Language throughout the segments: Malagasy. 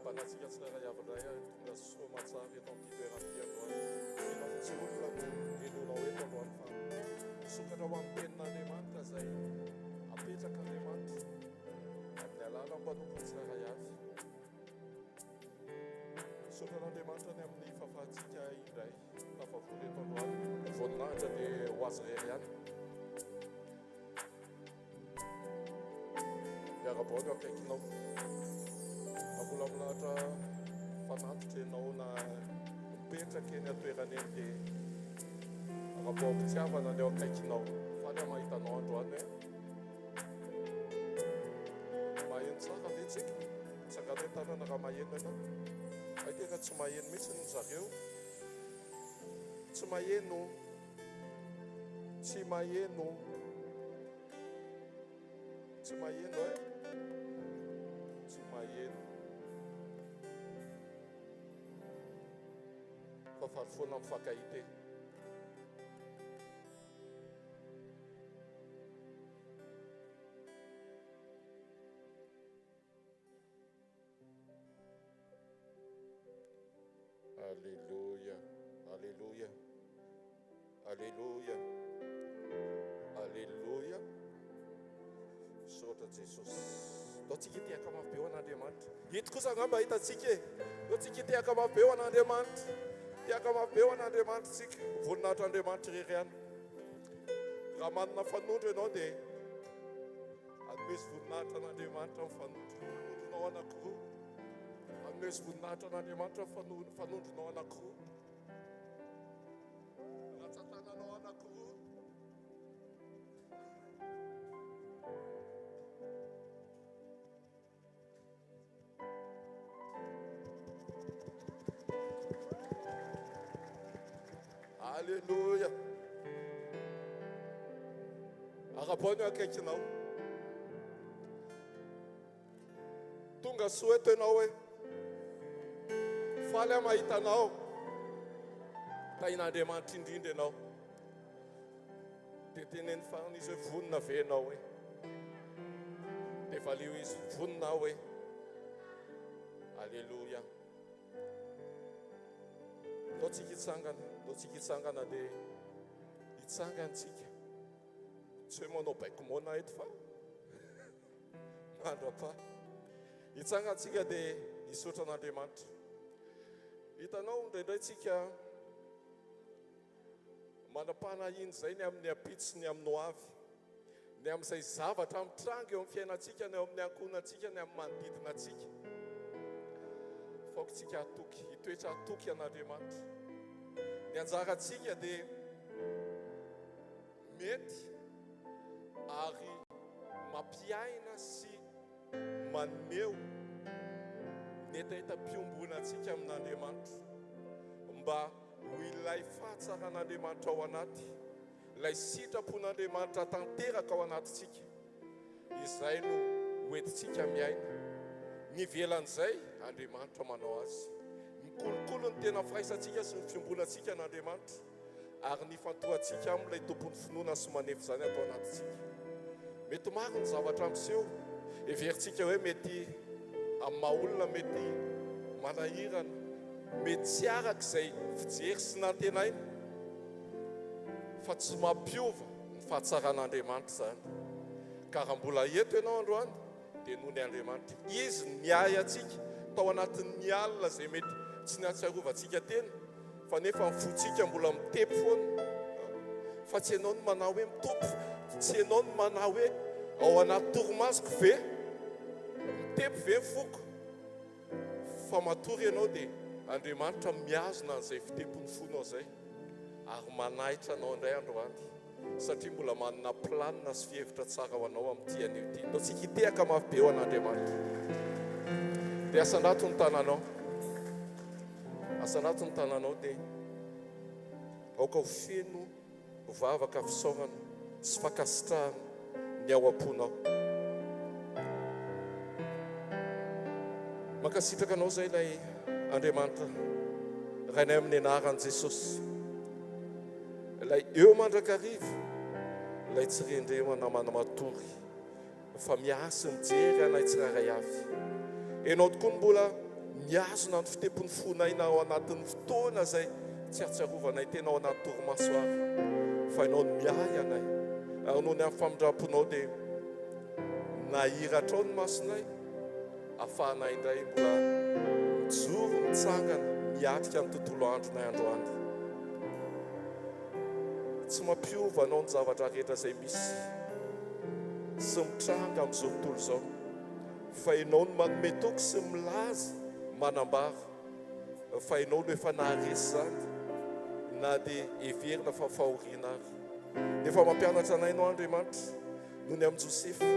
Banatsika tsara yavandray tonga soa matsara eto amin'ny toeram-pianoana. Efa tsy olona no enonao eto alohan'ny fa misokatra ho amin'ny tenin'Andriamanitra izay apetraka Andriamanitra amin'ny alala mpanoko tsara avy. Misotran'Andriamanitra ny amin'ny fahafahantsika indray tafavory eto alohan'ny voninahitra dia ho azy irery ihany. Miara-baolina akaikinao. Mbola milahatra fanantitra ianao na mipetraka eny atoerana eny dia ara-pitiavana ny eo akaikinao. Faly mahitanao androany maheno tsara ve tsika? Tsangana hoe tanana raha maheno ianao. Ay tena tsy maheno mihitsy ny zareo. Tsy maheno. Tsy maheno. Tsy maheno e? Tsy maheno. Fafaly foana mifankahity. Alléluia, alléluia, alléluia, alléluia. Sotra Jesosy. Taontsika itiaka mafy be ho an'Andriamanitra. Ito kosa angamba hitantsika e. Taontsika itiaka mafy be ho an'Andriamanitra. Tiaka mafy be ho an'Andriamanitra tsika. Voninahitran'Andriamanitra irery ihany. Raha manana fanondro ianao dia anomesy voninahitra an'Andriamanitra ny fanondronao anankiroa. Anomesy voninahitra an'Andriamanitra ny fanondronao anankiroa. Ratsan-tananao anankiroa. Alléluia. Ara-baolina eo akaikinao. Tonga soa eto ianao hoe faly mahitanao tahin'Andriamanitra indrindra ianao. Dia teneny farany izy hoe vonina ve ianao hoe. Dia valio izy vonina hoe. Alléluia. Taontsika hitsangana dia hitsangantsika. Tsy hoe manao baikomona eto fa mandra-pa. Hitsangantsika dia hisotra an'Andriamanitra. Hitanao indraindray tsika manam-panahiny izay ny amin'ny apitsy ny amin'ny hoavy, ny amin'izay zavatra mitranga eo amin'ny fiainantsika, ny eo amin'ny ankohonantsika, ny amin'ny manodidina antsika. Faokontsika atoky, hitoetra atoky an'Andriamanitra. Ny anjarantsika dia mety ary mampiaina sy manomeo ny etaetam-piombonantsika amin'Andriamanitra mba ho ilay fahatsaran'Andriamanitra ao anaty, ilay sitrapon'Andriamanitra tanteraka ao anatintsika. Izay no hoentintsika miaina. Ny velan'izay Andriamanitra manao azy. Mikolokolo ny tena firaisantsika sy ny fiombonantsika n'Andriamanitra ary ny fantohantsika amin'ilay tompon'ny finoana sy manefy izany atao anatintsika. Mety maro ny zavatra miseho, everintsika hoe mety amin'ny maha-olona mety manahirana, mety tsy araka izay fijery sy nantenaina, fa tsy mampiova ny fahatsaraan'Andriamanitra izany. Ka raha mbola eto ianao androany dia noho ny Andriamanitra. Izy miay antsika tao anatin'ny alina izay mety tsy nahatsiarovantsika tena, fa nefa ny fontsika mbola mitepy foana. Fa tsy ianao no manao hoe mitompy, tsy ianao no manao hoe ao anaty torimasoko ve? tepy ve foko fa matory ianao dia Andriamanitra miazona an'izay fitepony fonao zay ary manahitra anao indray androany satria mbola manana planina sy fihevitra tsara ho anao amin'ity anio ity. Ndao tsika hitehaka mafy be ho an'Andriamanitra. Dia asanato ny tananao. Asanato ny tananao dia aoka ho feno vavaka fisaorana sy fakasitrahana ny ao am-ponao. Mankasitraka anao zay ilay Andriamanitra rainay amin'ny anaran'i Jesosy. Ilay eo mandrakariva, ilay tsirendremana manamatory fa miasa mijery anay tsiraray avy. Ianao tokoa ny mbola miazona ny fitepony fonay na ao anatin'ny fotoana zay tsy ahatsiarovanay tena ao anaty torimaso ary fa ianao ny miay anay ary noho ny amin'ny famindramponao dia nahiratra ao ny masonay ahafahanay indray mbola mijoro mitsangana miatrika ny tontolo andronay androany. Tsy mampiova anao ny zavatra rehetra izay misy sy mitranga amin'izao tontolo izao fa ianao no manome toky sy milaza manambara fa ianao no efa naharesy zany na dia heverina fa fahoriana ary. Efa mampianatra anay ianao Andriamanitra noho ny amin'ny Josefy.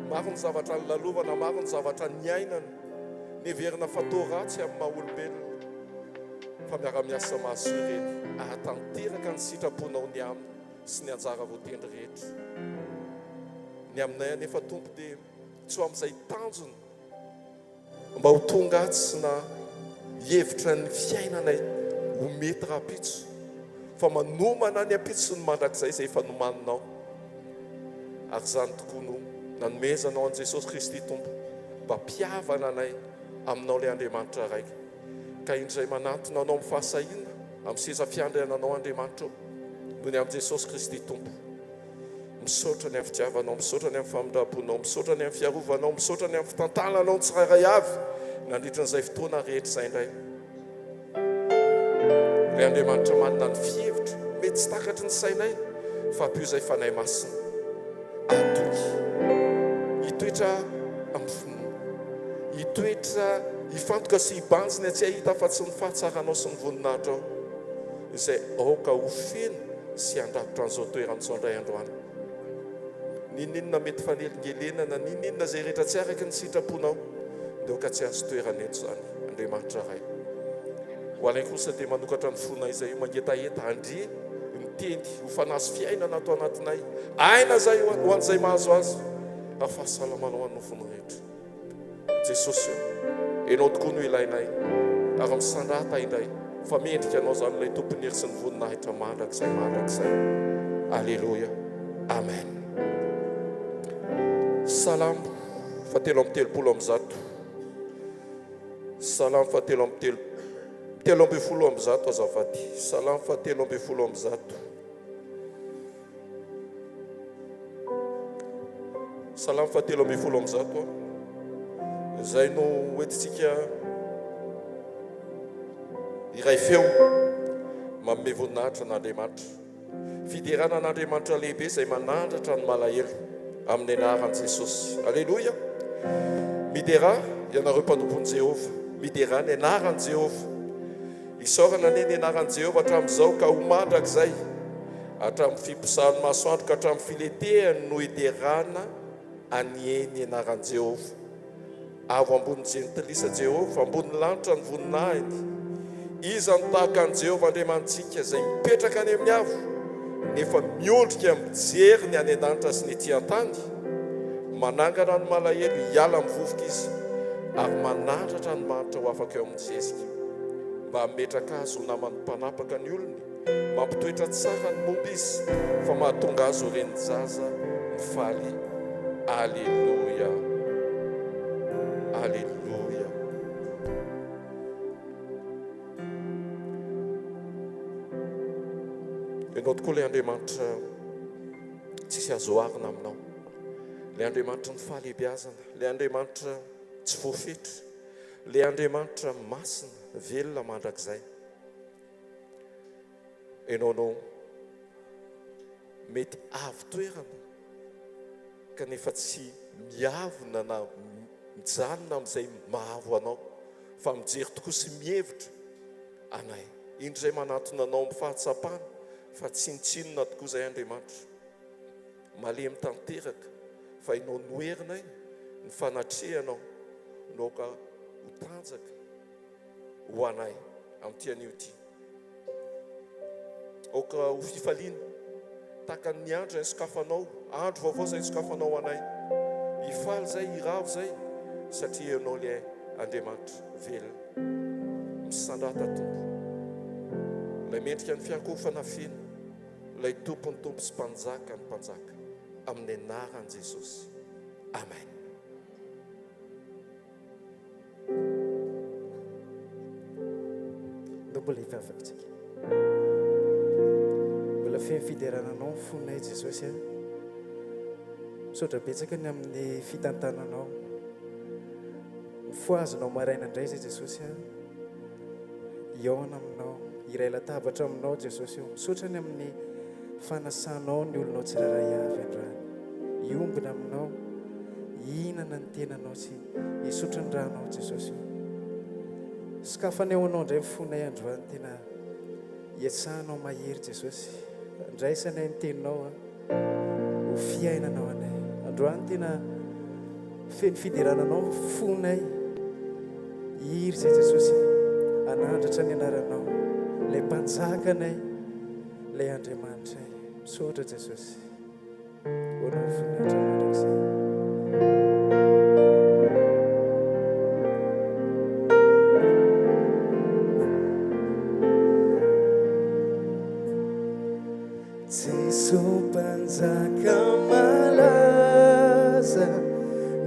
Maro ny zavatra nilalovana, maro ny zavatra niainana, neverina fatao ratsy amin'ny maha-olombelona fa miara-miasa mahasoa ireny ahatanteraka ny sitraponao ny aminy sy ny anjara voatendry rehetra. Ny aminay anefa Tompo dia tsy ho amin'izay tanjona mba ho tonga atsy na hevitra ny fiainanay ho mety raha-pitso fa manomana ny ampitso sy ny mandrakizay izay efa nomaninao. Ary izany tokoa no nanomezanao an' Jesosy Kristy Tompo mba mpiavana anay aminao ilay Andriamanitra raiky. Ka indray manantona anao amin'ny fahasahina amin'ny seza fiandriananao Andriamanitra noho ny amin'i Jesosy Kristy Tompo. Misaotra ny amin'ny fitiavanao, misaotra ny amin'ny famindramponao, misaotra ny amin'ny fiarovanao, misaotra ny amin'ny fitantananao ny tsirairay avy nandritra n'izay fotoana rehetra izay indray. Ilay Andriamanitra manana ny fihevitra mety tsy takatry ny sainay fa ampio izay fanahy masina atoky hitoetra amin'ny finoana, hitoetra hifantoka sy hibanjina tsy hahita fa tsy ny fahatsaranao sy ny voninahitrao izay aoka ho feno sy andrakotra an'izao toeran'izao indray androany. Ninninona mety fanelingelenana, ninninona izay rehetra tsy araka ny sitraponao dia aoka tsy azo toerana eto izany Andriamanitra ray. Ho alay kosa dia manokatra ny fonay izay mangetaheta andre mitendy ho fanaso fiainana atao anatinay aina zay ho an'izay mahazo azy ary fahasalamanao amin'ny nofony rehetra. Jesosy ianao tokoa no ilainay ary misandrata indray fa mendrika anao zany ilay tompony hery sy ny voninahitra mandrakizay mandrakizay. Alleluia, amen. Salamo fahatelo amby telopolo amby zato. Salamo fahatelo amby telo amby folo amby zato azafady. Salamo fahatelo amby folo amby zato. Salamo fahatelo amby folo amby zato. Izay no hoentintsika iray feo manome voninahitra n'Andriamanitra. Fiderana an'Andriamanitra lehibe izay manandratra ny malahelo amin'ny anaran'i Jesosy. Alleluia. Midera ianareo mpanompon'i Jehova, midera ny anaran'i Jehova. Isaorana ane ny anaran'i Jehova hatramin'izao ka ho mandrakizay hatramin'ny fiposahany masoandro ka hatramin'ny filetehany no hiderana anieny anaran'i Jehova. Avo ambony jentilisa Jehova, ambony lanitra ny voninahiny. Iza ny tahaka an'i Jehova Andriamantsika izay mipetraka any amin'ny avo nefa miondrika mijery ny any an-danitra sy ny ety an-tany. Manangana ny malahelo hiala amin'ny vovoka izy ary manandratra ny manitra ho afaka eo amin'ny zezika mba hametraka azy ho namany mpanapaka ny olony, mampitoetra tsara ny momba izy fa mahatonga azy ho reny zaza mifaly. Alleluia, alleluia. Ianao tokoa ilay Andriamanitra tsisy azo arina aminao, ilay Andriamanitra ny fahalehibiazana, ilay Andriamanitra tsy voafetra, ilay Andriamanitra masina velona mandrakizay. Ianao mety avo toerana kanefa tsy miavona na mijanona amin'izay mahavo anao, fa mijery tokoa sy mihevitra anay. Indray manatona anao amin'ny fahatsapana, fa tsinotsinona tokoa izay Andriamanitra. Malemy tanteraka fa ianao noherinay ny fanatrehanao naoka ho tanjaka ho anay amin'ity anio ity. Oka ho fifaliana tahaka ny andro izay sokafanao, andro vaovao izay sokafanao anay. Hifaly izay, hiravo izay, satria ianao ilay Andriamanitra velona. Misandrata tompo. Ilay mendrika ny fiankofana fena, ilay tompony tompo sy mpanjaka ny mpanjaka. Amin'ny anaran'i Jesosy. Amen. Mbola hivavaka mbola feno fiderananao ny fonay Jesosy a. Misaotra betsaka ny amin'ny fitantananao, foazonao maraina indray izay Jesosy a. Iona aminao, iray latabatra aminao Jesosy. Misaotra ny amin'ny fanasanao ny olonao tsiraray avy androany. Iombina aminao, hihinana ny tenanao sy hisotra ny ranao Jesosy. Sokafanao anao indray fonay androany, tena hiatsahanao mahery Jesosy. Andraisanay ny teninao ho fiainanao anay. Androany tena feno fiderananao fonay. Hiry izay Jesosy, anandratra ny anaranao, ilay mpanjakanay, ilay Andriamanitra. Misaotra Jesosy. Onao fonay androany izay. Mpanjaka malaza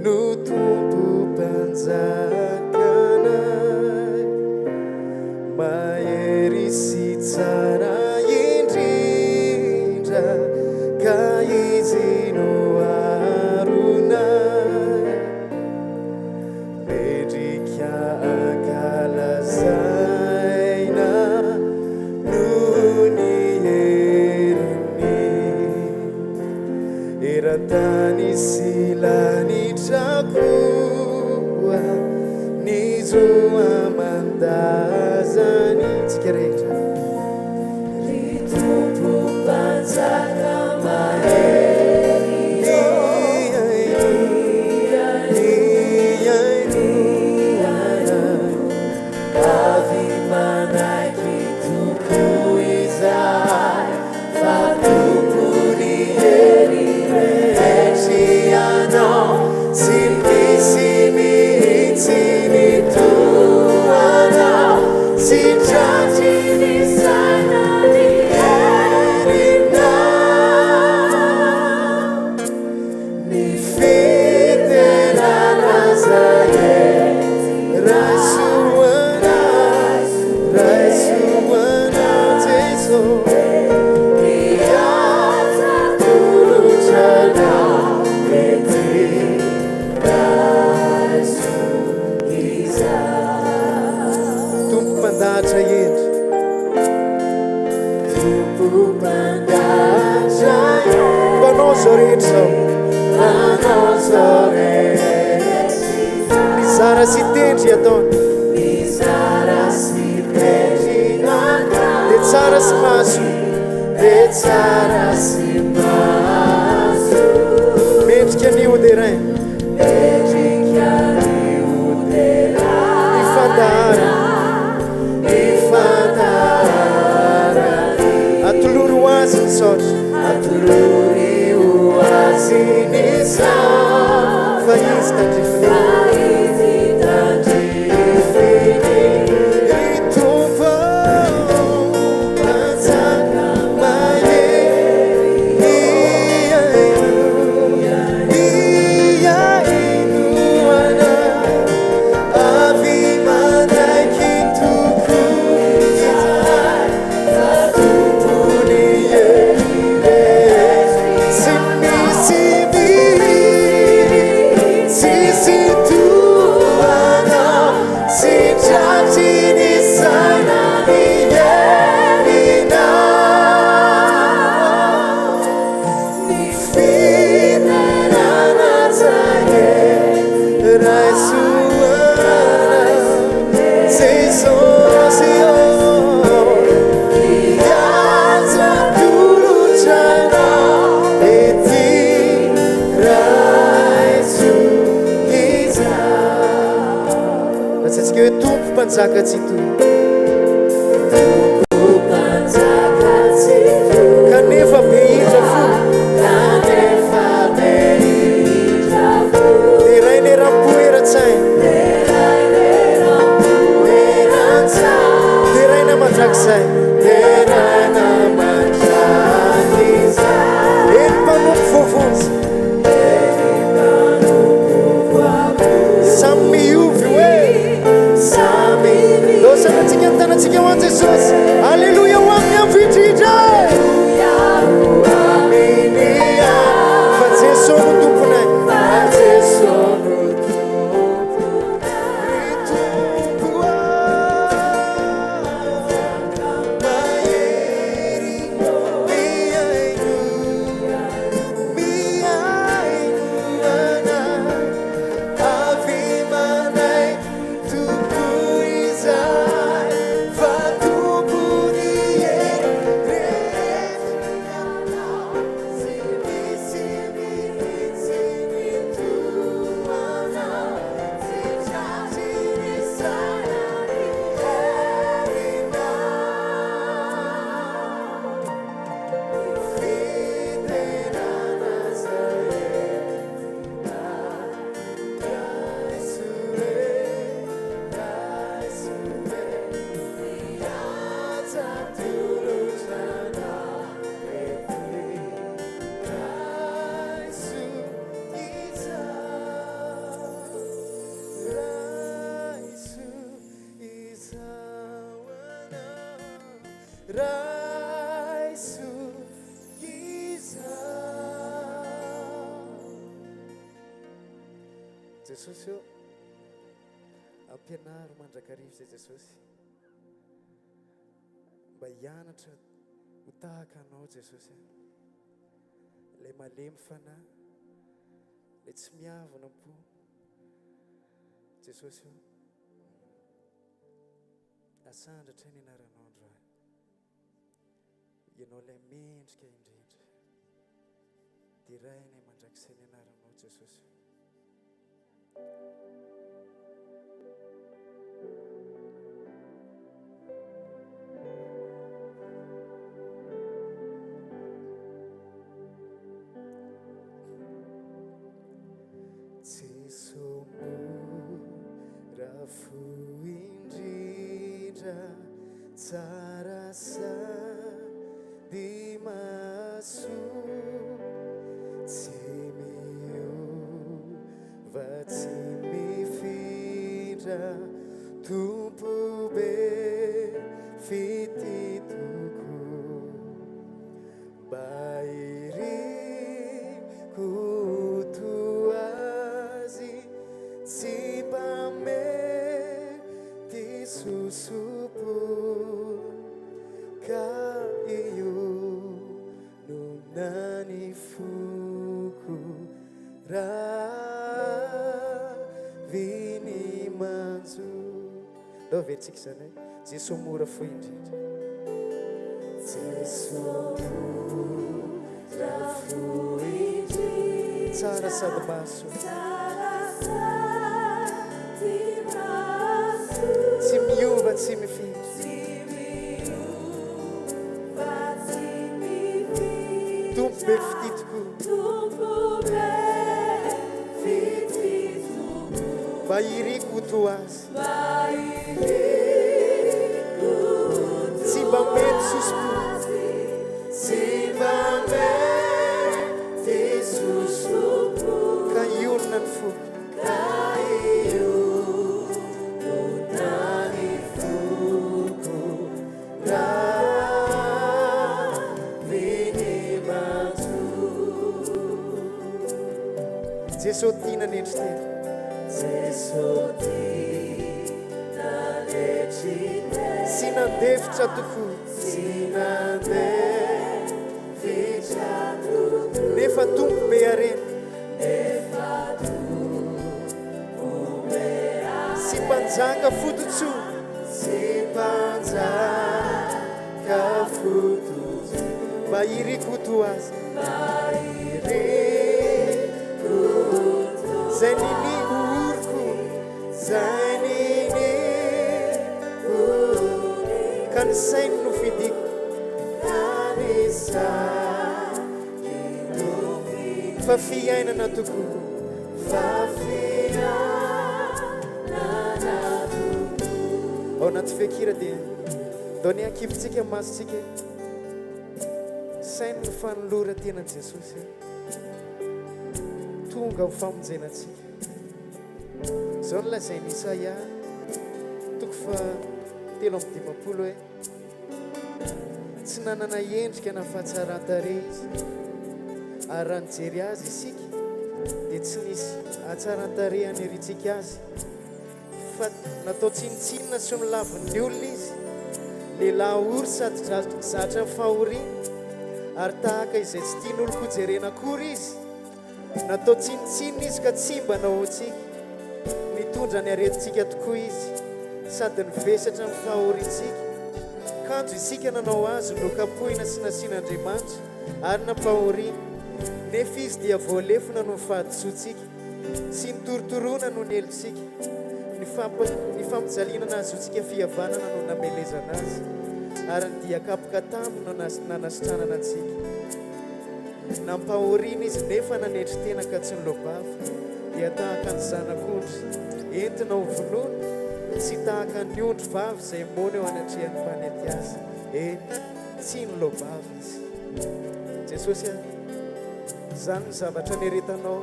no tompo mpanjakanay, mahery sy tsara indrindra, ka izy no aronay. Mendrika ankalazaina noho ny tany silany trakoa, ny zo amandazany. Tsika rehetra. Ry tompo mpanjaka mahery, avy manaiky tompo izay, fa tompony hery Mizara sy tendry ataony, mizara sy tendry ataony, de tsara sy maso, de tsara sy maso. Mendrika ny oderin, mendrika ny oderin, ifantara, ifantara. Atoloro ho azy ny saotra, atolori ho azy ny saotra, fa izy tandrifiny. Si tu mpanjaka tsy toy kanefa be hidra fo derainy rampoeran-tsaina deraina mandrakizay eny mpanompo voavonjy samy miovy hoe losanatsika ny tanatsika ho an Jesosy alleluia ho amin'ny amvidritra fa Jesosy no tomponay Jesosy io ampianaro mandrakarivo zay Jesosy mba hianatra ho tahaka anao Jesosy lay malemy fanahy lay tsy miavana po Jesosy io asandratra ny anaranao androany ianao lay mendrika indrindra dirainay mandrakizay ny anaranao Jesosy Rafu indrindra tsara sady mahasoa tsy miova tsy mifindra tompo be fititoko bairiko toazy tsy mety susupu ka iyo nunani fuku ravini manzu do vetsika zany Jesosy mora fo indrindra tsara sady mahasoa tsy miova tsy mifindra tompo be fititiko bahiriko toazy tsy mba mety susupu ka ionona ny fo Jesosy tina nendry tena sy nandefitra toko nefa tompo be arena sy mpanjaka fototso mba iriko toazy zay nini urko zay nini sainy no fidiko fa fiainana tokoa ao anaty fekira dia doni akivitsika masitsika sainy no fanolora tenan Jesosy tonga ho famonjenatsika zao nolazainy Isaia toko fa 7:10 hoe tsy nanana endrika na fahatsarantare izy ary raha nijery azy isika dia tsy nisy hatsarantare haneritsika azy fa natao tsinitsinina sy milavin'ny olona izy lehilahy ory sady zatra fahoriana ary tahaka izay tsy tian'olo kojerena akory izy natao tsinitsinina izy ka tsy mba nahoantsika mitondra ny aretintsika tokoa izy sady nivesatra ny fahoriantsika kanjo isika nanao azy nokapohina sy nasian'Andriamanitra ary nampahoriana nefa izy dia voalefona no fahadisoantsika sy nitorotoroana no nelontsika ny fampijaliana nahazoantsika fihavanana no namelezana azy ary ny diakapoka taminy no nanasitranana antsika nampahoriana izy nefa nanetry tena ka tsy nilobava dia tahaka ny zanak'ondry entina ho vonoana tsy tahaka ny ondry vavy izay mona eo anatrehan'ny mpanety azy tsy nilobava izy Jesosy zany ny zavatra nieretanao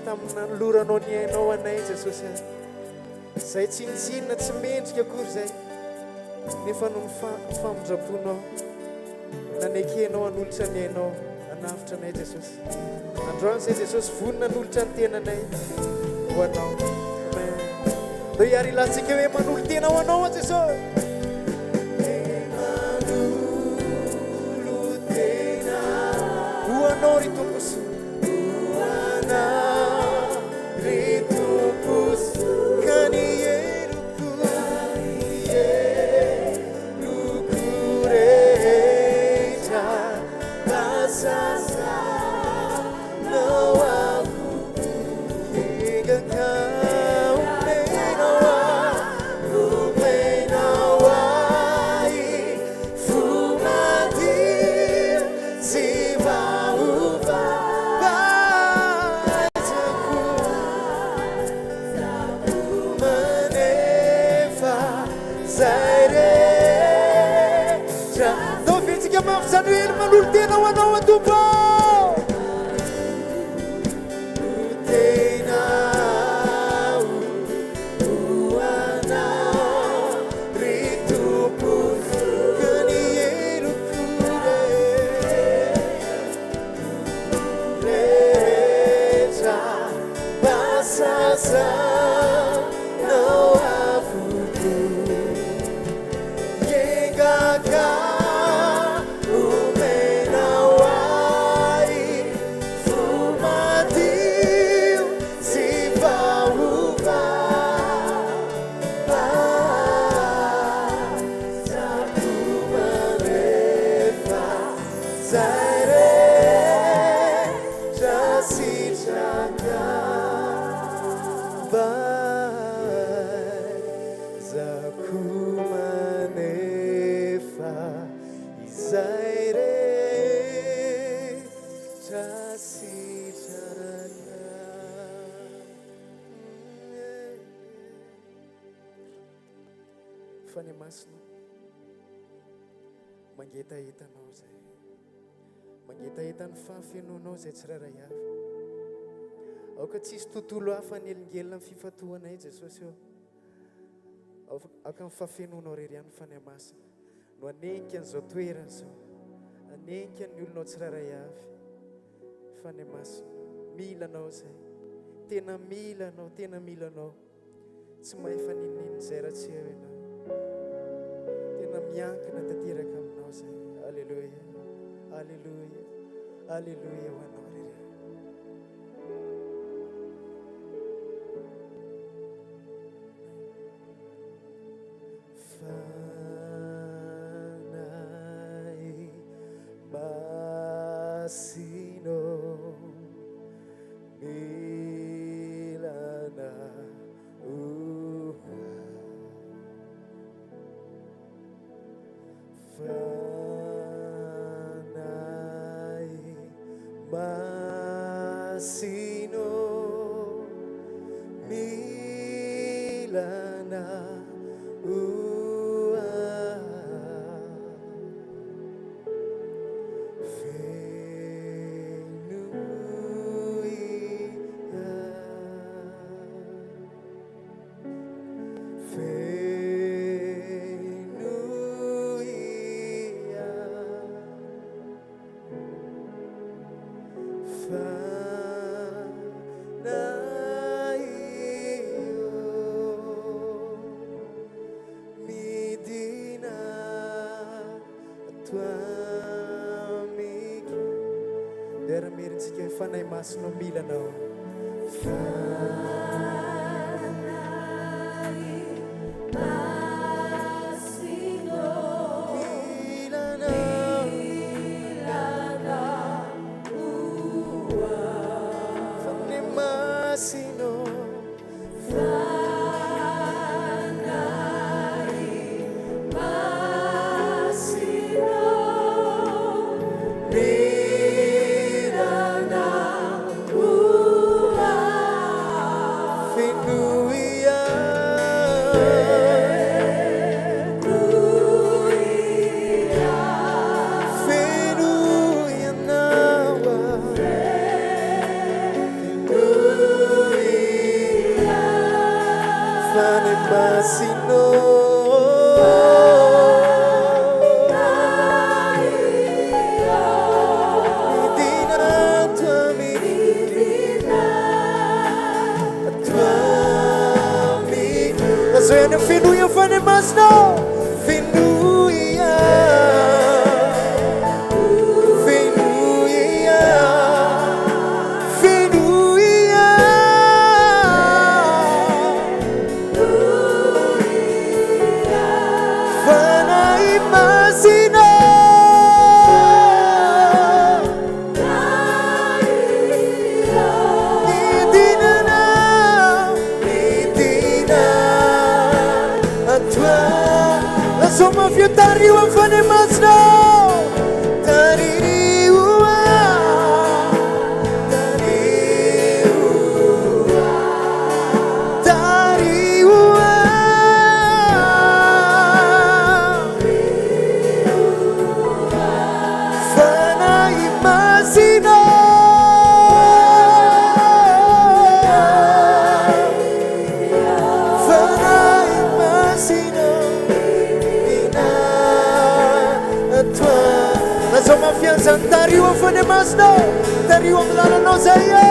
tamin'ny nanoloranao ny ainao anay Jesosy izay tsinitsinina tsy mendrika akory izay nefa no famondraponao nanekenao hanolotra ny ainao hanafitra anay Jesosy androany izay Jesosy vonona hanolotra ny tenanay ho anao amen do hiary ilantsika hoe manolo tena ho anao Jesosy no ritopus uana ritopus kaniyeru kureja basasa no abu igakau menawa fumadir siva Sanuel manultena wana watupa Lutena uana ritupus Kanielu kure Reja basasa no afutu Yengaka fany masina mangetahitanao zay mangetahitan'ny fahafenoanao zay tsy raray avy aoka tsisy tontolo hafa anyelingelina amin'ny fifatohanay Jesosy eo aoka amin'ny fahafenoanao rery ihany fany masina no anenika an'izao toerana zao anenika ny olonao tsy raray avy fany masina milanao zay tena milanao tsy mahay faninina zay raha tsy eo ianao tena miankina tanteraka aminao zay alleluia alleluia alleluia ho anao rery fanay masino milana milana Mirintsika fanay masonao milanao Finuia fane masno Finuia Finuia Finuia Fana imasino Soma fiutariwa fane masno Tariwa Tariwa Tariwa Fana imasino Fana imasino Soma fianza tariwa fane masno Tariwa mlana no zaye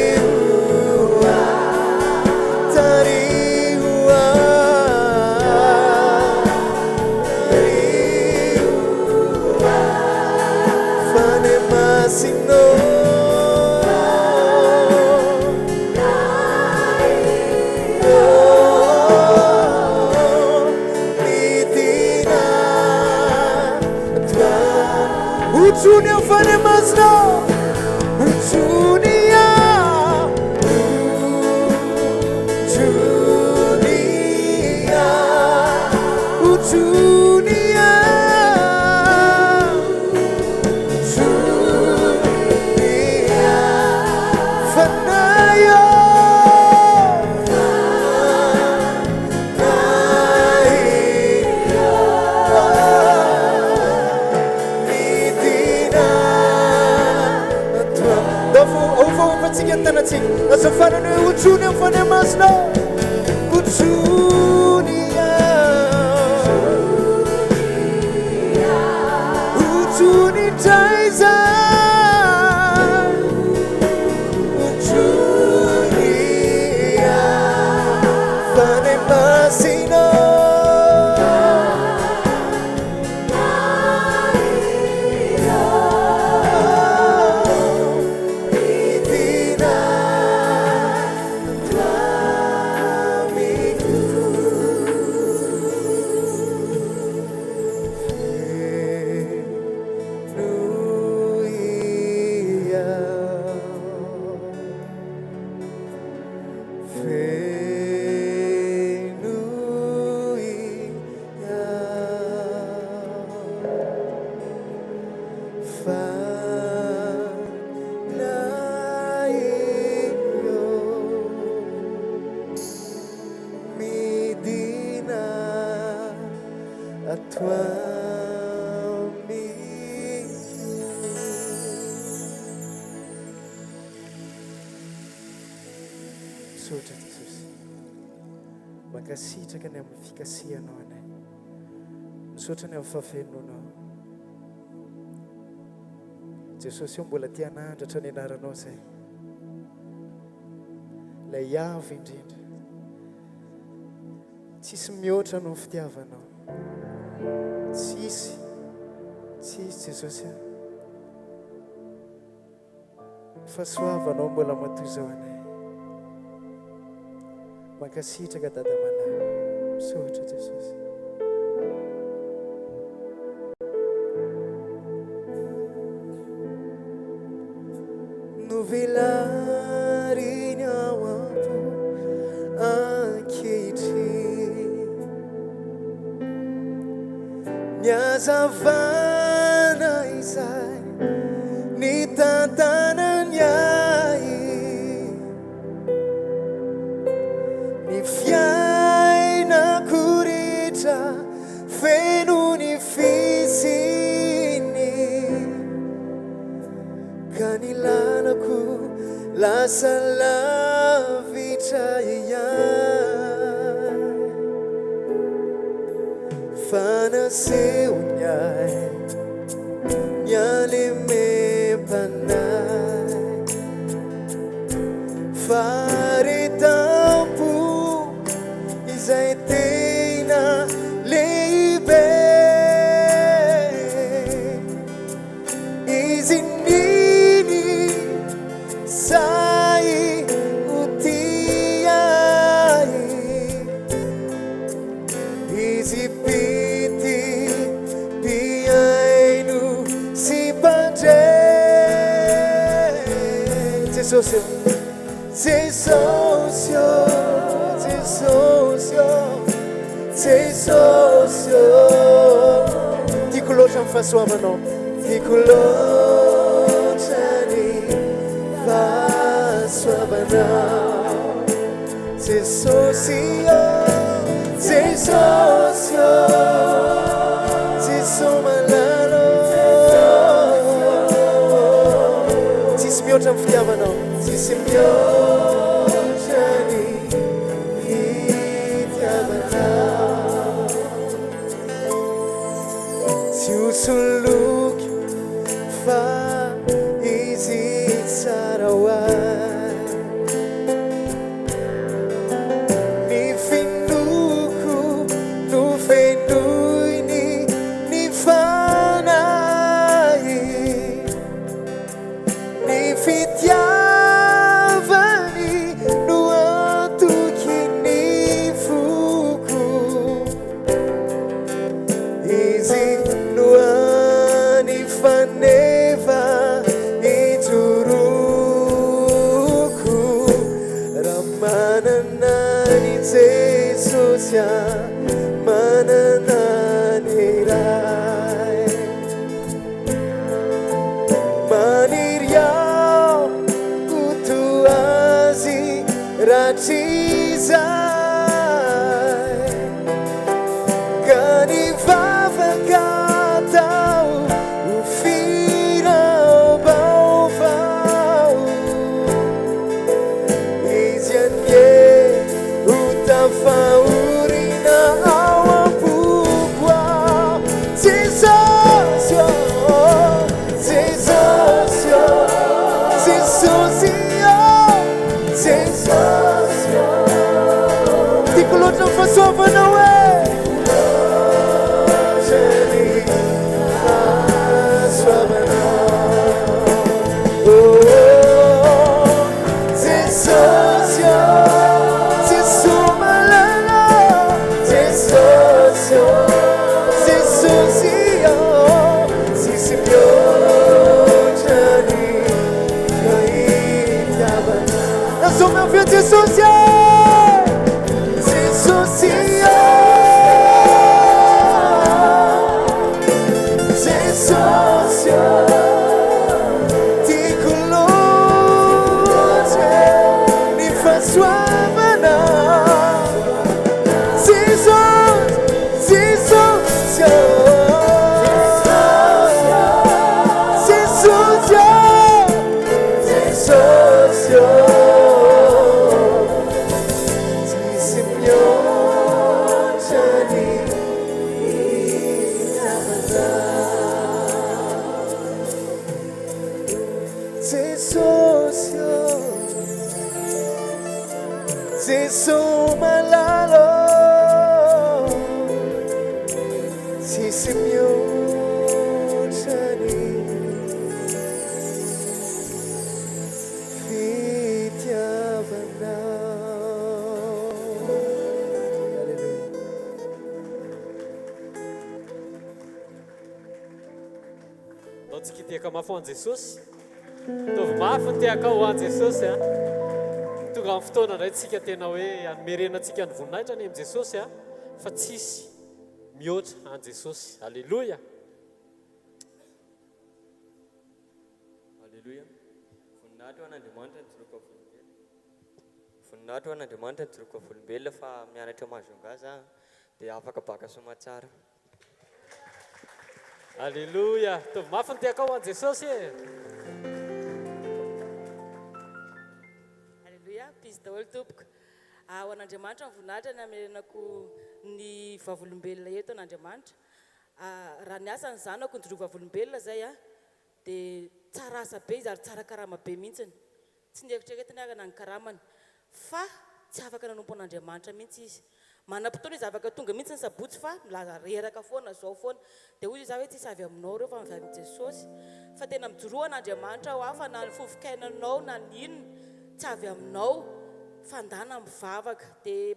Tariwa Tariwa Tariwa Fane masino Uchunia fane masno Uchunia Uchunia Uchunia Uchunia Fanayo Asa fana no uchunia fane masno Uchunia Uchuni taiza Uchunia Fane masino Misaotra Jesosy. Mankasitraka ny amin'ny fikasihanao anay. Misaotra ny amin'ny fahafenonao. Jesosy io mbola tia hanandratra ny anaranao izay. Ilay avo indrindra. Tsisy mihoatra no fitiavanao. Tsisy Jesosy. Fahasoavanao mbola matoy izao anay. Mankasitraka dada manahy. Misaotra Jesosy. Novelary ny ao ampo ankehitriny, ny hazavana izay ny tantanany ahy, ny fiainako rehetra feno ny fiziny, ka ny lalako lasa lavitra ihany. Fanasehony ahy ny alemem-panahy, faharetam-po izay tena lehibe, izy niny say ho tiahy, izy pity piaino sy pandray. Jesosy, Jesosy, Jesosy, Jesosy, tiako loatra amin'ny fahasoavanao, tiako loatra ny fahasoavanao. Jesosy, Jesosy, Jesosy malalo, tsisy mihoatra amin'ny fitiavanao, tsisy mihoatra ny fitiavanao. Tsy ho soloky fa izy tsara ho ahy, ny finoko no fenoiny ny fanahy, ny fitiavany no antoky ny foko, izy no any faneva ijoroko, raha manana ny Jesosy manana ny ray, maniry aho ho toa azy ratrizay, ka ny vavaka tao ho firaobaovao, izy anie ho tafaorina ao am-poko ao. Jesosy, Jesosy, Jesosy, Jesosy, tiako loatra ny fahasoavanao e. Jesosy, Jesosy, Jesosy, tiako loatra ny fahasoavanao. Jesus, Jesus, Jesus, Jesus, Jesosy Jesosy malalo sisy mihoatrany fitiavanao. Alleluia. Antsika tiaka mafy ho an Jesosy. Tovy mafy ny tiaka ho an Jesosy a. Tonga amin'ny fotoana indray tsika tena hoe anomerena antsika ny voninahitra any amin'ny Jesosy a, fa tsisy mihoatra an Jesosy. Alleluia. Alleluia. Voninahitra ho an'Andriamanitra ny tsoroko olombelona. Voninahitra ho an'Andriamanitra ny tsoroko olombelona fa mianatra mahazongaza dia afaka baka somatsara. Alleluia. Tovy mafy ny tiaka ho an Jesosy e. Alleluia. Pizy daholo tompoko. Ho an'Andriamanitra ny voninahitra ny hamerenako ny vavolombelona eto an'Andriamanitra. Raha ny asa ny zanako ndroa vavolombelona zay a, dia tsara asa be izy ary tsara karama be mihitsiny. Tsy nieritreretiny arana ny karamany, fa tsy afaka nanompo an'Andriamanitra mihitsy izy. Manam-potoana izy afaka tonga mihitsy ny sabotsy fa milaza reraka foana zao foana. Dia hoy izy hoe tsisy avy aminao reo fa mivy amin'ny Jesosy. Fa tena mijoroa an'Andriamanitra ho afa na ny hvkl-mission na ny inona tsy avy aminao fandana mivavaka. Dia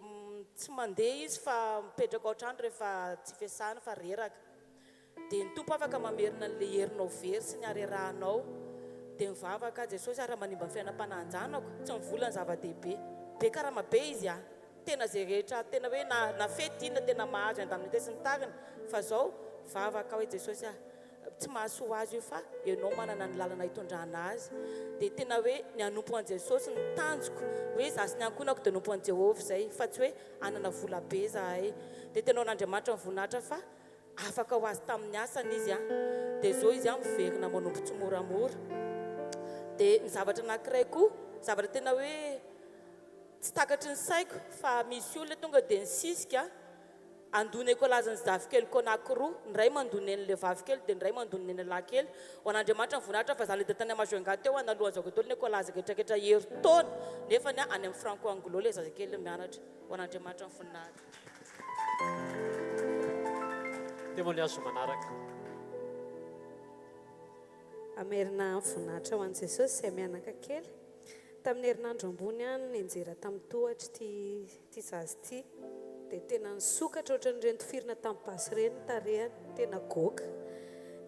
tsy mandeha izy fa mipetraka ao an-trano rehefa tsy fiasana fa reraka. Dia ny tompo afaka mamerina an'ilay herinao very sy ny harerahanao. Dia mivavaka Jesosy ary manimba ny fiainam-pananjanako, tsy mivola ny zava-dehibe. Be karama be izy a. Tena zay rehetra, tena hoe na fetina tena mahazo andamin'ny tesy ny tariny. Fa zao vavaka hoe Jesosy a, tsy mahasoa azy io fa ianao manana ny lalana hitondrana azy. Dia tena hoe ny hanompo an Jesosy ny tanjoko, hoe za sy ny ankonako dia nompo an Jehovah zay, fa tsy hoe anana vola be zahay. Dia tena an'Andriamanitra ny voninahitra fa afaka ho azy tamin'ny asany izy a. Dia zao izy a miverina manompo tsy moramora. Dia ny zavatra anankiray koa, zavatra tena hoe tsy takatry ny saiko fa misy olona tonga dia nisisika andony ekolazany zavikelyko anankiroa, ny ray mandony an'ilay vavikely dia ny ray mandony ny lankely. Ho an'Andriamanitra ny voninahitra fa zaleda tany amazoenga teo analohan zako tolo ny ekolaza ketraketra herintaona nefa ny any amin'ny franco anglo ilay zazakely mianatra. Ho an'Andriamanitra ny voninahitra. Témoignage manaraka. Amerina voninahitra ho an Jesosy sy mianaka kely. Tamin'ny herinandro ambony any nianjera tamin'ny tohatry ty zazy ty. Dia tena nisokatra ohatran'ireny tifirina tamin'ny basy ireny tarehany, tena goaka.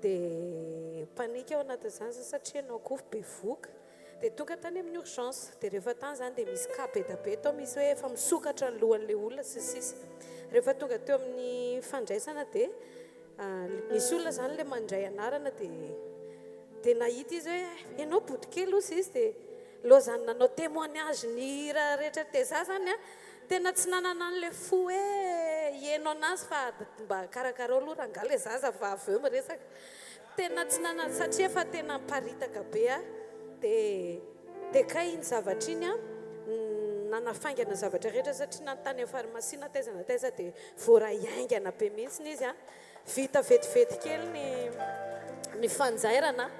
Dia panika ao anatin'izany satria anao koa be voka. Dia tonga tany amin'ny urgence. Dia rehefa tany zany dia misy cas be da be tao, misy hoe efa misokatra ny lohan'ilay olona sisisy. Rehefa tonga teo amin'ny fandraisana dia misy olona zany ilay mandray anarana dia nahita izy hoe ianao botikely ozy izy. Dia lozany nanao témoignage ny hira rehetra teza zany a, tena tsy nanana an'ilay fo hoe ienao anazy fa mba karakara aloha rangala le zaza fa avy eo miresaka. Tena tsy nanana satria fa tena mparitaka be a. Dia kay iny zavatra iny a nanafaingana zavatra rehetra satria nantany amin'ny farmasia natezana teza dia voara iaingana be mihitsy izy a. Vita vetivety kely ny fanjairana.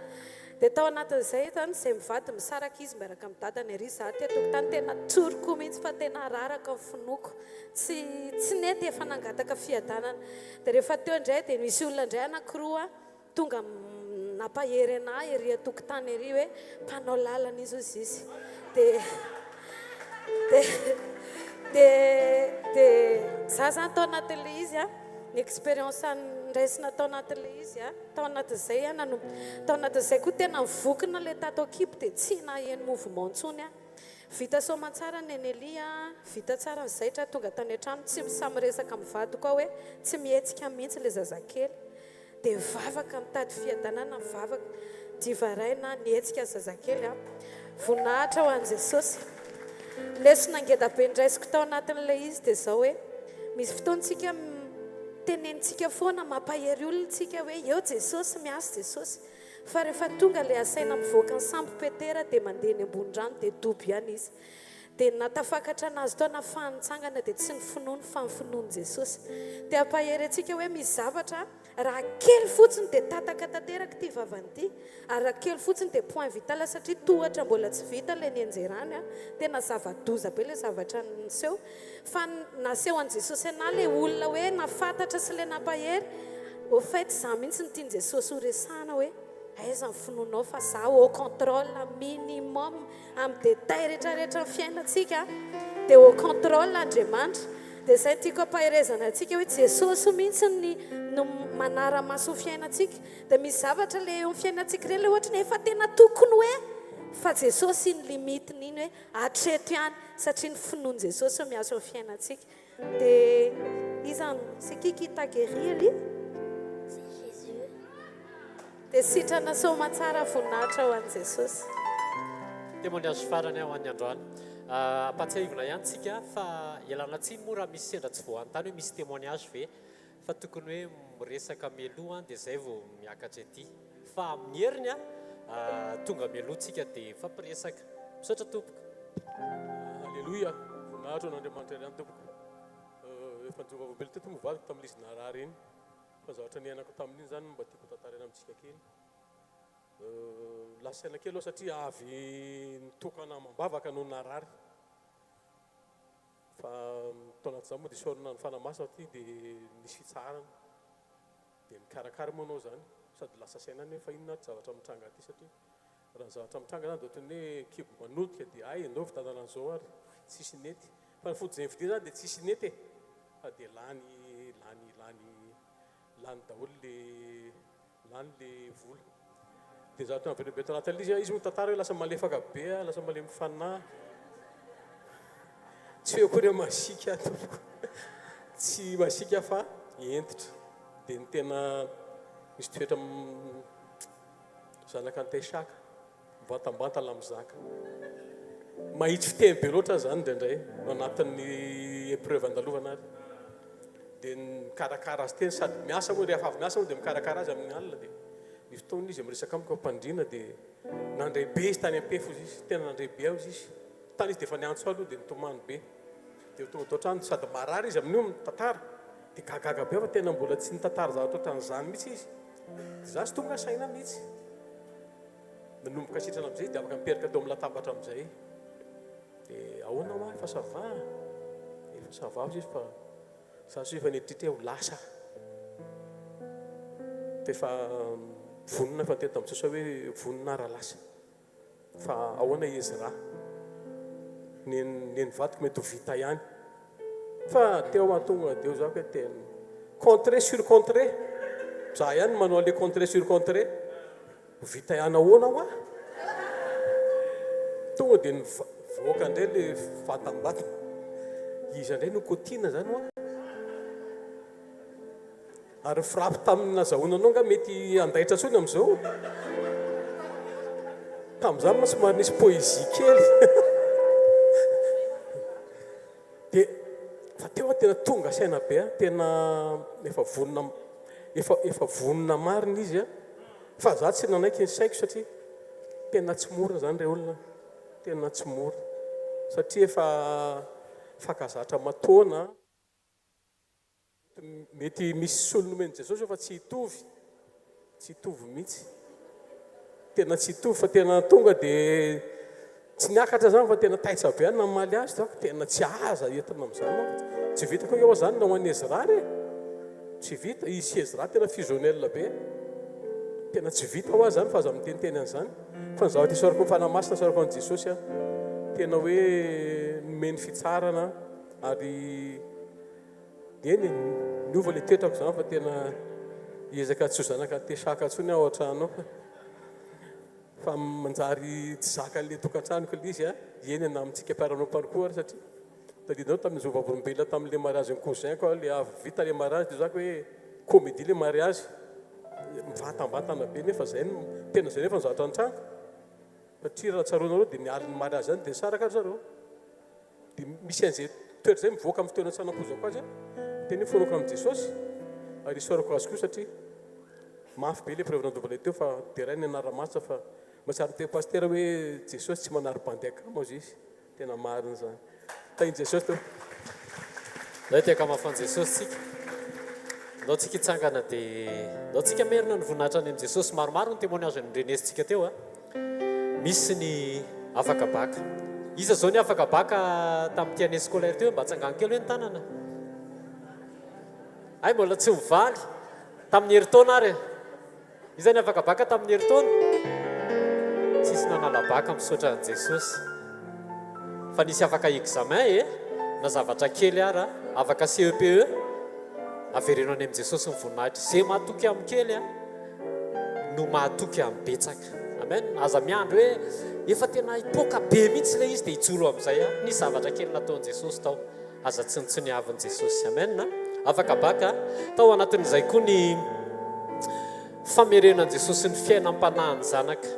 Dia tao anatin'izay tany izay mivady misaraka izy miaraka amin'ny dadany ery za tetoko tany tena tsoroko mihitsy fa tena raraka ny finoko. Tsy nety efa nangataka fiadanana. Dia rehefa teo indray dia misy olona indray anankiroa tonga nampahery anahy ery atokotany ery hoe mpanao lalana izy ozy izy. Dia za zany tao anatin'ilay izy a, ny expérience ndraisina tao anatin'ilay izy a, tao anatin'izay a tao anatin'izay koa tena mivokina ilay tato ekipo dia tsy naheno mouvement ntsony a. Vita soamantsara ny Nelia a, vita tsara ny zaitra tonga tany an-trano, tsy misamy resaka mivady koa hoe tsy mihetsika mihitsy ilay zazakely. Dia vavaka mitady fiadanana, vavaka divaraina nihetsika zazakely a. Voninahitra ho an Jesosy. Lesona ngeda be ndraisiko tao anatin'ilay izy dia zao hoe misy fotoantsika tenenitsika foana mampahery olontsika hoe eo Jesosy miasa Jesosy. Fa rehefa tonga ilay asaina mivoaka ny sambo petera dia mandeha ny ambony rano dia dobo ihany izy. Dia natafakatra anazy tao na fanitsangana dia tsy ny finoany fa ny finoany Jesosy. Dia ampahery antsika hoe misy zavatra raha kely fotsiny dia tataka tanteraka ity vavany ity, ary raha kely fotsiny dia point vital satria tohatra mbola tsy vita ilay nianjerany a. Tena zava-doza be ilay zavatra naseho, fa naseho an' Jesosy ana ilay olona hoe nafantatra sy ilay nampahery. Au fait za mihitsy ny tiany Jesosy ho resahana hoe aiza ny finoanao fa za au contrôle minimum amin'ny détail rehetrarehetra ny fiainantsika dia au contrôle Andriamanitra. Dia izay tiako ampaherezana antsika hoe Jesosy mihitsy no manara-maso fiainantsika. Dia misy zavatra ilay eo amin'ny fiainantsika ireny ilay ohatra ny efa tena tokony hoe fa Jesosy ny limitiny iny hoe hatreto ihany satria ny finoan'i Jesosy miaso amin'ny fiainantsika. Dia izany c'est qui t'a guéri ali? Dia sitrana soma tsara voninahitra ho an'i Jesosy. Témoignage farany ao an'ny androany. Ampatsiahivina ihany tsika fa ialana tsiny moa raha misy sendra tsy voantany hoe misy témoignage ve fa tokony hoe miresaka mialoha dia izay vao miakatra ety. Fa amin'ny heriny tonga mialoha tsika dia fampiresaka. Misaotra tompoko. Alleluia. Voninahitra an'Andriamanitra ihany tompoko. Efa nijova vavolombelona teto mivadika tamin'ny izy narary iny. Fa zavatra niainako tamin'iny zany mba tiako tantarana amintsika kely. Lasaina kely aloha satria avy nitokana mambavaka no narary. Fa taona zany moa dia sorona ny fanamasina ty dia nisy fitsarana. Dia mikarakara moa anao zany sady lasa saina ny fa inona tsy zavatra mitranga ty satria raha ny zavatra mitranga zany dia ohatran'ny hoe kibo manodika dia ay andao fitandana an'izao ary tsisy nety. Fa ny fody zay vidia zany dia tsisy nety e. Fa dia lany daholo le vola. Dia zavatra navelobeto anatin'ilay izy moa tantara hoe lasa malefaka be, lasa malemy fanahy. Tsy hoe akory masika tompoko. Tsy masika fa entitra. Dia ny tena misy toetra zanaka antesaka mivantambanta la mizaka. Mahitsy fiteny be loatra zany indraindray anatin'ny épreuve andalovana ary. Dia mikarakara azy teny sady miasa moa rehefa avy miasa moa dia mikarakara azy amin'ny alina. Dia ny fotoana izy miresaka amiko ampandriana dia nandray be izy tany ampefo izy, tena nandray be ao izy. Tany izy dia efa niantso aloha dia nitomany be. Dia tonga tao trano sady marary izy amin'io mitantara. Dia gagaga be fa tena mbola tsy nitantara zavatra ohatran'izany mihitsy izy. Dia za sy tonga saina mihitsy. Nanomboka sitrana amin'izay dia afaka miperaka teo amin'ny latabatra amin'izay. Dia ahoana hoa efa sava. Efa sava izy fa za sy efa netritritra ho lasa. Dia efa vonona fa teta amin'izao hoe vonona raha lasa. Fa ahoana izy raha. Ny vadiko mety ho vita ihany. Fa teo mahatonga deo za hoe tena contré sur contré. Za ihany manao le contré sur contré. Vita ihany ahoana hoa. Tonga dia nivoaka indray le vatam-batana. Izy indray no kotiana zany hoa. Ary frappy tamin'ny nazahoananao nga mety andaitra tsony amin'izao. Tamin'izany moa somary nisy poésie kely. Dia fa teo tena tonga saina be, tena efa vonona marina izy. Fa za tsy nanaiky ny saiko satria tena tsy mora zany re olona. Tena tsy mora. Satria efa fakazatra mataona. Mety misy solon'omeny Jesosy fa tsy hitovy mihitsy. Tena tsy hitovy fa tena tonga dia tsy niakatra zany fa tena taitsa be na mamaly azy. Tena tsy aza entina amin'izany. Tsy vita koa eo zany na ho an'ny Ezra re. Tsy vita. Izy Ezra tena fusionnel be. Tena tsy vita ho azy zany fa aza miteniteny an'izany. Fa ny zavatra isaorako ny fanamasina isaorako an'i Jesosy tena hoe nomeny fitsarana ary eny niova le toetrako zany fa tena hiezaka tsy ho zanaka antesaka ntsony ao an-trano ao. Fa manjary tsy zaka le tokantranoko le izy eny na amintsika mpiaranao parcours satria tadidinao tamin'ny zova volombelona tamin'le mariage ny cousin koa le avy vita le mariage dia zako hoe comédie le mariage mivatambatana be nefa zay tena zay nefa ny zavatra an-tranoko satria raha tsaroanareo dia nialy ny mariage zany dia saraka zareo. Dia misy an'izay toetra zay mivoaka amin'ny fotoana tsanam-pozako azy tena fonoko amin'i Jesosy ary isaorako azy koa satria mafy be le preuve nandovana teo fa dia ray ny anara-masina fa mahatsara teo pasteur hoe Jesosy tsy manary-bandiaka moa izy tena marina zany. Tainy Jesosy teo. Zay tiaka mafan Jesosy tsika. ndao tsika hitsangana dia ndao tsika merina ny voninahitra any amin'i Jesosy. Maromaro ny témoignage nyrenesintsika teo a. Misy ny afaka baka. Iza zao ny afaka baka tamin'ity année scolaire teo mba tsangano kely hoe ny tanana. Ay mbola tsy hovaly tamin'ny herintaona ary. Iza ny afaka baka tamin'ny herintaona? Tsisy nanala baka misaotra an'i Jesosy. Fa nisy afaka examen na zavatra kely ara, afaka CEPE, averenao any amin'i Jesosy ny voninahitra. Zay mahatoky amin'ny kely no mahatoky amin'ny betsaka. Amen. Aza miandro hoe efa tena hipoaka be mihitsy ilay izy dia hijoro amin'izay ny zavatra kely nataon'i Jesosy tao. Aza tsiniavin' Jesosy. Amen. Afaka baka tao anatin'izay koa ny famerenan'i Jesosy ny fiainam-panahiny zanaka.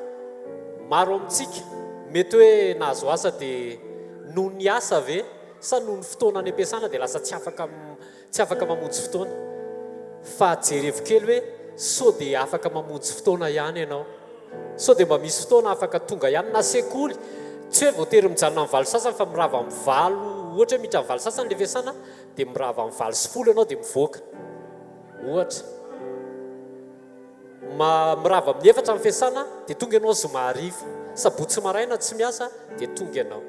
Maro amintsika mety hoe nahazo asa dia noho ny asa ve sa noho ny fotoana ny ampiasana dia lasa tsy afaka mamonjy fotoana. Fa jerevo kely hoe sao dia afaka mamonjy fotoana ihany ianao. Sao dia mba misy fotoana afaka tonga ihany na sekoly. Tsy hoe voatery mijanona amin'ny valo sasany fa mirava amin'ny valo. Ohatra hoe miditra amin'ny valo sasany le fiasana dia mirava amin'ny valo sy folo ianao dia mivoaka. Ohatra. Mirava amin'ny efatra amin'ny fiasana dia tonga ianao zoma hariva. Sabotsy maraina tsy miasa dia tonga ianao.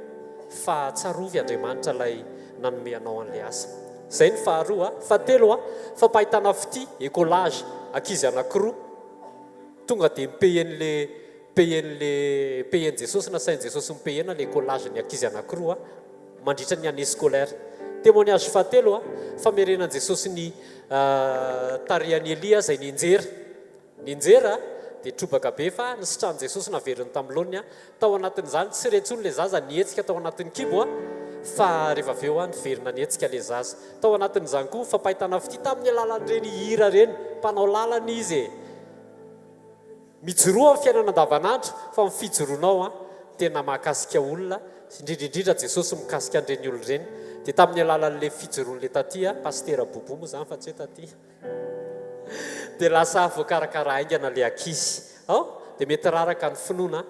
Fa tsarovy Andriamanitra ilay nanome anao an'ilay asa. Zay ny faharoa. Fahatelo fampahitana fity écolage ankizy anankiroa. Tonga dia payen'ny Jesosy na sain'i Jesosy mipayena le écolage ny ankizy anankiroa mandritra ny année scolaire. Témoignage fahatelo famerenan'i Jesosy ny tarian'i Elia zay ninjera. Ninjera dia trobaka be fa ny sitran'i Jesosy naveriny tamin'lony tao anatin'izany tsy retsony le zaza nietsika tao anatin'ny kibo fa rehefa avy eo niverina nietsika le zaza. Tao anatin'izany koa fampahitana fity tamin'ny alalan'ireny hira reny mpanao lalana izy. Mijoroa amin'ny fiainana andavanandro fa amin'ny fijoroanao tena mahakasika olona. Indrindrindrindra Jesosy mikasika an'ireny olona ireny. Dia tamin'ny alalan'ilay fijoroan'ilay taty pastera bobo moa zany fa tsy hoe taty. Dia lasa voakarakara aingana le ankizy. Dia mety raraka ny finoana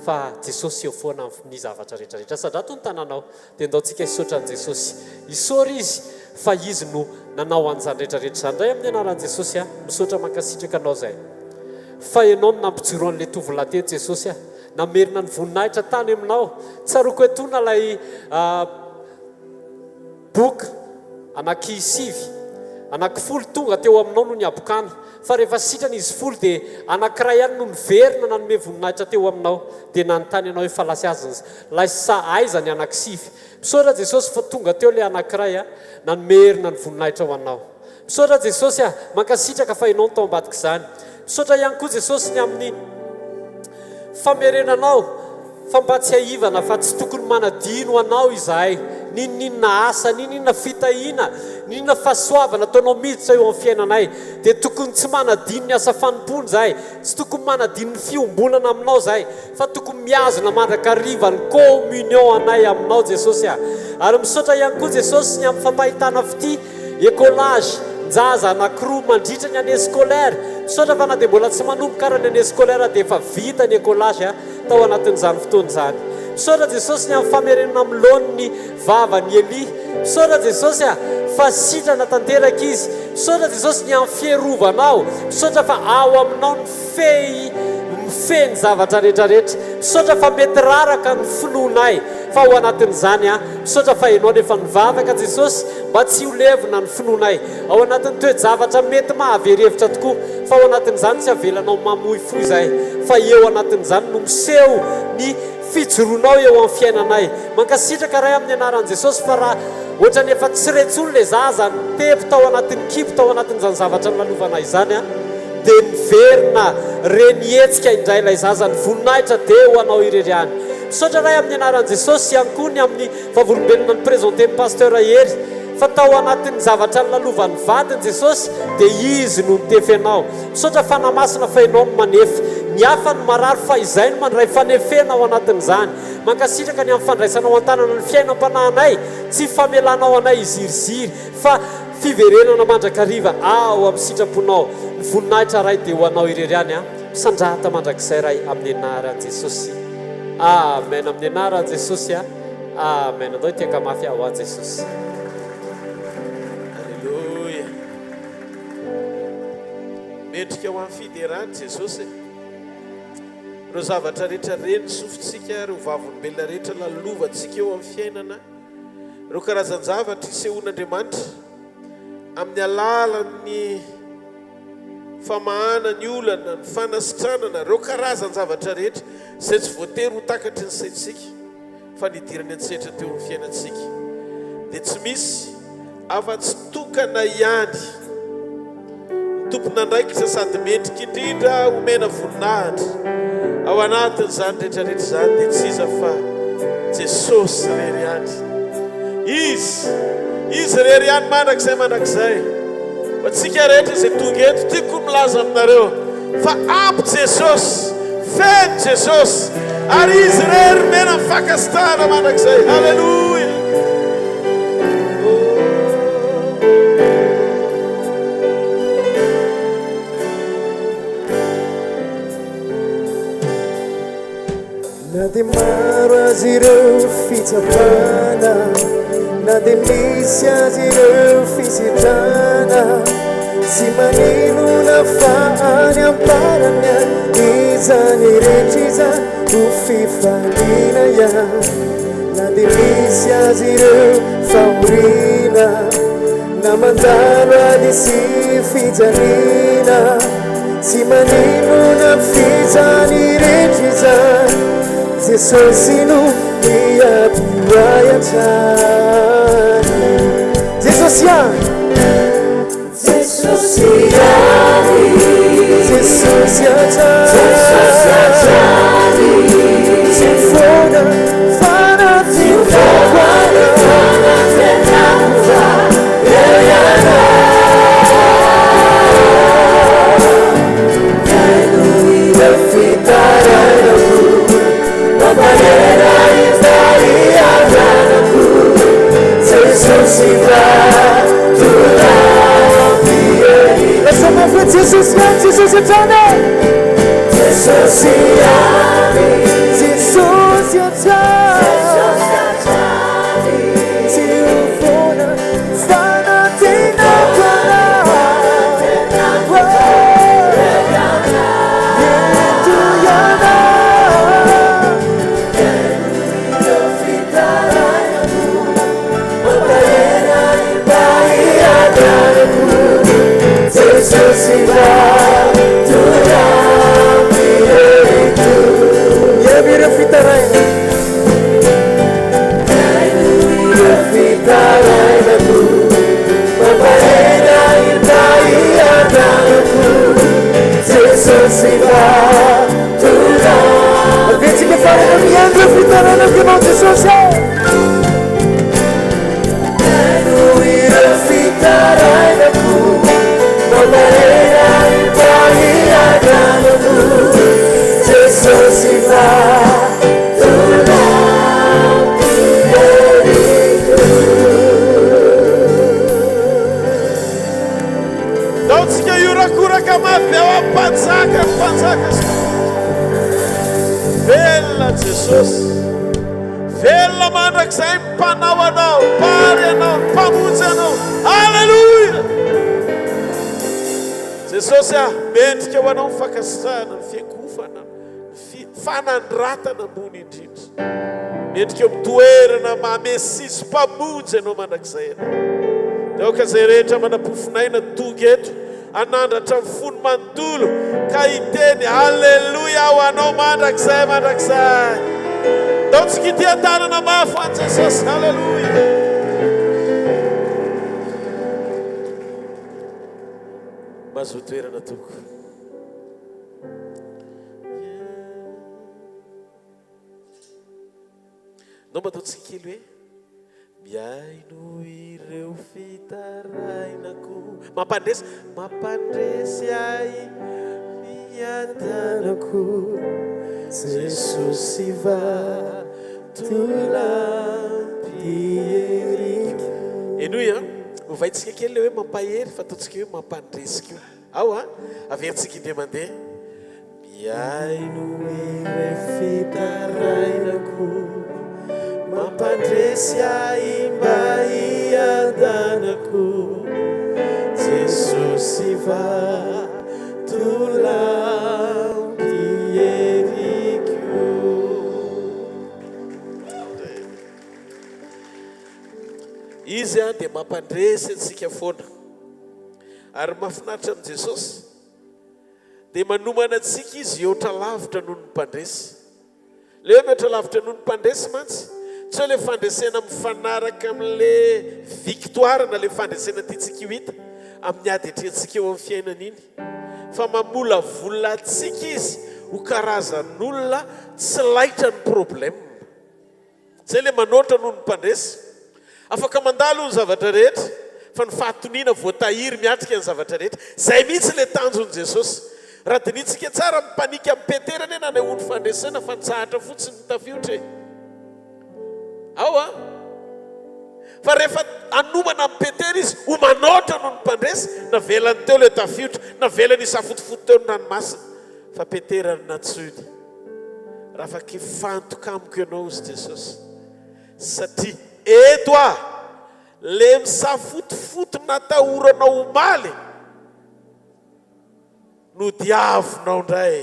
fa Jesosy eo foana ny zavatra rehetrarehetra. Sadrato ny tananao dia ndaontsika hisaotra an'i Jesosy. Hisaory izy fa izy no nanao an'izany rehetrarehetra izany. Indray amin'ny anaran'i Jesosy misaotra mankasitraka anao zay. Fa ianao no nampijoro an'ilay tovolahy teto Jesosy namerina ny voninahitra tany aminao. Tsaroko etoana ilay boka anankisivy. Anankifolo tonga teo aminao no ny abokana. Fa rehefa sitrana izy folo dia anankiray ihany no niverina nanome voninahitra teo aminao. Dia nanontany ianao efa lasa aiza ny anankisivy. Misaotra Jesosy fa tonga teo ilay anankiray nanomerina ny voninahitra ho anao. Misaotra Jesosy mankasitraka fa ianao no tao ambadika izany. Misaotra ihany koa Jesosy ny amin'ny famerenanao fa mba tsy haivana fa tsy tokony manadino anao izahay. Ninona asa, ninona fitahiana, ninona fahasoavana ataonao miditra eo amin'ny fiainanay dia tokony tsy manadino ny asa fanompony zahay. Tsy tokony manadino ny fiombolana aminao zahay fa tokony miazona mandrakariva ny communion anay aminao Jesosy. Ary misaotra ihany koa Jesosy ny amin'ny fampahitana fity écolage njaza anankiroa mandritra ny année scolaire. Misaotra fa na dia mbola tsy manomboka ara ny année scolaire dia efa vita ny écolage tao anatin'izany fotoana izany. Misaotra Jesosy ny amin'ny famerenana amin'ny laoniny vavany Eli. Misaotra Jesosy fa sitrana tanteraka izy. Misaotra Jesosy ny amin'ny fierovanao. Misaotra fa ao aminao mifehy zavatra rehetrarehetra. Misaotra fa mety raraka ny finoanay fa ao anatin'izany misaotra fa ianao rehefa nivavaka Jesosy mba tsy ho levina ny finoanay. Ao anatin'ny toe-javatra mety mahaverevitra tokoa fa ao anatin'izany tsy avelanao mamoy fo izahay fa eo anatin'izany no miseho ny fijoroanao eo amin'ny fiainanay. Mankasitraka ray amin'ny anaran'i Jesosy fa raha ohatra ny efa tsy retsony le zaza nitepo tao anatin'ny kipo tao anatin'izany zavatra nalalovana izany dia niverina renietsika indray ilay zaza ny voninahitra dia ho anao ireriany. Misaotra ray amin'ny anaran'i Jesosy ihany koa ny amin'ny vavolombelona ny présenten'ny pasteur Hery fa tao anatin'ny zavatra nalovany vadiny Jesosy dia izy no nitefy anao. Misaotra fanamasina fa ianao no manefy. Ny hafa no marary fa izay no mandray fanefena ao anatin'izany. Mankasitraka ny amin'ny fandraisanao an-tanana ny fiainam-panahinay tsy famelanao anay iziriziry fa fiverenana mandrakariva ao amin'ny sitraponao. Ny voninahitra ray dia ho anao ireriany sandrata mandrakizay ray amin'ny anaran'i Jesosy. Amen. Amin'ny anaran'i Jesosy amen. Andao itiaka mafy ho an'i Jesosy. Alléluia. mendrika ho amin'ny fiderany Jesosy. Reo zavatra rehetra reny sofintsika, reo vavolombelona rehetra lalovantsika eo amin'ny fiainana, reo karazan-javatra isehoan'Andriamanitra amin'ny alalan'ny famahana ny olana, ny fanasitranana, reo karazan-javatra rehetra izay tsy voatery ho takatry ny saintsika fa nidirany an-tsetra teo amin'ny fiainantsika. Dia tsy misy afa-tsy tokana ihany ny tompona andraikitra sady mendrika indrindra omena voninahitra ao anatin'izany rehetrarehetra izany, dia tsy iza fa Jesosy rery ihany. Izy rery ihany mandrakizay fa tsika rehetra izay tonga eto tiako milaza aminareo fa ampy Jesosy, feno Jesosy, ary izy rery mena mifakasitana mandrakizay. Halleluja. Na dia maro azy ireo fitsapana, na dia misy azy ireo fisitrana, sy maninona fa any amparany izany rehetra izany ho fifaliana ihany. Na dia misy azy ireo fahoriana, na mandalo ady sy fijaliana, sy maninona fijany rehetra izany, Jesosy no miapiray an-trany. Jesosy ihany, Jesosy ihany, Jesosy an-trany, sy foana fanatindakoana, Jesus, Jesus, Vela mandrakizay mpanao anao, pary anao, mpamonjy anao. Halleluja. Jesosy mendrika ho anao mifakasirana, ny fiakofana, fanandratana ambony indrindra. Mendrika eo mitoerana mamesisy mpamonjy anao mandrakizay anao. Daoka izay rehetra manam-pofinaina tonga eto anandratra amin'ny fony manontolo ka hiteny halleluja ho anao mandrakizay, mandrakizay. Daontsika ity an-tanana mafy an Jesosy. Halleluja. Mahazo toerana toko. No mataontsika kely hoe miaino ireo fitarainako, mampandresy ahy fiadanako, Jesosy va tolampieriko. Enoy ovaitsika kely le hoe mampahery fa ataontsika hoe mampandresika io. Ao averintsika indray mandeha. Miaino ireo fitarainako, mampandresy ahy mba hiadanako, Jesosy va izy dia mampandresy antsika foana ary mahafinaritra amin'i Jesosy dia manomana antsika izy eotra lavitra noho ny mpandresy. Leo eotra lavitra noho ny mpandresy mantsy tsy hoe le fandresena mifanaraka amin'le victoire na le fandresena tiantsika io hita amin'ny ady atreantsika eo amin'ny fiainana iny, fa mamolavola antsika izy ho karazan'olona tsy laitra ny problème. Zay le manoatra noho ny mpandresy. Afaka mandalo ny zavatra rehetra fa ny fahatoniana voatahiry miatrika ny zavatra rehetra. Zay mihitsy le tanjon'i Jesosy. Raha dinitsika tsara mipanika amin'ny peterana ena ny ony fandresena fa nitsahatra fotsiny ny tafiotra. Ao a fa rehefa anomana amin'ny petera izy ho manoatra noho ny mpandresy, navelany teo le tafiotra, navelany isafotofoto teo ny ranomasina, fa petera ny natsony. Raha afaka ifantoka amiko ianao izy Jesosy, satria eto le misafotofoto natahoranao omaly no diavinao ndray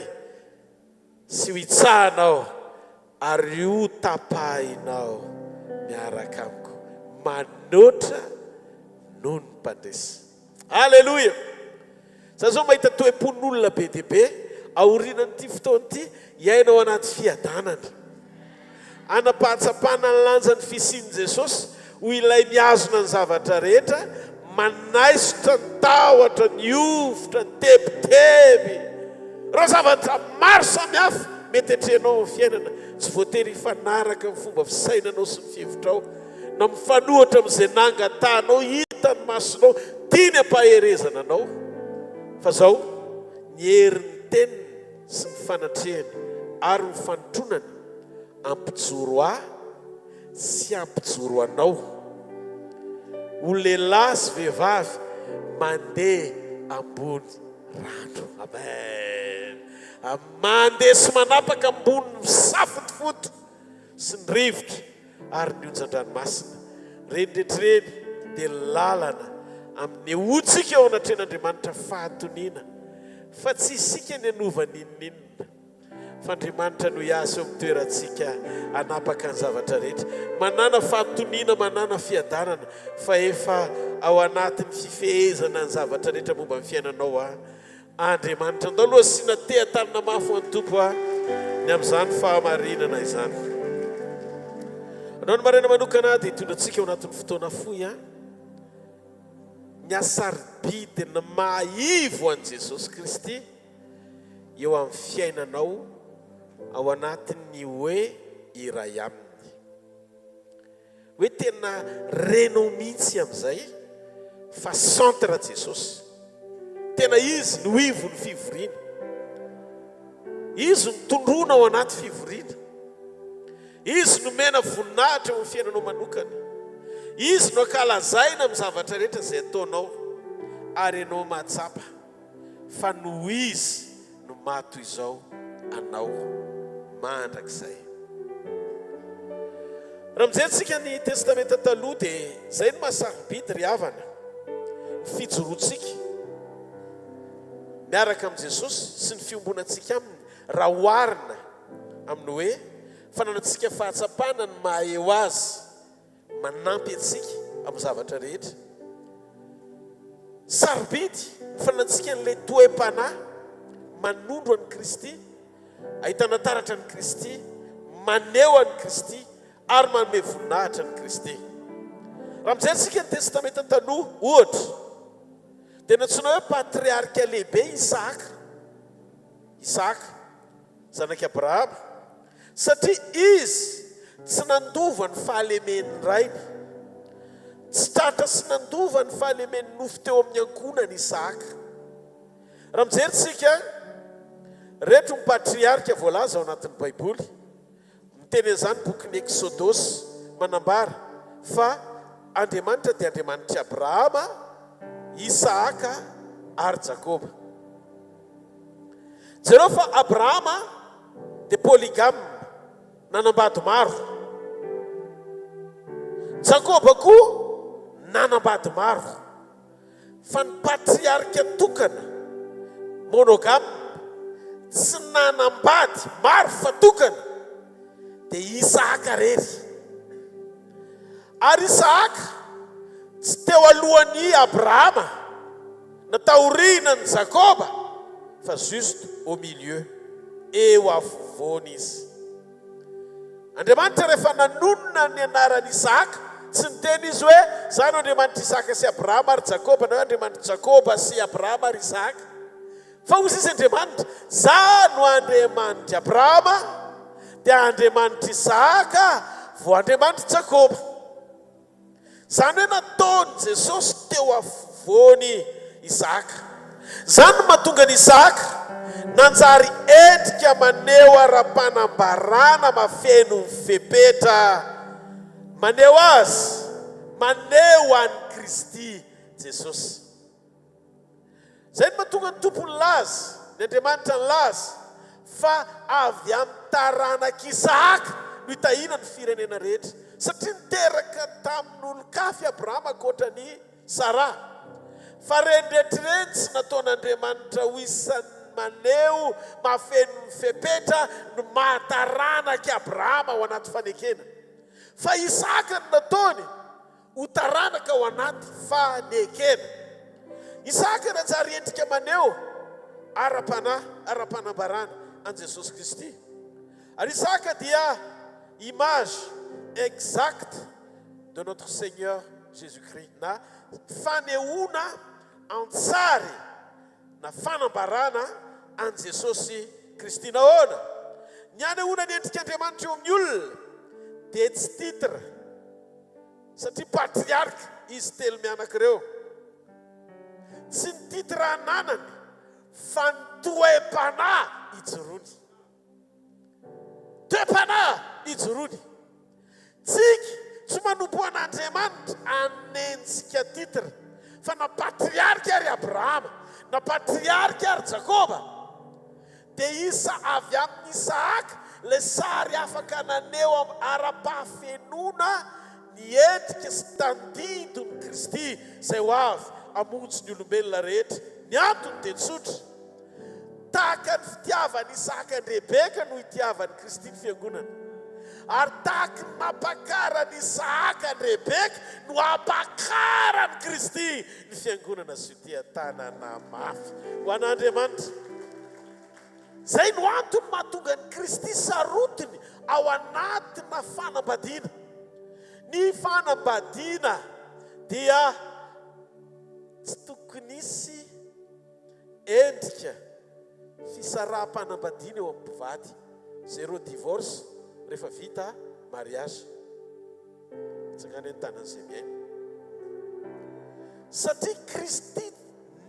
sy ho itsahanao ary ho tapahinao miaraka amiko, manoatra noho ny mpandresy. Alleluia. Za zao mahita toe-pon'olona be dia be aorianan'ity fotoana ity iainao anaty fiadanana, anapahatsapana ny lanjan'ny fisian'i Jesosy ho ilay miazona ny zavatra rehetra, manaisotra ny tahotra, ny ofotra, ny tebiteby, ireo zavatra maro samihafa mety atrehanao amin'ny fiainana. Tsy voatery hifanaraka amin'ny fomba fisainanao sy ny fihevitrao na mifanohatra amin'izay nangatanao hita ny masonao tiany ampaherezana anao, fa zao ny herin'ny teniny sy ny fanatrehany ary ny fanotronany ampijoro sy ampijoro anao ho lehilahy sy vehivavy mandeha ambony rano. Amen. Mandeha sy manapaka ambony misafotofoto sy ny rivotra ary ny onjan-dranomasina. Reny rehetrareny dia lalana amin'ny hotsika eo anatren'Andriamanitra fahatoniana, fa tsy isika ny anova ninninina, fa Andriamanitra no hiasa eo amin'ny toerantsika anapaka ny zavatra rehetra, manana fahatoniana, manana fiadanana, fa efa ao anatin'ny fifehezana ny zavatra rehetra momba ny fiainanao Andriamanitra. Andao aloha sina te-tanana mafy any Tompo ny amin'izany fahamarinana izany. Anao ny maraina manokana dia hitondrantsika eo anatin'ny fotoana fohy ny hasarobidiny mahaivo an'i Jesosy Kristy eo amin'ny fiainanao ao anatin'ny hoe iray aminy. Hoe tena renao mihitsy amin'izay fa centre Jesosy. Tena izy no ivo ny fivoriana, izy no tondrona ao anaty fivoriana, izy no mena voninahitra eo amin'ny fiainanao manokana, izy no ankalazaina amin'ny zavatra rehetra izay ataonao ary ianao mahatsapa, fa no izy no mato izao anao mandrakizay. Raha mijery ny testamenta taloha dia izay no mahasarobidy ry havana ny fijoroantsika miaraka amin'ny Jesosy sy ny fiombonantsika aminy, raha oharina amin'ny hoe fananantsika fahatsapana ny maha eo azy manampy antsika amin'ny zavatra rehetra. Sarobidy ny fananantsika n'ilay toe-panahy manondro an'i Kristy, ahitana taratra an'i Kristy, maneho an'i Kristy ary manome voninahitra an'i Kristy. Raha mijery ny testamenta taloha ohatra dia natsoina hoe patriarika lehibe Isaka zanaky Abrahama, satria izy tsy nandova ny fahalemeny rainy, tsy tratra sy nandova ny fahalemeny nofo teo amin'ny ankonany Isaka. Raha mijery rehetra ny patriarika voalaza ao anatin'ny Baiboly, miteny an'izany bokin'ny Exodosy manambara fa Andriamanitra dia Andriamanitra Abrahama, Isaka ary Jakoba. Jereo fa Abrahama dia polygame, nanambady maro. Jakoba koa nanambady maro. Fa ny patriarika tokana monogame tsy nanambady maro fa tokana dia Isaka rery. Ary Isaka teo alohan'ny Abrahama na taorinan'ny Jakoba fa juste au milieu eo afovoany izy. Andriamanitra rehefa nanonona ny anarany Isaka tsy niteny izy hoe zany Andriamanitra Isaka sy Abrahama ary Jakoba na hoe Andriamanitra Jakoba sy Abrahama ary Isaka fa hozy izy Andriamanitra za no Andriamanitra Abrahama dia Andriamanitra Isaka vo Andriamanitra Jakoba. Zany hoe nataony Jesosy teo afovoany Isaka. Zany no mahatonga ny Isaka nanjary endrika maneho ara-panambarana mafeno mifepetra maneho azy maneho an'i Kristy Jesosy. Zay no mahatonga ny tompony laza ny Andriamanitra ny laza fa avy amin'ny taranaka Isaka no hitahina ny firenena rehetra satria niteraka tamin'olo-kafy Abrahama ankoatrany Sara fa rendretreny tsy nataon'Andriamanitra ho isan'ny maneho mafeno mifepetra no mahataranaka Abrahama ao anaty fanekena fa Isaka no nataony ho taranaka ao anaty fanekena. Isaka nanjary endrika maneho ara-panambarana an Jesosy Kristy. Ary Isaka dia image exacte de notre Seigneur Jésus-Christ na fanehoana antsary na fanambarana an Jesosy Kristy. Nahoana ny anehoana ny endrik'Andriamanitra eo amin'ny olona dia tsy titre satria patriarka izy telo mianakireo. Tsy ny titre ananany fa ny toe-panahy ijoroany. Toe-panahy ijoroany. Tsika tsy manompo an'Andriamanitra anentsika titre fa na patriarka ary Abrahama na patriarka ary Jakoba dia isa avy amin'ny Isaka le sary afaka naneho ara-pahafenona ny endrika sy tandidon'ny Kristy izay ho avy amonjy ny olombelona rehetra. Ny antony dia tsotra tahaka ny fitiavan'ny Isaka ny Rebeka no hitiavan'ny Kristy ny fiangonana ary tahaka ny nampakarany Isaka ny Rebeka no ampakarany Kristy ny fiangonana sy dia tanana mafy ho an'Andriamanitra. Zay no antony mahatonga ny Kristy sarotiny ao anatina fanambadiana. Ny fanambadiana dia tsy tokony hisy endrika fisaraha-panambadiana eo amin'ny mpivady. Zéro divorce rehefa vita mariage. Tsangany ny tanan'izay miaina. Satria Kristy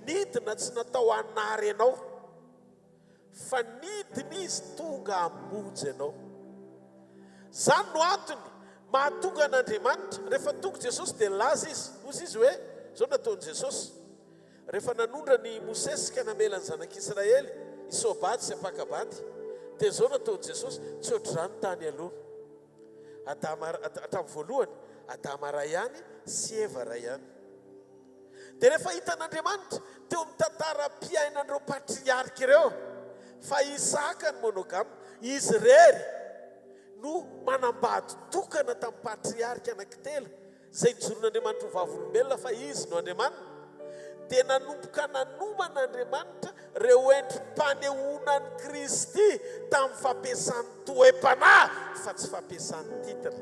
nidina tsy natao hanary ianao fa nidina izy tonga hamonjy ianao. Zany no antony mahatonga an'Andriamanitra rehefa tonga Jesosy dia laza izy. Hozy izy hoe zao nataon'i Jesosy rehefa nanondra ny Mosesy ka namela ny zanak'Israely isobady sy apakabady dia zao nataon'i Jesosy tsy ohatr'izany tany aloha. Hatramin'ny voalohany Adama ray ihany sy Eva ray ihany. Dia rehefa hitan'Andriamanitra teo amin'ny tantaram-piainan'ireo patriarka ireo fa Isaka ny monogame, izy rery no manambady tokana tamin'ny patriarka anankitelo izay nijoron'Andriamanitra ho vavolombelona fa izy no Andriamanitra. Dia nanomboka nanoman'Andriamanitra reo endrim-panehoanan'i Kristy tamin'ny fampiasany toe-panahy fa tsy fampiasany titre.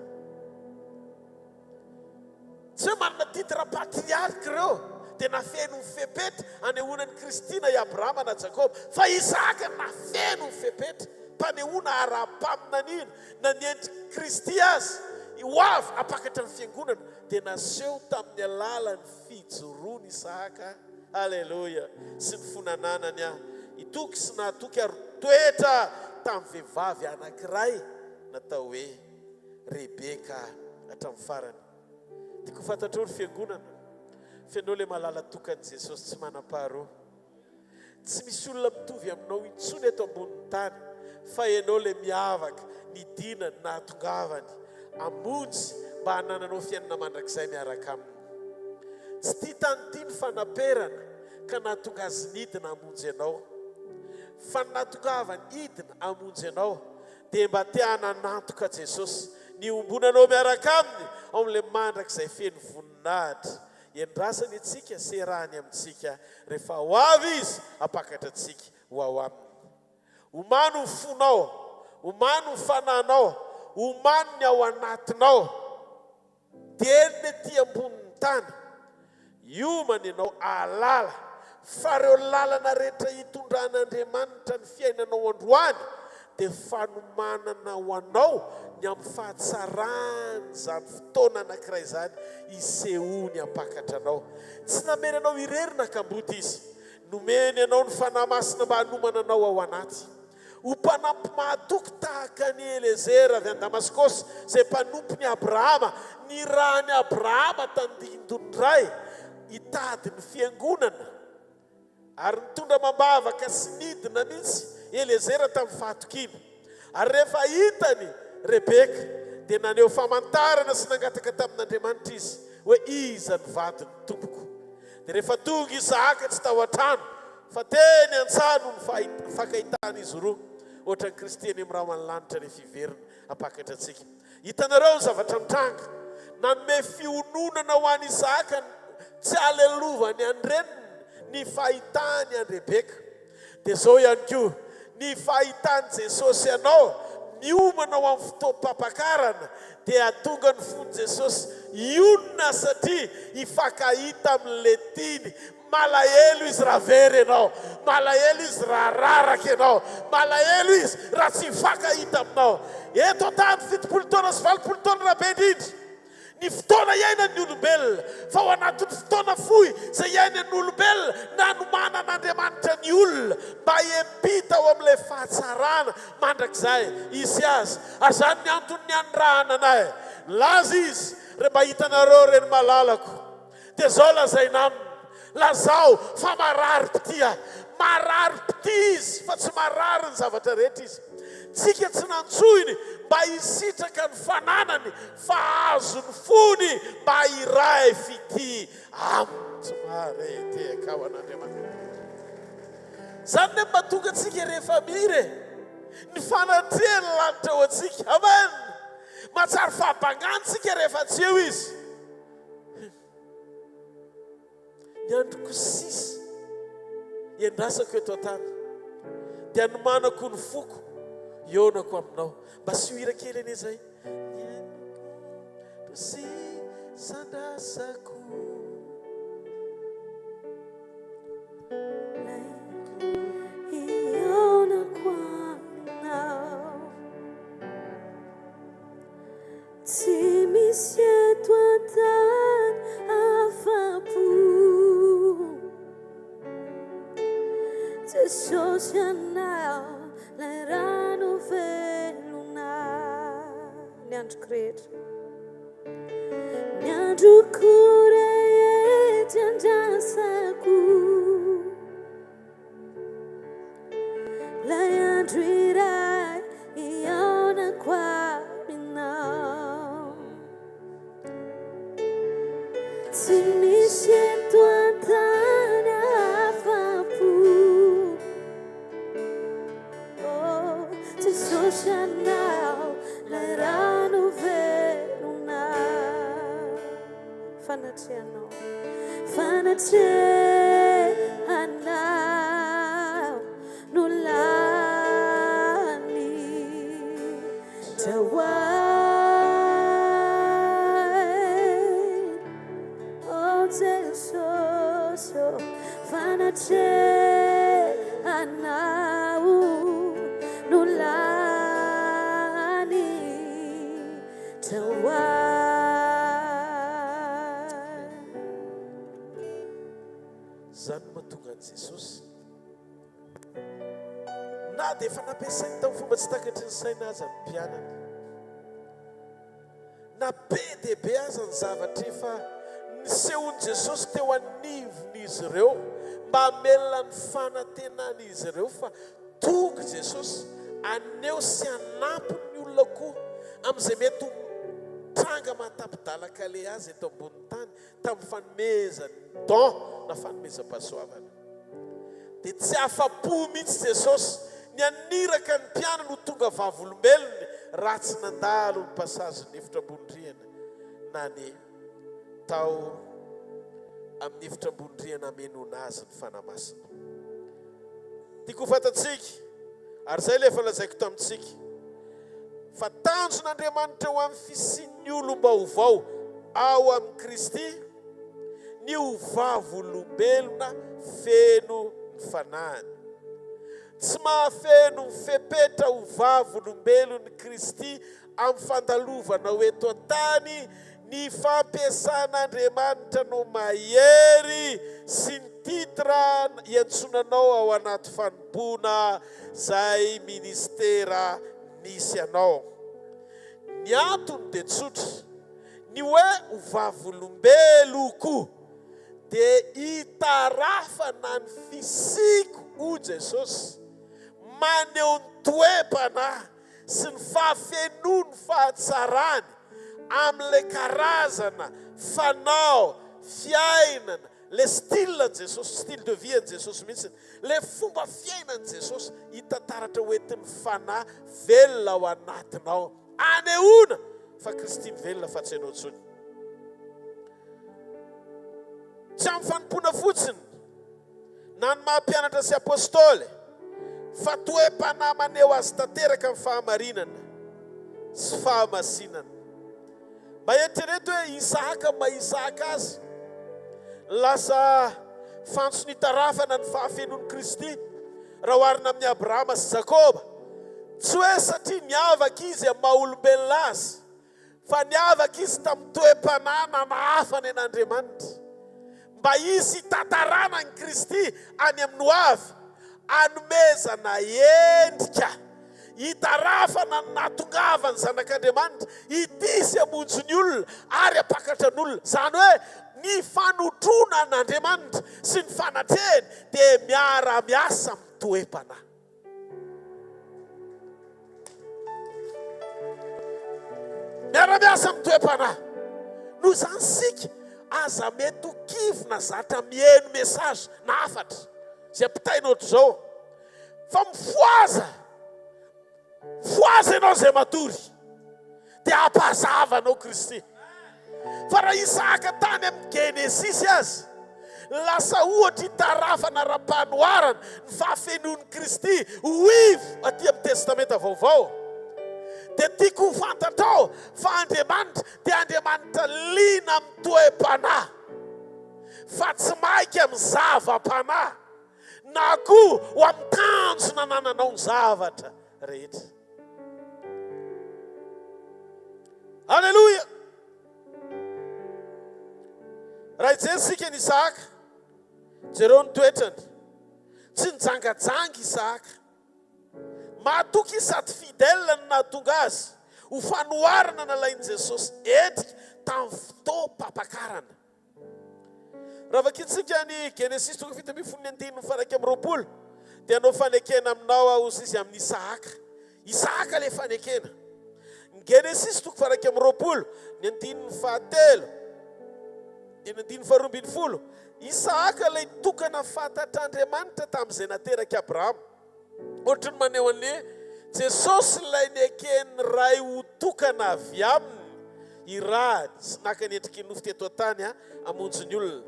Tsy hoe manana titre patriarka ireo dia nafeno mifepetra anehoanan'i Kristy na i Abrahama na Jakoba fa Isaka nafeno mifepetra mpanehoana ara-paminaniana na ny endrik'i Kristy azy ho avy apakatra ny fiangonana dia naseho tamin'ny alalan'ny fijoroany Isaka. Alleluia. Sy ny fonananany itoky sy nahatoky ary-toetra tamin'ny vehivavy anankiray natao hoe Rebeka hatramin'ny farany. Tiako fantatrao ny fiangonana fianao ilay malala tokan'i Jesosy tsy manam-paharoa. Tsy misy olona mitovy aminao intsony eto ambonin'ny tany fa ianao ilay miavaka ny dinany nahatongavany amonjy mba hanananao fiainana mandrakizay miaraka aminy. Tsy tia tany tia ny fanaperana ka nahatonga azy nidina amonjy ianao fa nahatongavany idina amonjy ianao dia mba tia hananantoka Jesosy ny ombonanao miaraka aminy ao amin'ilay mandrakizay feno voninahitra endrasany atsika serahany amintsika rehefa ho avy izy apakatra atsika ho ao aminy. Omano ny fonao, omano ny fananao, omano ny ao anatinao, dia eny ety ambonin'ny tany iomany ianao alala fa reo lalana rehetra hitondran'Andriamanitra ny fiainanao androany dia fanomanana ho anao ny amin'ny fahatsarany zany fotoana anankiray zany isehony apakatra anao. Tsy nameny anao irery nakamboty izy, nomeny anao ny fanahy masina mba hanomana anao ao anaty. Ho mpanampy mahatoky tahaka ny Elezera avy an-Damaskosy izay mpanompo ny Abrahama, ny raha ny Abrahama tandindondray hitady ny fiangonana ary nitondra mambavaka sy nidina mihitsy Elezera tamin'ny fahatokiny. Ary rehefa hitany Rebeka dia naneo famantarana sy nangataka tamin'Andriamanitra izy hoe iza ny vadiny tompoko. Dia rehefa tonga Isaka tsy tao an-trano fa teny an-tsano ny fakahitana izy roa, ohatran'ny Kristy eny amin'ny raha lanitra rehefa iverina apakatra antsika. Hitanareo ny zavatra mitranga nanome fiononana ho an'i Isaka tsy alelovany andreniny ny fahitany an Rebeka. Dia zao ihany koa ny fahitany Jesosy anao miomana ho amin'ny fotoam-pampakarana dia atonga ny fon'i Jesosy ionona satria hifankahita amin'le tiny. Malahelo izy raha very ianao, malahelo izy raha raraka ianao, malahelo izy raha tsy hifankahita aminao. Eto an-tany 70 taona sy 80 taona raha be indrindra ny fotoana iainan'ny olombelona, fa ao anatin'ny fotoana fohy izay iainan'ny olombelona nanomana n'Andriamanitra ny olona mba hiampita ao amin'ilay fahatsarana mandrakizay isy azy. Azany ny antony ny andrahana anay laza izy re mba hitanareo reny malalako dia zao lazaina aminy. Lazao fa marary pitia, marary piti izy fa tsy marary ny zavatra rehetra izy. Tsika tsy nantsoiny mba hisitraka ny fananany fa azo ny fony mba iray fity aminy. Tsy maharety ao an'Andriamanitra. Zany ne mahatonga antsika rehefa mire ny fanatrehany lanitra ho antsika. Amen. Mahatsara fahabangantsika rehefa tsy eo izy. Ny androko sisa iandrasako eto an-tany dia nomanako ny foko ionako aminao. Mba sy hira kely anie zay. Ny androko sisa andrasako ionako aminao, tsy misy eto an-tany afa-po. Jesosy anao lay rano velona. Ny androko rehetra, ny androko rehetra andrasako, lay andro iray ionako aminao, tsy misy eto an-tany afa-po. Jesosy anao lay rano velona. Fanatrehanao, fanatrehanao no lany tawai. Oh Jesosy, oh, fanatrehanao no lany tawai. Zany mahatonga an'i Jesosy na dia efa nampiasainy tamin'ny fomba tsy takatry ny saina aza ny mpianany, na be dia be aza ny zavatra efa nisehon'i Jesosy teo anivon'izy ireo mba hamelona ny fanantenana izy ireo, fa tonga Jesosy aneo sy anampy ny olona koa amin'izay mety tranga mahatapidalaka le azy eto ambonin'ny tany tamin'ny fanomezany don na fanomezam-pahasoavana. Dia tsy afa-po mihitsy Jesosy ny aniraka ny mpianany ho tonga vavolombelony raha tsy nandalo ny pasazony efitra ambonindriana na ny tao amin'ny efitra ambondriana amenona azy ny fanamasina. Tiako fantatsika, ary zay lefa lazaiko tamintsika, fa tanjon'Andriamanitra ho amin'ny fisian'ny olom-baovao ao amin'ny Kristy, ny hovavolombelona feno ny fanahiny. Tsy mahafeno mifepetra hovavolombelon'ny Kristy amin'ny fandalovana ho eto an-tany, ny fampiasan'Andriamanitra no mahery sy ny titra iantsonanao ao anaty fanomboana zay ministera nisy anao. Ny antony dia tsotra, ny hoe hovavolombeloko dia hitarafana ny fisiko ho Jesosy, maneho ny toe-panahy sy ny fahafenoany fahatsarany amin'ilay karazana fanao, fiainana, le style Jesosy, style de vie Jesosy mihitsy, le fomba fiainan Jesosy hitantaratra hoentin'ny fanahy velona ao anatinao. Anehoana fa Kristy velona fa tsy hainao intsony. Tsy amin'ny fanompoana fotsiny na ny mahampianatra sy apôstôly, fa toe-panahy maneho azy tanteraka amin'ny fahamarinana sy fahamasinana. Mba eritrereto hoe Isaka Isaka azy lasa fantsony tarafana ny fahafenon'ny Kristy raha oharina amin'ny Abrahama sy Jakoba. Tsy hoe satria niavaka izy amin'ny maha-olombelona azy, fa niavaka izy tamin'ny toe-panahy nanahafany an'Andriamanitra. Mba izy hitantarana ny Kristy any amin'ny hoavy, anomezana endrika, hitarafana ny natongavany zanak'Andriamanitra, hitisy hamonjy olona ary hampakatra n'olona. Zany hoe ny fanotrona an'Andriamanitra sy ny fanatrehany dia miara-miasa amin'ny toe-panahy. Miara-miasa amin'ny toe-panahy. Noho izany sika aza mety ho kivina zatra mihaino mesazy na afatra zay ampitainao ohatr'izao, fa mifoaza ianao zay matory dia hampazavanao Kristy. Fa raha Isaka tany amin'ny Genesisy azy, lasa ohatra hitarafana ra-panoharana ny fahafenon'ny Kristy hoivo aty amin'ny testamenta vaovao. Dia tiako ho fantatrao fa Andriamanitra dia Andriamanitra liana amin'ny toe-panahy, fa tsy mainka amin'ny zava-panahy, na koa ho amin'ny tanjona nananao ny zavatra rehetra. Alleluia! Raha ijesika ny Isaka, jereo ny toetrany, tsy nijangajanga Isaka, mahatoky sady fidèle ny nahatonga azy ho fanoharana nalain'i Jesosy endrika tamin'ny fotoam-pampakarana. Raha vakitsika ny Genesisy 7:19 dia anao fanekena aminao aho izy amin'ny Isaka. Isaka le fanekena. Ny Genesisy 7:17 Isaka ilay tokana fantatr'Andriamanitra tamin'izay nateraka Abrahama. Ohatrany maneho an'le Jesosy ilay nekeny ray ho tokana avy aminy irady sy naka ny endriky nofo teto an-tany hamonjy ny olona.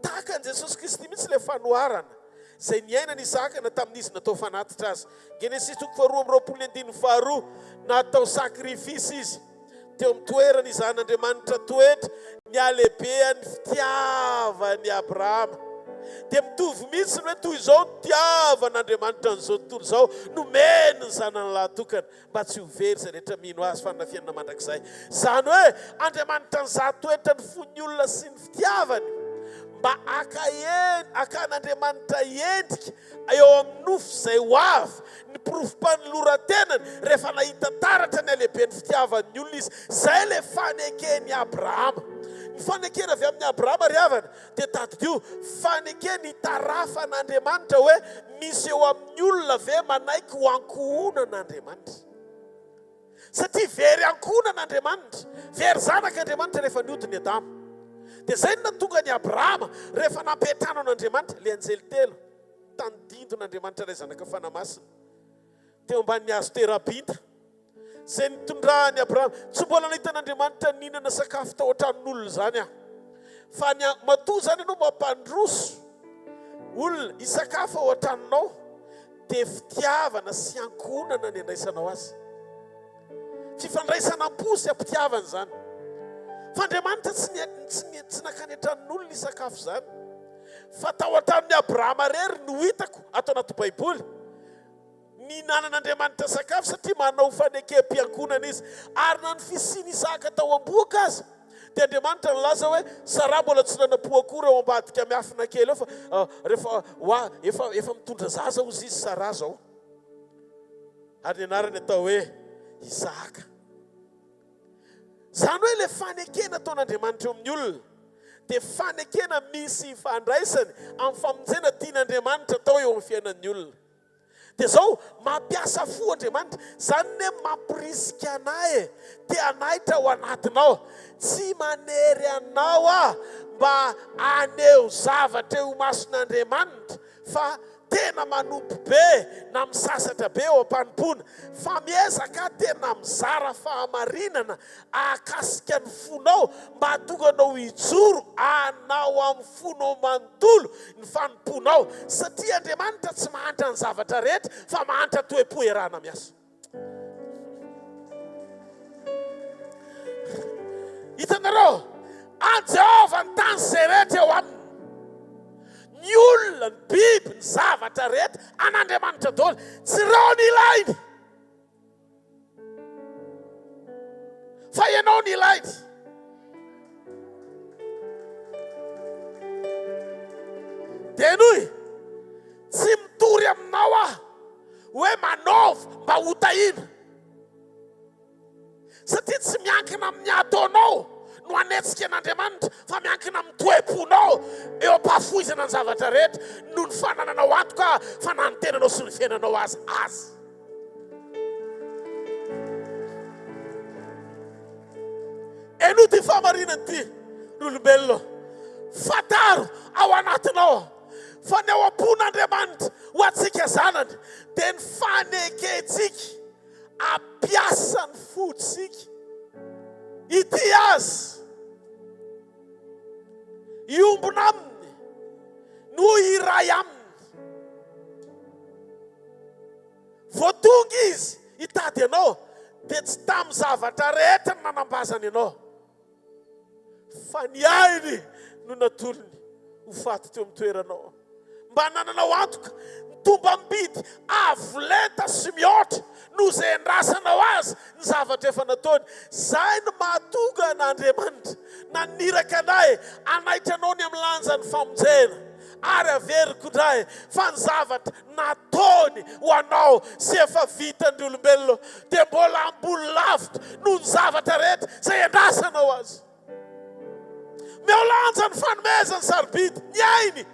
Tahaka an'i Jesosy Kristy mihitsy ilay fanoharana izay niainana Isaka na tamin'izy natao fanatitra azy. Genesisy 2:22 natao sakrifisy izy teo amin'ny toerana izan'Andriamanitra toetra ny alebean'ny fitiavany Abrahama. Dia mitovy mihitsy hoe toy izao ny tiavan'Andriamanitra n'izao tontolo izao nomeny ny zanany lahatokana mba tsy ho very izay rehetra mino azy fanafianana mandrakizay. Izany hoe Andriamanitra ny zatoetra ny fony olona sy ny fitiavany mba akan'Andriamanitra endrika eo amin'ny nofo izay ho avy ny porofom-panoloran-tenany rehefa nahita taratra ny alehiben'ny fitiavan'ny olona izy. Izay ilay fanekeny Abrahama. Ny fanekena avy amin'ny Abrahama ry havana dia tadidio fanekeny hitarafan'Andriamanitra hoe misy eo amin'ny olona ve manaiky ho ankohonan'Andriamanitra. Satria very ankohonan'Andriamanitra, very zanak'Andriamanitra rehefa niodiny Adama. Dia izay no natonga ny Abrahama rehefa nampetrano an'Andriamanitra ilay anjely telo tanidindon'Andriamanitra ray zanaka fanamasina teo ambanin'ny hazo terabinta. Izay nitondrahany Abrahama, tsy mbola nahitan'Andriamanitra ninana sakafo tao an-tranon'olona izany aho, fa ny matoa zany ianao mampandroso olona isakafo ao an-tranonao dia fitiavana sy ankonana ny andraisanao azy. Fifandraisanam-po sy ampitiavana zany. Fa Andriamanitra tsy nakany an-tranon'olona isakafo zany. Fa tao an-tranon'ny Abrahama rery no hitako ato anaty Baiboly. Ny nanan'Andriamanitra sakafo satria manao fanekem-piankonana izy. Ary na ny fisiany Isaka tao am-boaka azy. Dia Andriamanitra nilaza hoe Sara mbola tsy nanapo akory ao ambadika miafina kely eo fa rehefa efa mitondra zaza ozy izy Sara zao. Ary ny anarany atao hoe Isaka. Zany hoe ilay fanekena ataon'Andriamanitra eo amin'ny olona dia fanekena misy fandraisany amin'ny famonjena tian'Andriamanitra atao eo amin'ny fiainan'ny olona. Dia zao mampiasa fo Andriamanitra, zany ne mampirisika anay te anaitra ao anatinao. Tsy manery anao mba aneho zavatra eo mason'Andriamanitra fa tena manompo be na misasatra be ao am-panompona. Fa miezaka tena mizara fahamarinana akasika ny fonao mba hatonga anao hijoro anao amin'ny fonao manontolo ny fanomponao. Satria Andriamanitra tsy mahantra ny zavatra rehetra fa mahantra toe-po iarahana miasa. Hitanareo, Jehova ny tany izay rehetra eo aminy. Ny olona, ny biby, ny zavatra rehetra an'Andriamanitra daholo. Tsy reo ny ilainy fa ianao ny ilainy. Dia noy tsy mitory aminao hoe manaova mba ho tahina. Satria tsy miankina amin'ny ataonao no anetsika an'Andriamanitra fa miankina amin'ny toe-ponao eo am-pahafoizana ny zavatra rehetra no ny fanananao antoka fa nantenanao sy ny fiainanao azy. Eno ty fahamarinana ty n'olombelona. Fataro ao anatinao fa ny ao am-pon'Andriamanitra ho antsika zanany dia ny faneketsika ampiasa ny fotsika ity azy iombona aminy no iray aminy. Voatonga izy hitady ianao dia tsy tamin'ny zavatra rehetra no nanambazany ianao fa ny ainy no natolony ho faty teo amin'ny toeranao. Mba nananao antoka tomba mibidy avolenta sy mihoatra no izay andrasanao azy ny zavatra efa nataony. Zay no mahatonga n'Andriamanitra naniraka anay anaitranao ny amin'ny lanjan'ny famonjena ary averiko indray fa ny zavatra nataony ho anao sy efa vitany olombelona dia mbola ambony lavitra noho ny zavatra rehetra izay andrasanao azy. Meolanja ny fanomezany sarobidy ny ainy.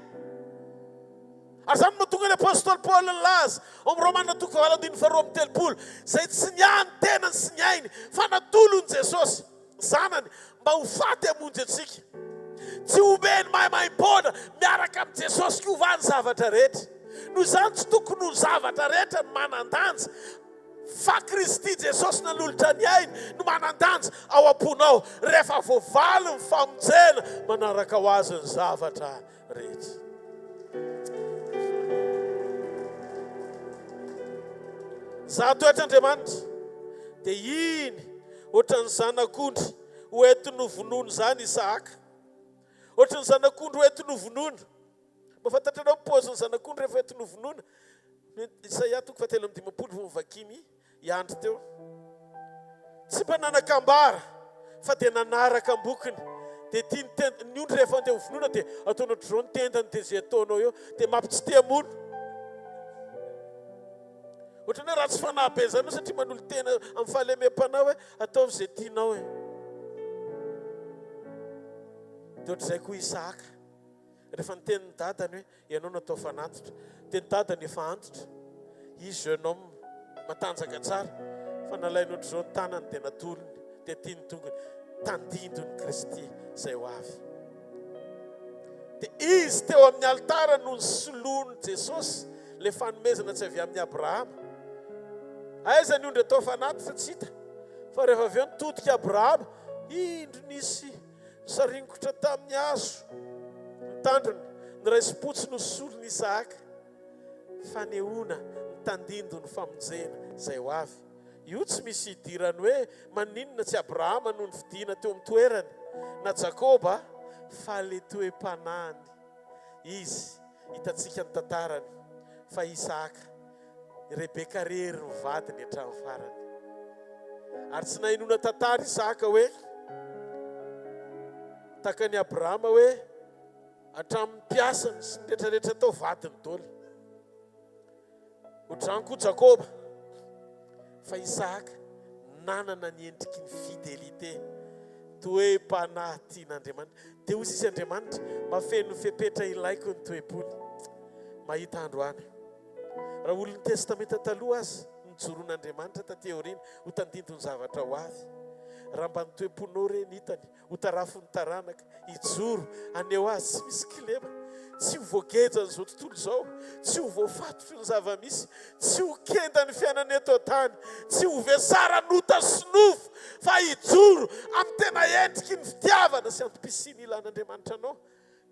Ary zany mahatonga ny apôstôly Paoly nilaza ao amin'ny Romana 9:7 izay tsy niany tenany sy ny ainy fa natolony Jesosy zanany mba ho faty hamonjy antsika. Tsy omeny mahimahim-poana miaraka amin'ny Jesosy kiovany zavatra rehetra. Noho izany tsy tokony ho zavatra rehetra no manan-danja fa Kristy Jesosy nanolotra ny ainy no manan-danja ao am-ponao rehefa voavaly ny famonjena manaraka ho azy ny zavatra rehetra. Za toetr'Andriamanitra dia iny ohatran'ny zanak'ondry hoentiny novonono zany Isaka. Ohatran'ny zanak'ondry hoentiny novonono. Mahafantatrareo paozin'ny zanak'ondry rehefa hoentiny novonono. Isaia 3:15 vakiny iandry teo. Tsy mba nanakambara fa dia nanaraka ambokiny. Dia ny ondry rehefa andeha hovonono dia ataonao drone tendany dia izay ataonao eo dia mampitsitemono. Ohatrany hoe raha tsy fanahy be zany satria manolo tena amin'ny fahalemem-panao hoe ataovy izay tianao. Dia ohatr'izay koa Isaka. Rehefa nitenin'ny dadany hoe ianao natao fanantitra dia ny dadany efa antitra. Izy jeune homme matanjaka tsara fa nalainy ohatr'izao ny tanany dia natolony dia tiany tongony tandindony Kristy izay ho avy. Dia izy teo amin'ny altara no nisoloany Jesosy ilay fanomezana tsy avy amin'ny Abrahama. Aiza ny ondry atao fanatitra tsy hita fa rehefa avy eo nitodika Abrahama indro nisy saringotra tamin'ny hazo mitandrina ny raisy-potsy no solo ny Isaka fanehoana ny tandindo ny famonjena zay ho avy. Io tsy misy idirany hoe maninona tsy Abrahama no ny fidiana teo amin'ny toerany na Jakoba fa le toe-panany izy hitantsika ny tantarany fa Isaka Rebeka rery ny vadiny hatramin'ny farany. Ary tsy nahinona tantara Isaka hoe taka ny Abrahama hoe hatramin'ny piasany sy ny rehetrarehetra tao vadiny dolo. Ohatrany koa Jakoba fa Isaka nanana ny endriky ny fidelité toe-panahy tian'Andriamanitra. Dia hozy izy Andriamanitra mafeno fepetra ilaiko ny toe-pony. Mahita androany raha olon'ny testamenta taloha azy nijoroan'Andriamanitra taty aoriana ho tandindony zavatra ho avy. Raha mba ny toe-ponao reny hitany ho tarafiny taranaka hijoro aneo azy tsy misy kilema, tsy ho voageja n'izao tontolo izao, tsy ho voafatotry ny zava-misy, tsy ho kenda ny fiainana eto an-tany, tsy ho vesara nota sy nofo fa hijoro amin'ny tena endriky ny fitiavana sy antom-pisiany ilan'Andriamanitra anao.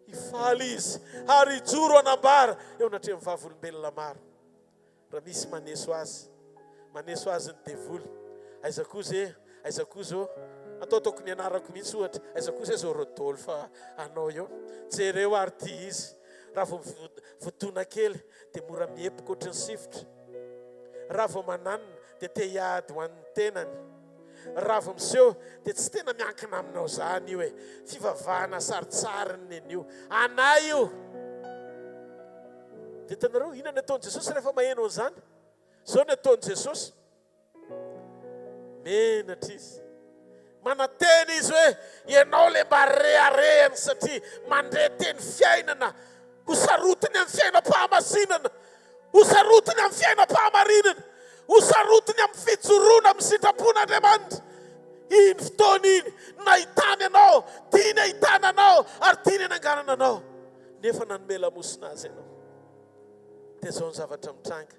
Hifaly izy ary hijoro anambara eo anatrehan'ny vavolombelona maro. Raha misy maneso azy ny devoly, aiza koa zao ataotako ny anarako mihitsy ohatra, aiza koa zao Rodolphe anao eo jereo ary ty izy raha vao voadona kely dia mora miepoka ohatry ny sifotra, raha vao mananina dia te hiady ho an'ny tenany, raha vao miseho dia tsy tena miankina aminao zany io e, fivavahana saritsariny an'io anay io. Dia tanareo inona ny ataon'i Jesosy rehefa maheno an'izany? Zao ny ataon'i Jesosy, menatra izy, manateny izy hoe ianao le mba reharehany satria mandre-teny fiainana ho sarotiny amin'ny fiainam-pahamasinana, ho sarotiny amin'ny fiainam-pahamarinana, ho sarotiny amin'ny fijoroana amin'ny sitrapon'Andriamanitra. Iny fotoana iny nahitany anao, tiany ahitana anao ary tiany ananganana anao, nefa nanome lamosina azy ianao. Dia zao ny zavatra mitranga,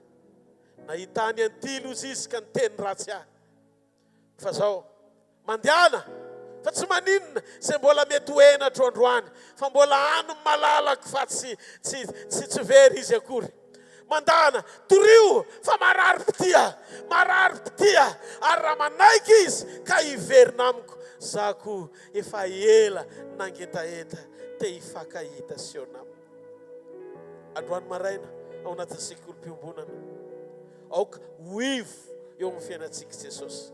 nahitany antilo izy ka niteny ratsy ahy. Fa zao mandehana fa tsy maninona izay mbola mety hoenatro androany, fa mbola ano malalaka fa tsy very izy akory. Mandana torio fa marary-pitia ary raha manaiky izy ka hiverina amiko, zako efa ela nangetaheta te hifankahita Siona. Androany maraina ao anatin'ny sekolim-piombonana aoka hoivo eo amin'ny fiainantsika Jesosy.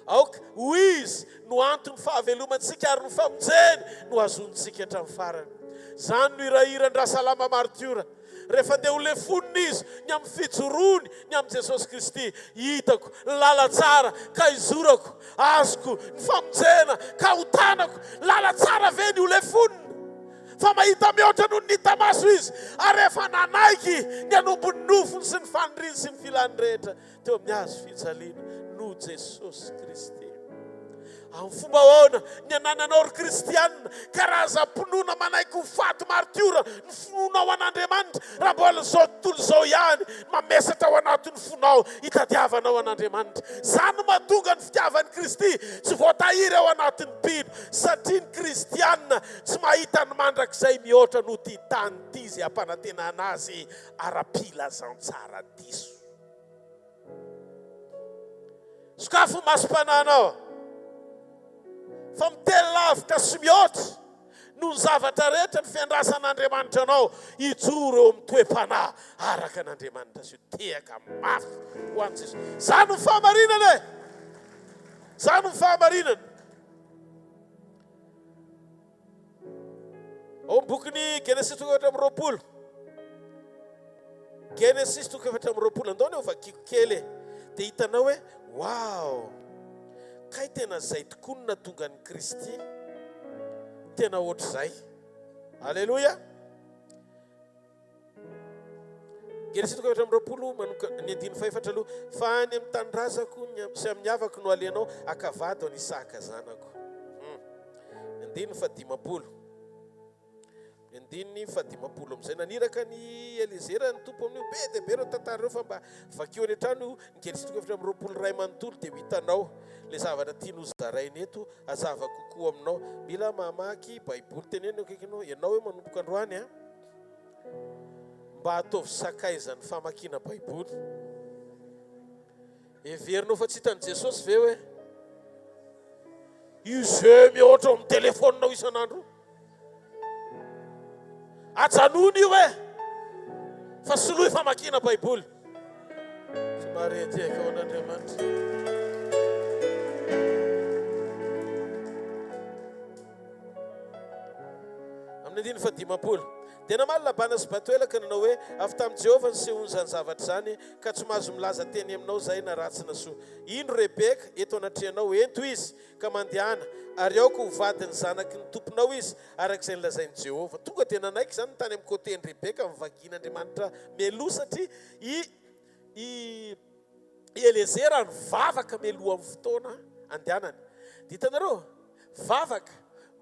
Aoka ho izy no antony fahavelomantsika ary ny famonjeny no azontsika hatramin'ny farany. Zany no irahirandra salama martiora rehefa ndeha ho lefonina izy ny amin'ny fijorony ny amin'ny Jesosy Kristy, hitako lala tsara ka hizorako, azoko ny famonjena ka ho tanako, lala tsara ve ny ho lefonina. Fa mahita mihoatra noho ny hita maso izy, ary rehefa nanaiky ny anombony nofony sy ny faniriny sy ny filany rehetra teo amin'ny hazo fijaliana no Jesosy Kristy. Amin'ny fomba ahoana ny anananao ry kristianina karazam-pinoana manaiky ho faty martiora ny fonao an'Andriamanitra, raha mbola zao tontolo zao ihany mamesatra ao anatin'ny fonao hitadiavanao an'Andriamanitra. Zany no mahatonga ny fitiavan'i Kristy tsy voatahiry ao anatin'ny biby, satria ny kristianina tsy mahita ny mandrakizay mihoatra no ty tany ty izay hampanantenana azy ara-pilazantsara diso. Sokafo masom-pananao fa miteny lavitra sy mihoatra no ny zavatra rehetra ny fiandrasan'Andriamanitra anao hijoro eo amin'ny toe-panahy araka an'Andriamanitra sy tehaka mafy ho an'i Jesosy. Zany ny fahamarinana e, zany ny fahamarinana. Ao amin'ny bokin'ny Genesis 3:20, Genesis 3:20 andao ny ovakiko kely dia hitanao hoe wow, kay tena zay tokoa no natonga ny Kristy, tena ohatr'izay. Alleluia. Genesis 3:20 ny andiny faefatra aloha, fa any amin'ny tanindrazako sy amin'ny havako no alianao akavado any Isaka zanako. Andiny 50. andininy fadimapolo am'izay naniraka ny elizera ny tompo amin'io be dia be reo tantara reo fa mba vakeo ny trano nikeritrika efatra amin'ny roapolo ray manontolo dia ho hitanao le zavatra tiano zarainy eto azava kokoa aminao mila mamaky baiboly teneny akaikinao ianao hoe manomboka androany a mba ataovy sakaizany famakina baiboly everinao fa tsy hitan'i Jesosy ve hoe ize mihoatra amin'ny telefoninao isan'andro ajanony io e fa soloy famakina baiboly tsy marety eka ao an'Andriamanitra amin'ny andiny fadimapolo tena maly labana sy batoela ka nanao hoe avy tamin'i Jehovah ny sehony zany zavatra zany ka tsy mahazo milaza teny aminao zay na ratsy na soa ino Rebeka eto anatrehanao ento izy ka mandehana ary aoko ho vadiny zanaky ny tomponao izy arak'izay nilazain'i Jehovah tonga tena naiky zany ny tany amin'ny côtény Rebeka mivagin'Andriamanitra melo satria i Elezera ny vavaka meloa amin'ny fotoana andehanany dia hitanareo vavaka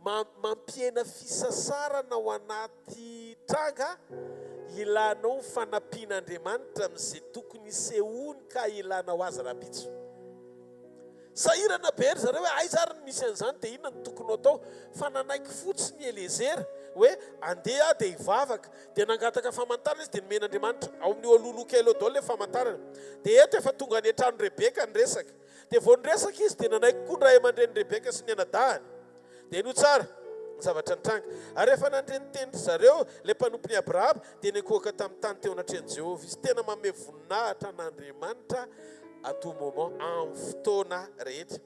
mampiena fisasarana ao anaty tranga ilanao fanampian'Andriamanitra amin'izay tokony sehony ka ilanao azy rabitso sahirana be ry zareo hoe ay zary misy an'izany dia inona ny tokony atao fa nanaiky fotsiny Elezera hoe andeha dia hivavaka dia nangataka famantarana izy dia nomen'Andriamanitra ao amin'ny ololo kely eo daholo le famantarana dia eto efa tonga any an-trano Rebeka ny resaka dia vao niresaka izy dia nanaiky koa ny ray aman-dreny Rebeka sy ny anadahany dia ino tsara ny zavatra nitranga ary rehefa nandrenitendry zareo le mpanompon'ny Abrahama dia nikoaka tamin'ny tany teo anatrehan'i Jehovah izy tena manome voninahitra n'Andriamanitra à tout moment amin'ny fotoana rehetra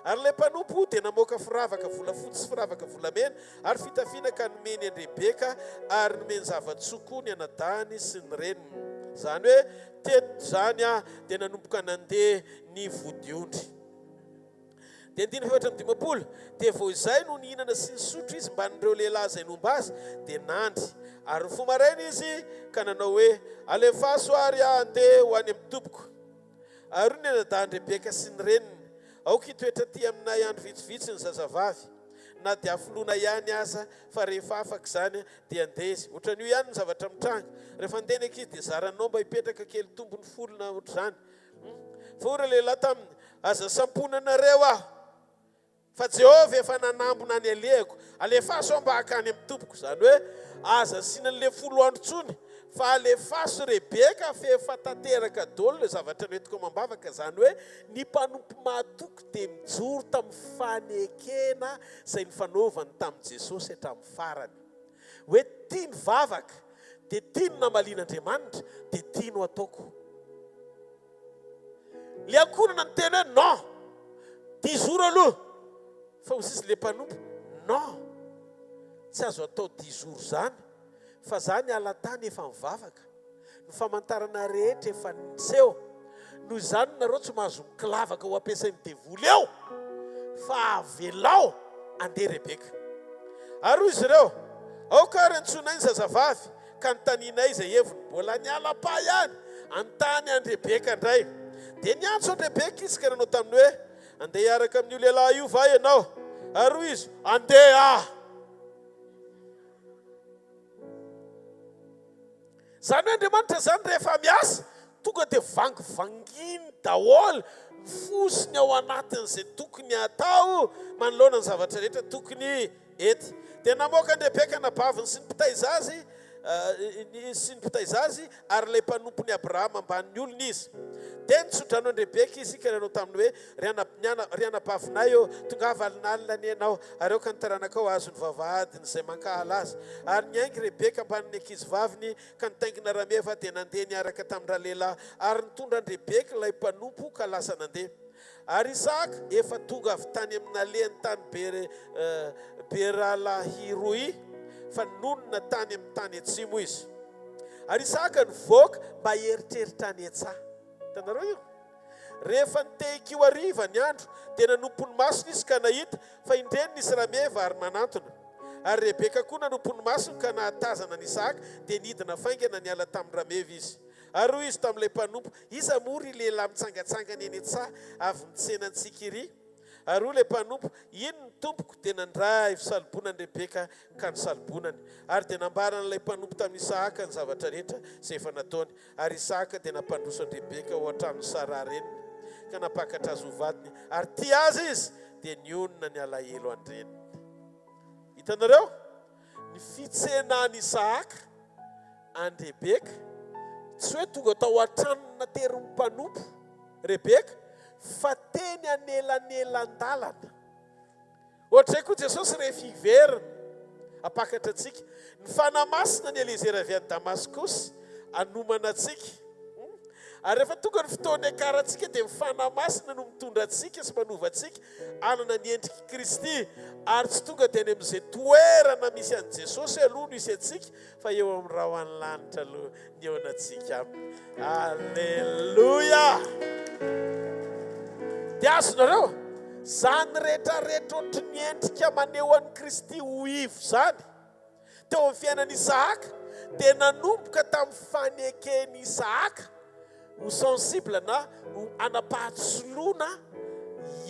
ary le mpanompo dia namoaka firavaka volafotsy sy firavaka volamena ary fitafiana ka nomeny an'i Rebeka ary nomeny zava-tsokoa ny anadahany sy ny reniny zany hoe teto zany dia nanomboka nandeha ny vodiondry dia andiny efatra amin'ny dimapolo dia vao izay no nihinana sy nisotro izy mba nireo lehilahy izay nomba azy dia nandry ary ny fomaraina izy ka nanao hoe alefaso ary andeha ho any amin'ny tompoko ary ny anadahany Rebeka sy ny reniny aoka hitoetra ty aminay andro vitsivitsy ny zazavavy na dia afoloana ihany aza fa rehefa afaka zany dia andeha izy ohatran'io ihany ny zavatra mitranga rehefa andena izy dia zaranao mba hipetraka kely tombony folona ohatr' zany fa ora lehilahy taminy aza samponanareo aho fa Jehovah efa nanambona any alehako alefaso mba hakany amin'ny tompoko zany hoe aza sinan'le folo andro tsony fa alefaso Rebeka fa efa tanteraka daholo le zavatra noentiko mambavaka zany hoe ny mpanompo mahatoky dia mijoro tamin'ny fanekena izay nifanaovany tamin'i Jesosy hatramin'ny farany hoe tiany vavaka dia tiany namalian'Andriamanitra dia tiano ataoko le ankonana ny tena hoe non dizoro aloha fa hozy izy le mpanompo non tsy azo atao dizoro zany fa zany alatany efa mivavaka ny famantarana rehetra efa niseho noho izany nareo tsy mahazo mikilavaka ho ampiasain'ny devoly eo fa avelao andeha Rebeka ary izy ireo aoka ary antsoina ny zazavavy ka nytanina izay heviny mbola niala-pa ihany antany any Rebeka indray dia niantso any Rebeka izy ka nanao taminy hoe andeha hiaraka amin'io lehilahy io va ianao ary izy andeha zany hoe Andriamanitra zany rehefa miasa tonga dia vangivanginy daholo ny fosiny ao anatin'izay tokony atao manoloana ny zavatra rehetra tokony ety dia namoaka ny Rebeka nabaviny sy ny mpitaizazy ary ilay mpanompony Abrahama ambanin'ny olona izy dia nitsotranao ny Rebeka izy ka nanao taminy hoe ry anabavinay eo tonga avalinalina ny ianao ary eo ka nitaranakao azo ny vavahadiny izay mankahala azy ary niaingy Rebeka ambanin'ny ankizy vaviny ka nitaingina rameva dia nandeha niaraka tamin'ny raha lehilahy ary nitondra ny Rebeka ilay mpanompo ka lasa nandeha ary Isaka efa tonga avy tany amin'ny alehany tany Beralahiroi fa nonona tany amin'ny tany atsimo izy ary Isaka nivoaka mba eritreritra ny etsaha tanareo io rehefa nitehikio ariva ny andro dia nanompony masony izy ka nahita fa indreny nisy rameva ary manantona ary Rebeka koa nanompony masony ka nahatazana ny Isaka dia nidina faingana niala tamin'ny rameva izy ary hoy izy tamin'ilay mpanompo iza mory lehilahy mitsangatsangana eny etsaha avy mitsena antsika iry Ary hoy ilay mpanompo, ino ny tompoko dia nandray fisalobonany Rebeka ka nisalobonany. Ary dia nambaran'ilay mpanompo tamin'ny Isaka ny zavatra rehetra izay efa nataony. Ary Isaka dia nampandroso an'i Rebeka ao an-tranon'ny Sara reniny ka napakatra azy ho vadiny. Ary tia azy izy dia nionona ny alahelo andreniny. Hitanareo? Ny fitsenan'i Isaka an'i Rebeka tsy hoe tonga tao an-tranony natery ny mpanompo Rebeka, fa teny anelanelan-dalana. Ohatra koa Jesosy rehefa hiverina apakatra antsika, ny fanamasina ny Elizera avy any Damaskosy anomana antsika. Ary rehefa tonga ny fotoana akarantsika dia mifanamasina no mitondra antsika sy manova antsika anana ny endriky Kristy. Ary tsy tonga dia any amin'izay toerana misy an'i Jesosy aloha no isy antsika, fa eo amin'ny rahoan'ny lanitra aloha ny eo anantsika aminy. Alleluia! Dia azonareo, zany rehetrarehetra ohatry ny endrika maneho an'i Kristy ho ivo zany teo amin'ny fiainan'i Isaka, dia nanomboka tamin'ny fanekeny Isaka ho sensible na ho anapahatsoloana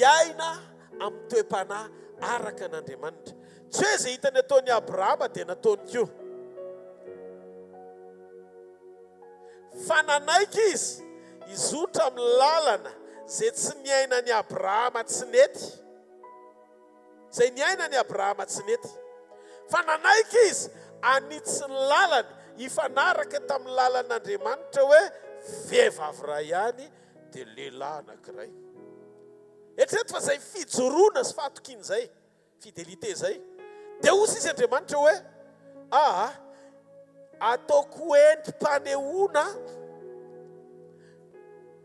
iaina amin'ny toe-panahy araka an'Andriamanitra. Tsy hoe izay hitany ataony Abrahama dia nataony koa. Fa nanaiky izy izotra amin'ny lalana izay tsy niainany Abrahama tsy nety. Izay niainany Abrahama tsy nety. Fa nanaiky izy anitsy ny lalany ifanaraka tamin'ny lalan'Andriamanitra hoe vehivavy ray ihany dia lehilahy anankiray. Eritrereto fa izay fijoroana sy fahatokin'izay, fidelité izay. Dia hozy izy Andriamanitra hoe, ataoko endrim-panehoana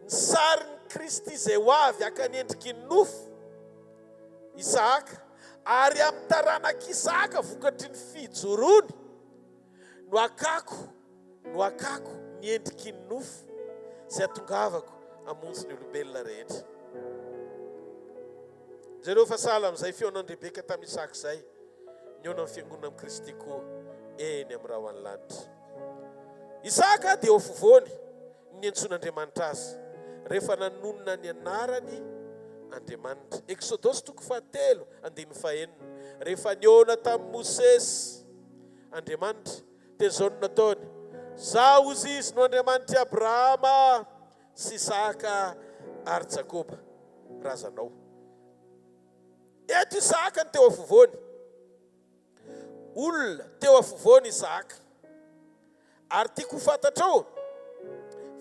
ny sarin'ny Kristy izay ho avy akany endriky ny nofo Isaka, ary amin'ny taranaka Isaka vokatry ny fijoroany no akako ny endriky ny nofo izay atongavako hamonjy ny olombelona rehetra. Zareo fa sahala amin'izay feonan'i Rebeka tamin'ny Isaka izay, ny ona amin'ny fiangonana amin'ny Kristy koa eny amin'ny rahoan'ny lanitra. Isaka dia eo afovoany ny antson'Andriamanitra azy rehefa nanonona ny anarany Andriamanitra. Exodosy 3:7-9. Rehefa niona tamin'ny Mosesy Andriamanitra dia zao no nataony: Zaho hozy izy no Andriamanitra Abrahama sy Isaka ary Jakoba, razanao. Eto Isaka ny teo afovoany. Olona teo afovoany Isaka. Ary tiako ho fantatrao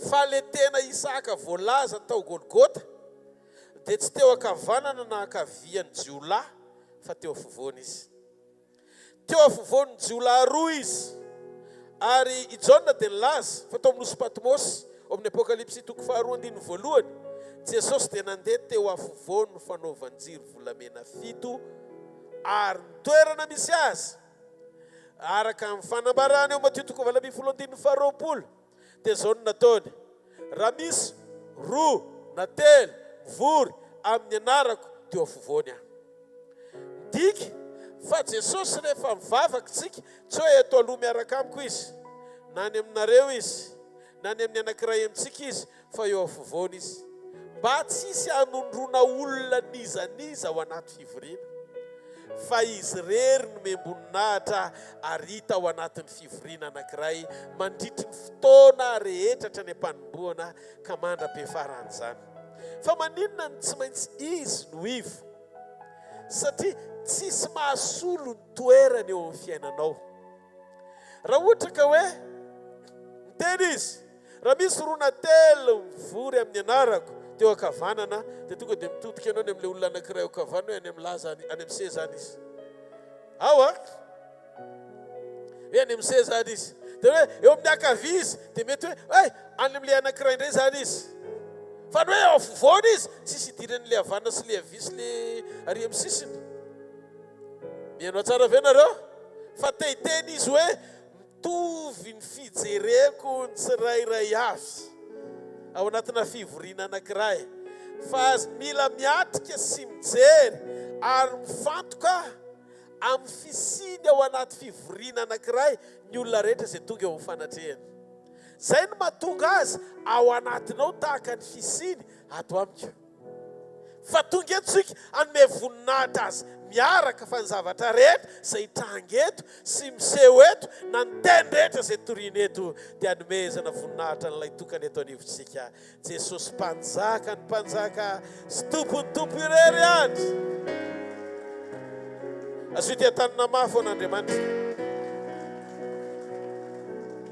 fa le tena Isaka voalaza tao Golgota dia tsy teo ankavanana na ankavian'ny jiolahy, fa teo afovoany izy. Teo afovoany jiolahy roa izy. Ary i Jaona dia nilaza fa tao amin'ny nosy Patmosy ao amin'ny Apokalipsy 2:2, Jesosy dia nandeha teo afovoany no fanaovan-jiro volamena 7 ary ny toerana misy azy araka amin'ny fanambarany eo Mateo 12:20 dia zao no nataony: raha misy roa na telo mivory amin'ny anarako teo afovoany aho. Diky fa Jesosy rehefa mivavaka tsika tsy hoe eto aloha miaraka amiko izy, na ny aminareo izy, na ny amin'ny anankiray amintsika izy, fa eo afovoany izy, mba tsy hisy hanondrona olona nizaniza ao anaty fivoriana, fa izy rery no memboninaitra ary hita ao anatin'ny fivoriana anankiray mandritry ny fotoana rehetra hatrany am-panomboana ka mandra-piafaran'izany. Fa maninona ny tsy maintsy izy no ivo, satria tsisy mahasolo ny toerany eo amin'ny fiainanao. Raha ohatra ka hoe miteny izy, raha misy roa na telo mivory amin'ny anarako teo ankavanana, dia tonga dia mitodika ianao ny amin'ilay olona anankiray ao ankavanana hoe any amin'ny laza any amin'ny seza any izy. Ao hoe any amin'ny seza any izy. Dia hoe eo amin'ny ankavia izy dia mety hoe any amin'ilay anankiray indray zany izy. Fa ny hoe eo afovoany izy tsisy idiran'ilay havana sy ilay havia sy ilay ary amin'ny sisiny. Mihaino tsara ve nareo? Fa tehiteny izy hoe mitovy ny fijereko ny tsirairay avy ao anatina fivoriana anankiray, fa mila miatrika sy mijery ary mifantoka amin'ny fisiny ao anaty fivoriana anankiray ny olona rehetra izay tonga eo amin'ny fanatrehany. Zay no mahatonga azy ao anatinao tahaka ny fisiny ato amiko. fa tonga etsika anome voninahitra azy miaraka fa ny zavatra rehetra izay tangeto sy miseho eto na ny teny rehetra izay toriana eto dia anomezana voninahitra n'ilay tokana eto anivontsika. Jesosy mpanjaka ny mpanjaka sy tompony tompo irery andry. Azo ity an-tanana mafy an'Andriamanitra.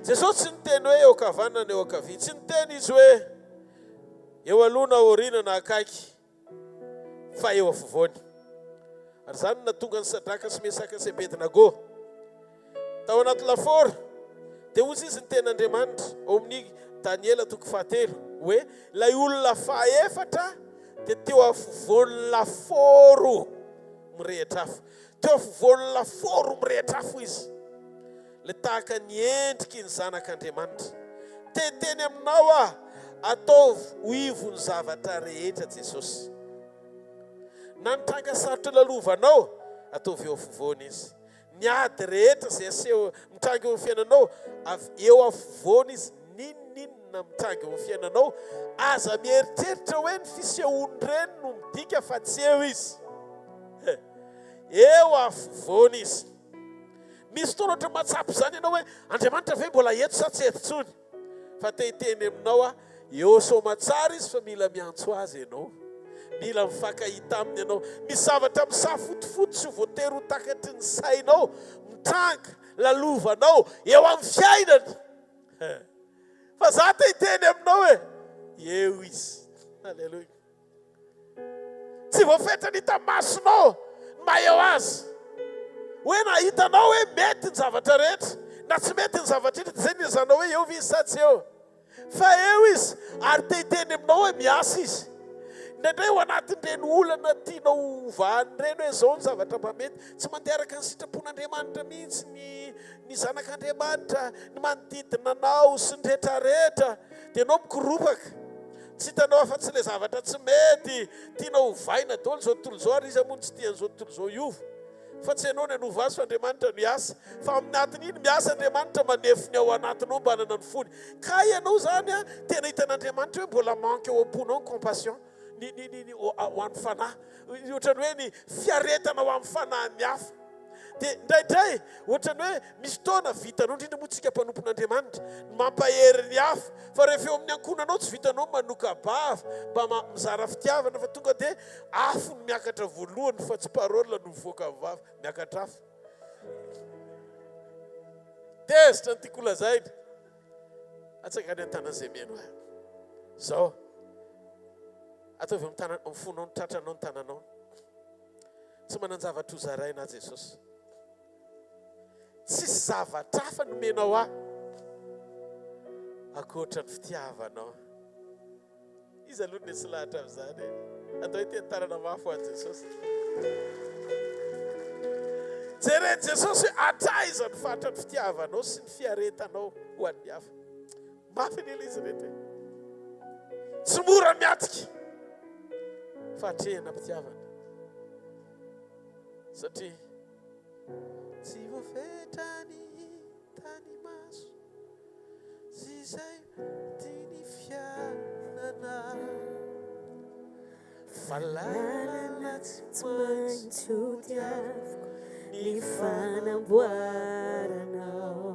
Jesosy tsy niteny hoe eo ankavanana eo ankavia, tsy niteny izy hoe eo aloha na aoriana na akaiky, fa eo afovoany. Ary zany natonga ny Sadraka sy Mesaka sy Abednego tao anaty lafôro, dia ozy izy ny ten'Andriamanitra ao amin'ny Daniela 7 hoe ilay olona fahaefatra dia teo afovoan'ny lafôro mirehitra afo. Teo afovoan'ny lafôro mirehitra afo izy, le tahaka ny endriky ny zanak'Andriamanitra. Teny aminao ataovy ho ivony zavatra rehetra Jesosy. Na nitanga sarotra lalovanao, ataovy eo afovoany izy. Ny ady rehetra izay aseho mitanga eo fiainanao, eo afovoany izy. Ninninona mitanga eo fiainanao, aza mieritreritra hoe ny fisehony reny no midika fa tsy eo izy. Eo afovoany izy. Misy fotoana ohatra matsapy zany ianao hoe Andriamanitra ve mbola eto sa tsy eto intsony? Fa teny aminao eo somatsara izy fa mila miantso azy ianao. Mila mifankahita aminy ianao. Misy zavatra misaha fotifoty sy voatery ho takatry ny sainao, mitanga lalovanao eo amin'ny fiainana. Fa za teny aminao hoe eo izy. Halleluja. Tsy voafetra ny hita masonao mahay azy. Hoe na hitanao hoe mety ny zavatra rehetra, na tsy mety ny zavatra rehetra, zay ny zanao hoe eo izy sa tsy eo. Fa eo izy, ary teny aminao hoe miasa izy. Nendray ho anatin'ireny olana tianao vahany ireny hoe zao ny zavatra mamety, tsy mandeharaka ny sitrapon'Andriamanitra mihitsy ny zanak'Andriamanitra, ny manodidina anao sy ny rehetrarehetra, dia anao mikoropaka. Tsy hitanao afa-tsy ilay zavatra tsy mety, tianao vaina daholo zao tontolo zao, ary izy moa tsy tian'izao tontolo zao iovo. Fa tsy ianao ny hanova azy fa Andriamanitra no hiasa. Fa aminatin'iny miasa Andriamanitra manefiny ao anatinao mba hanana ny fony. Ka ianao zany tena hitan'Andriamanitra hoe mbola manque eo am-ponao ny compassion, ho an'ny fanahy. Ohatrany hoe ny fiaretana ho amin'ny fanahy mihafa. Dia ndraindray ohatrany hoe misy fotoana vitanao indrindra moa tsika mpanompon'Andriamanitra ny mampahery ny hafa. Fa rehefa eo amin'ny ankonanao tsy vitanao manoka bava mba mizara fitiavana, fa tonga dia afo ny miakatra voalohany fa tsy parole no mivoaka vava miakatra afo. Tezitra ny tiako lazaina. Atsaka ny an-tanan'izay meno zao. Ataovy amin'ny fonao, ny tratranao, ny tananao. Tsy manan-javatra ho zaraina Jesosy. Tsisy zavatra hafa nomenao akoatra ny fitiavanao. Izy aloha ny tsy lahatra amin'izany. Atao hoe tentarana mafy ho an'i Jesosy. Jereny Jesosy hoe atraiza ny fatra ny fitiavanao sy ny fiaretanao ho an'ny hafa. Mafy ny izy rehetra. Tsy mora miatika. Fa atrehana mpitiavana. Satria tsy voafetra ny tany maso sy izay tiany fiainana, fa lalana tsy maintsy ho tiaviko ny fanamboaranao.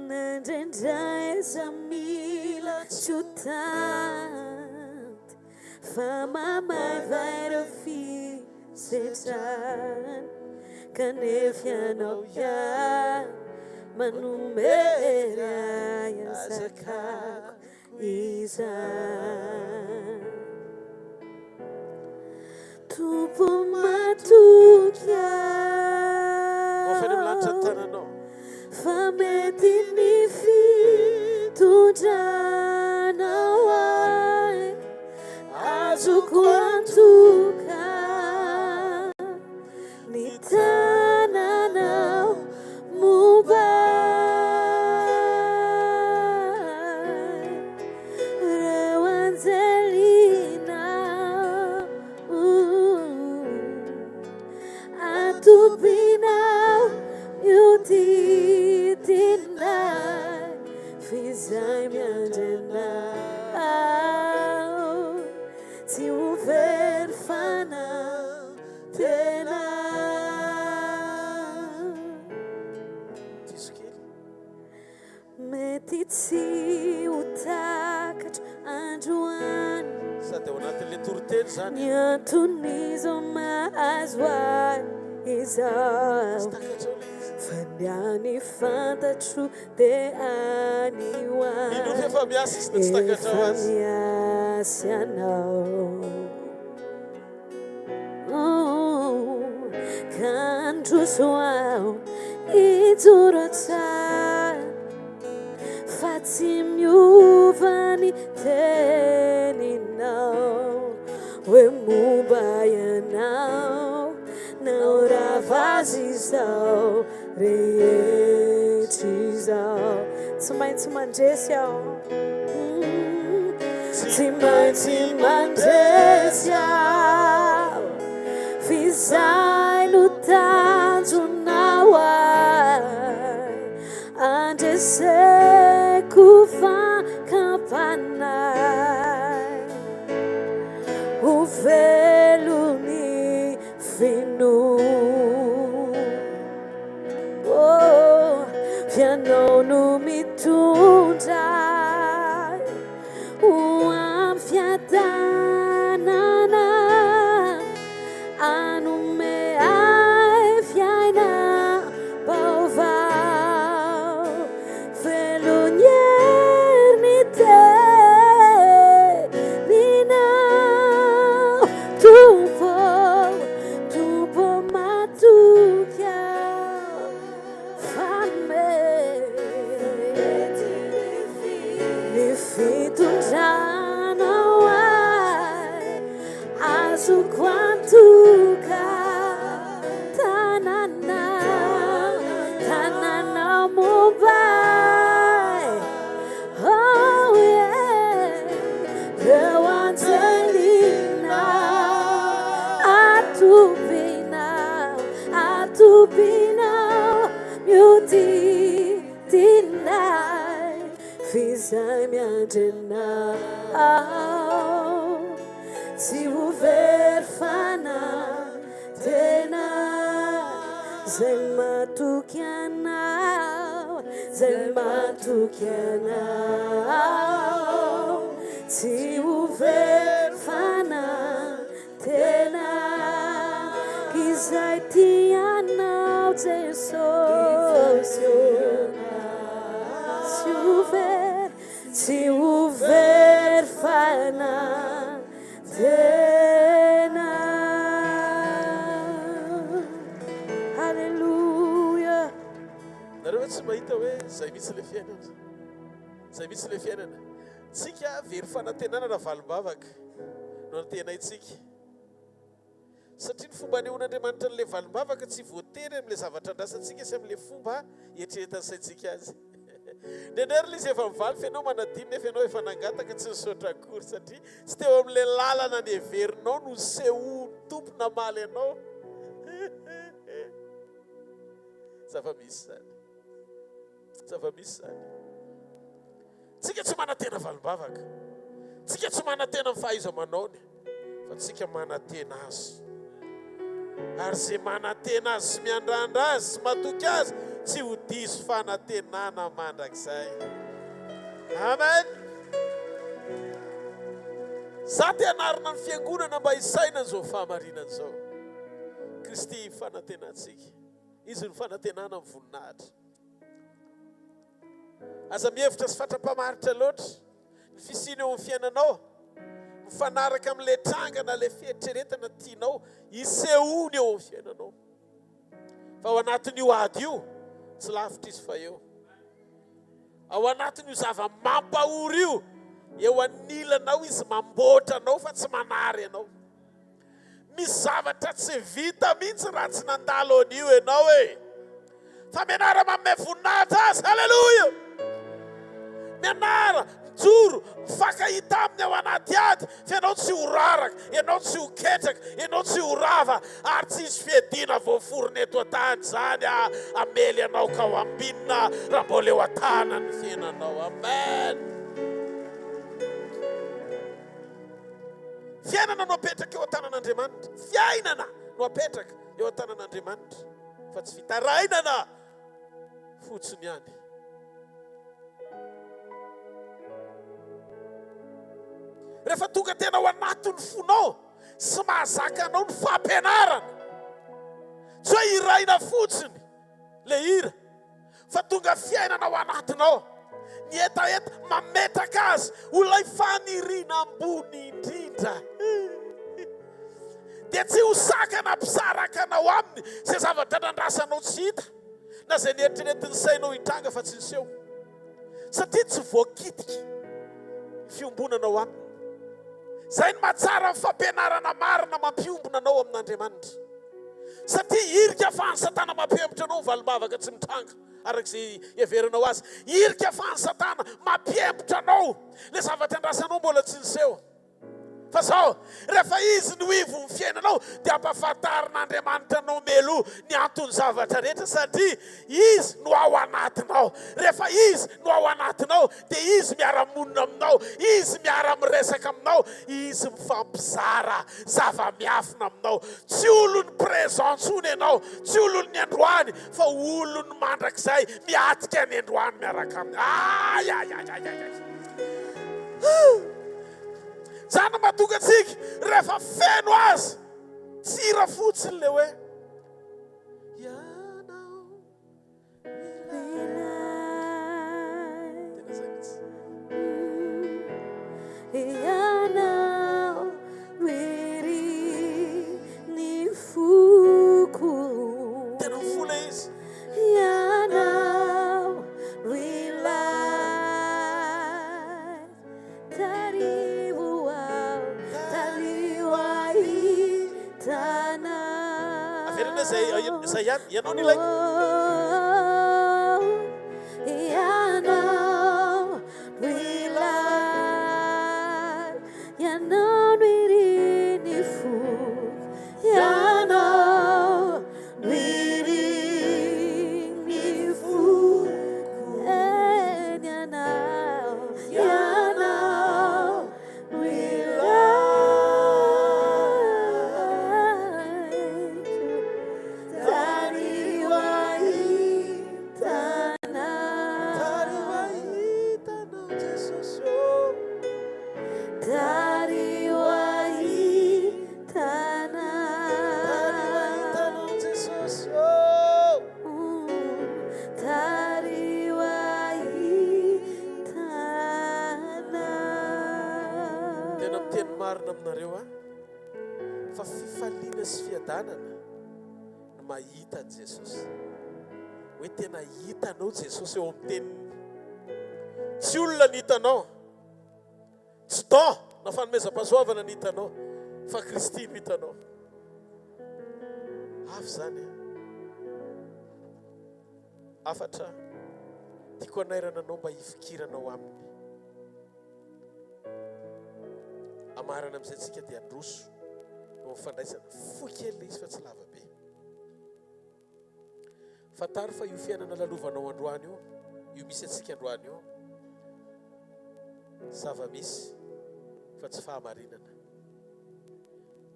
Nandraindray za mila tsy ho tanty, fa mamay ireo fisetrany, kanefa ianao ihany manomera azakako izany. Tompo matoky aho, fa mety ny fitondranao ahy, azoko antoka ny tananao momba reo anjely zany ny antonizo mahazo ahy izao fa ny any fantatro dia any Minofa efa miasa izy tsy takatra azy. miasy anao kandroso aho ijoro tsara fa tsy miova ny teninao hoe momba ianao nao ravazy izao rehetra izao tsy maintsy mandresy aho tsy maintsy mandresy aho fizay no tanjonao ahy andreseko fankampanay ho velony fino pianao no mitondra ho am fiadanana anome ay fiaina baovao velonierny teninao tumpo matoka famety ny fitondranao ay azoko antoka tananao mombay oh yeah reo anjelinao atubinao miudidinay fizay miandrenao tsy ho very fanantena zay matoky anao zay matoky anao tsy ho very fanantena izay tianao Jesosy tsy ho very fanantena. Halleluja. Nareo tsy mahita hoe zay mitsy le fiainana, zay mitsy le fiainana. Tsika very fanantenana raha valim-bavaka no antenaitsika. Satria ny fomba anehoan'Andriamanitra n'ilay valim-bavaka tsy voatery amin'ilay zavatra andrasantsika sy amin'ilay fomba eritreretany saintsika azy. Ndraindray izy efa mivaly fianao manadiny nefa ianao efa nangataka tsy nisaotra akory satria tsy teo amin'ilay lalana ny heverinao no seho tompo namaly ianao. Zava-misy zany. Zava-misy zany. Tsika tsy manantena valim-bavaka. Tsika tsy manantena amin'ny fahaiza-manaony. Fa tsika manantena azy. Ary zay manantena azy sy miandrandra azy sy matoky azy tsy ho diso fanantenana mandrakizay. Amen. Za te hanarina ny fiangonana mba hisaina an'izao fahamarinana izao. Kristy fanantenantsika. Izy ny fanantenana amin'ny voninahitra. Aza mihevitra sy fatra-pamaritra loatra ny fisiny eo amin'ny fiainanao, mifanaraka amin'ilay trangana ilay fieritreretana tianao isehony eo amin'ny fiainanao. Fa ao anatin'io ady io tsy lavitra izy fa eo. Ao anatin'io zava-mampahory io eo anilanao izy mamboatra anao fa tsy manary anao. Misy zavatra tsy vita mihitsy raha tsy nandalo an'io ianao e. Fa mianara manome voninahitra azy. Halleluja. Mianara, mijoro, mifankahita aminy ao anaty ady. Fa ianao tsy ho raraka, ianao tsy ho ketraka, ianao tsy ho rava, ary tsy hisy fiadiana voaforona eto an-tany zany amely anao ka ho ambinina raha mbola eo an-tanany fiainanao. Amen. Fiainana no apetraka eo an-tanan'Andriamanitra. Fiainana no apetraka eo an-tanan'Andriamanitra. Fa tsy fitarainana fotsiny ihany. Rehefa tonga tena ao anatin'ny fonao, sy mahazaka anao ny fampianarana. Tsy hoe iraina fotsiny le hira, fa tonga fiainanao anatinao. Ny etaeta mametaka azy ho ilay faniriana ambony indrindra. Dia tsy ho sakana mpisaraka anao aminy izay zavatra nandrasanao tsy hita, na izay nieritreretin'ny sainao hitranga fa tsy niseho. Satria tsy voakitika fiombonanao aminy. Izay ny mahatsara ny fampianarana marina mampiombona anao amin'Andriamanitra. Satria irika fa ny Satana mampiembotra anao valom-bavaka tsy mitranga, arak'izay everanao azy. Irika fa ny Satana mampiembotra anao le zavatra andrasanao mbola tsy niseho. Fa zao, rehefa izy no ivo ny fiainanao, dia ampahafantarin'Andriamanitra anao melo ny antony zavatra rehetra, satria izy no ao anatinao. Rehefa izy no ao anatinao, dia izy miara-monina aminao, izy miara-miresaka aminao, izy mifampizara zava-miafina aminao. Tsy olony présent tsony ianao, tsy olony androany, fa olony mandrakizay miatika ny androany miaraka aminy. Zany mahatonga antsika rehefa feno azy, tsy hira fotsiny le hoe ianao ianao miri ny foko. tena mifola izy. Ianao Zay ianao nilay ianao milay, ianao miri ny foko, ianao miri ny foko, ianao milay. Aminareo fa fifaliana sy fiadanana no mahita Jesosy. Hoe tena hitanao Jesosy eo amin'ny teniny. Tsy olona ny hitanao, tsy dao na fanomezam-pahasoavana ny hitanao, fa Kristy no hitanao. Avy zany afatra tiako anairana anao mba hifikiranao aminy. Amarana amin'izay tsika dia androso no mifandraisana fohy kely izy fa tsy lava be. Fantaro fa io fiainana lalovanao androany io misy atsika androany io, zava-misy fa tsy fahamarinana.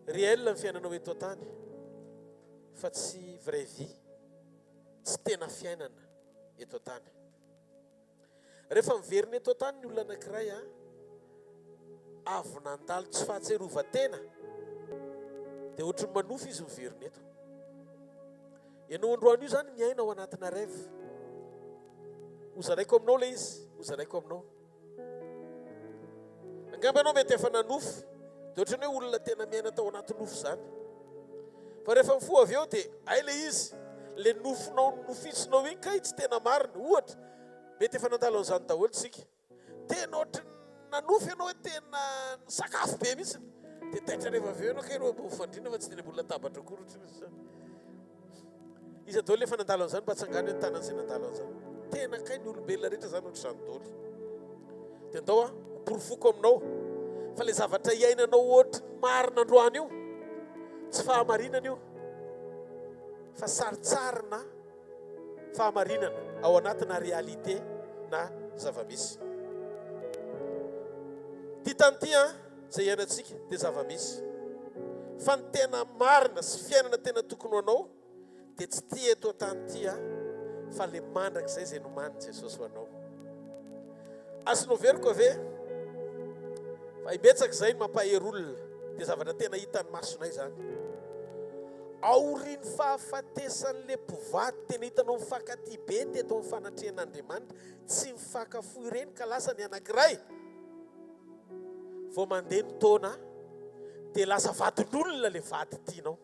Réel ny fiainanao eto an-tany fa tsy vraie vie, tsy tena fiainana eto an-tany. Rehefa miverina eto an-tany ny olona anankiray avy nandalo tsy fahatserovan-tena, dia ohatran'ny manofy izy miverina eto. Ianao androany io zany miaina ao anatina rêve. Hozaraiko aminao le izy, hozaraiko aminao. Angamba ianao mety efa nanofy, dia ohatran'ny hoe olona tena miaina tao anaty nofy zany. Fa rehefa mifoha avy eo dia ay le izy, le nofinao nofitsinao iny kay tsy tena marina. Ohatra, mety efa nandalo an'izany daholo tsika. Tena ohatran'ny nanofy ianao hoe tena sakafo be mihitsy. Dia taitra rehefa avy eo ianao kay reo fandrina fa tsy tena mbola tabatra akory ohatrany. Izy daholo le efa nandalo an'izany mba tsangany hoe tanany izay nandalo an'izany. Tena kay ny olombelona rehetra zany ohatr'izany daholo. Dia andao porofoko aminao fa le zavatra iainanao ohatran'ny marina androany io, tsy fahamarinana io, fa saritsarina fahamarinana ao anatina réalité na zava-misy. Ty tany ty zay iainantsika dia zava-misy. Fa ny tena marina sy fiainana tena tokony anao dia tsy ty eto an-tany ty fa le mandrakizay zay nomaniny Jesosy ho anao. Azonao veriko ave fa ibetsaka izay mampahery olona dia zavatra tena hitany masonay zany. Aorian'ny fahafatesan'le mpivady tena hitanao mifankatia be teto amin'ny fanatrehan'Andriamanitra, tsy mifankafohy ireny ka lasa ny anankiray vao mandeha ny taona dia lasa vadin'olona le vady tianao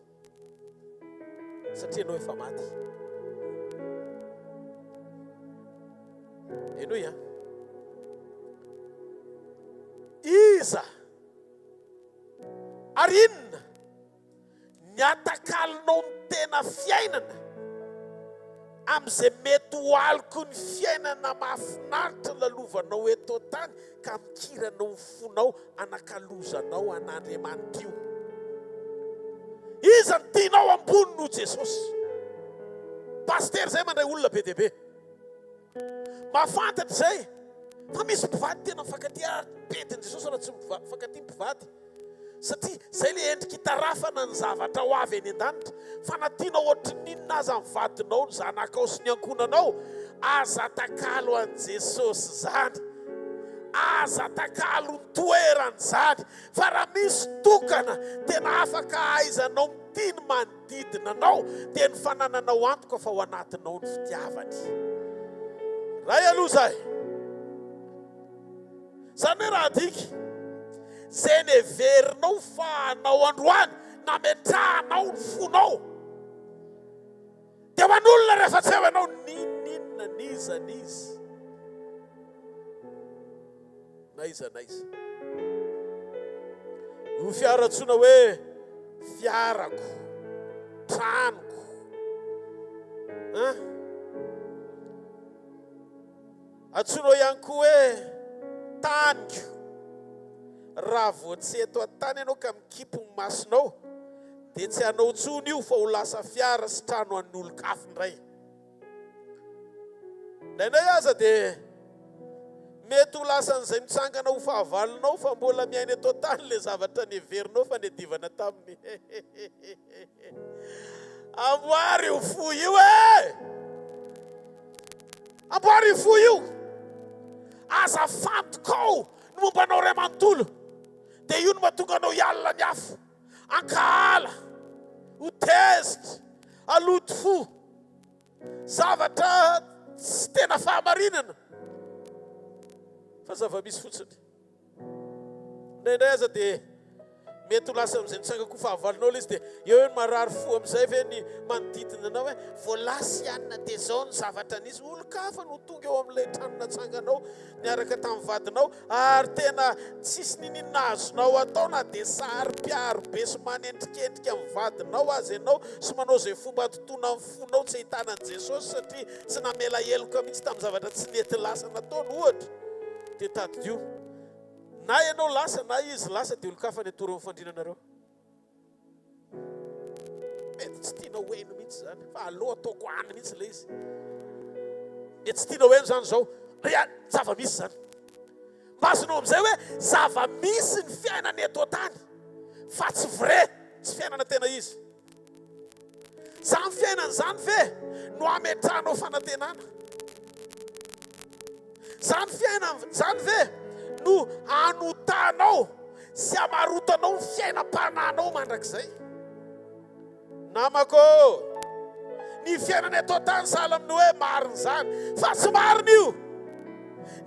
satria anao efa maty. Enoy a iza ary inona ny atakalinao ny tena fiainana amin'izay mety ho aliko ny fiainana mahafinaritra lalovanao eto tany ka mikiranao ny fonao anakalozanao an'Andriamanitra io. Iza ny tianao ambony no Jesosy? Paster zay mandray olona be dia be. Mahafantatra zay fa misy mpivady tena mifankatia betiny Jesosy raha tsy mifankatia mpivady. Satria zay le endrika hitarafana ny zavatra ho avy eny an-danitra. Fa na tianao ohatry ninona aza ny vadinao, ny zanakao sy ny ankonanao, aza takalo an' Jesosy zany. Aza takalo ny toerany zany. Fa raha misy tokana tena afaka ahaizanao mitiny manodidina anao, dia ny fanananao antoka fa ho anatinao ny fitiavany. Ray aloha zay. Zany hoe raha adiky zay ny heverinao fa anao androany nametrahanao ny fonao, dia ho an'olona rehefa tsy eo ianao ninona niza na iza. Io fiara antsoina hoe fiarako, tranoko, antsoina ihany koa hoe taniko. Raha vao tsy eto an-tany ianao ka mikipo ny masonao, dia tsy hanao tsony io fa ho lasa fiara sy trano an'olon-kafa indray. Indraindray aza dia mety ho lasa n'izay mitsangana ho fahavalonao fa mbola miaina eto an-tany le zavatra ny heverinao fa niadivana taminy. Amboary io fo io e! Amboary io fo io! Aza fantokao ny mombanao ray amanontolo, dia io no mahatonga anao hialina ny afo, ankahala, ho tezitra, aloto fo, zavatra tsy tena fahamarinana fa zava-misy fotsiny. Indraindray aza dia mety ho lasa amin'izay nitsangako fahavalonao izy dia eo ny marary fo amin'izay ve ny manodidina anao hoe voalasy ianina dia zao ny zavatra nisy. Olo-kafa no tonga eo amin'ilay trano natsanganao niaraka tamin'ny vadinao, ary tena tsisy ninina azonao atao na dia sary-piaro be sy manendrikendrika amin'ny vadinao azy ianao sy manao izay fomba totoina amin'ny fonao tsy ahitanan'i Jesosy satria tsy namela heloka mihitsy tamin'ny zavatra tsy nety lasa nataony ohatra, dia tadidio na ianao lasa na izy lasa dia olo-kafa ny atoro amin'ny fandrinanareo. Mety tsy tianao hoeno mihitsy zany, fa aloha ataoko any mihitsy ilay izy. Mety tsy tianao hoeno zany zao, zava-misy zany. Masonao amin'izay hoe zava-misy ny fiainana eto an-tany fa tsy vrai, tsy fiainana tena izy. Zany fiainana zany ve no ametrahanao fanantenana? Zany fiainana zany ve no anotanao sy amarotanao ny fiainam-pananao mandrakizay? Namako, ny fiainana eto an-tany sahala amin'ny hoe marina zany, fa tsy marina io.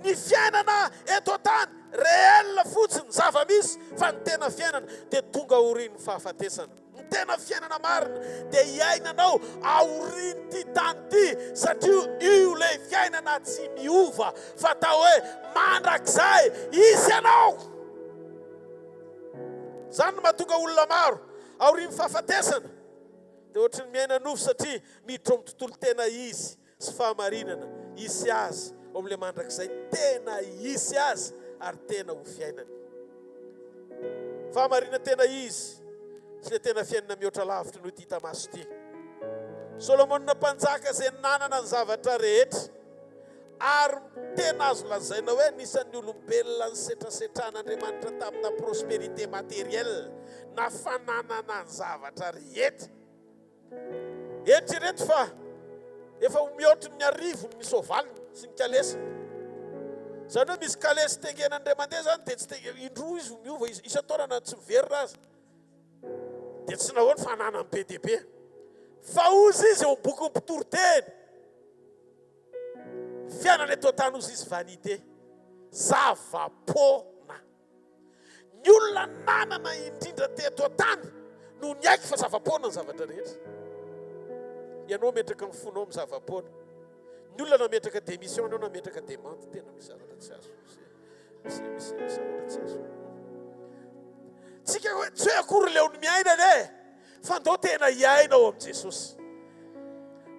Ny fiainana eto an-tany réel fotsiny, zava-misy, fa ny tena fiainana dia tonga aorian'ny fahafatesana. Ny tena fiainana marina dia hiainanao aorian'ny ty tany ty, satria io ilay fiainana tsy miova fa tao hoe mandrakizay isy ianao. Zany no mahatonga olona maro aorian'ny fahafatesana dia ohatry ny miaina nofo satria miditra amin'ny tontolo tena izy sy fahamarinana isy azy ao amin'ilay mandrakizay, tena isy azy ary tena ho fiainana. Fahamarinana tena izy sy ilay tena fiainana mihoatra lavitra no hita maso ity. Solomona mpanjaka izay nanana ny zavatra rehetra ary tena azo lazaina hoe nisan'ny olombelona ny setrasetran'Andriamanitra tamina prospérité matérielle na fananana ny zavatra rehetra. Eritrereto fa efa mihoatra ny arivo ny sovaliny sy ny kalesa. Zany hoe misy kalesy tengenan'Andriamanitra zany dia tsy indroa izy miova isa-taonana tsy miverina azy. dia tsy nahoany fanana amin'ny PDB fa ozy izy eo boky mpitoroteny fiainana eto tany ozy izy vanité zava-pôna ny olona nanana indrindra teto tany no ny aiky fa zava-pôna ny zavatra rehetra ianao metraka ny fonao amin'ny zava-pôna ny olona nametraka démission anao nametraka demande tena misy zavatra tsy azo misy zavatra tsy azo tsika tsy hoe akory leony miainana e fa ndao tena hiaina ao amin'i Jesosy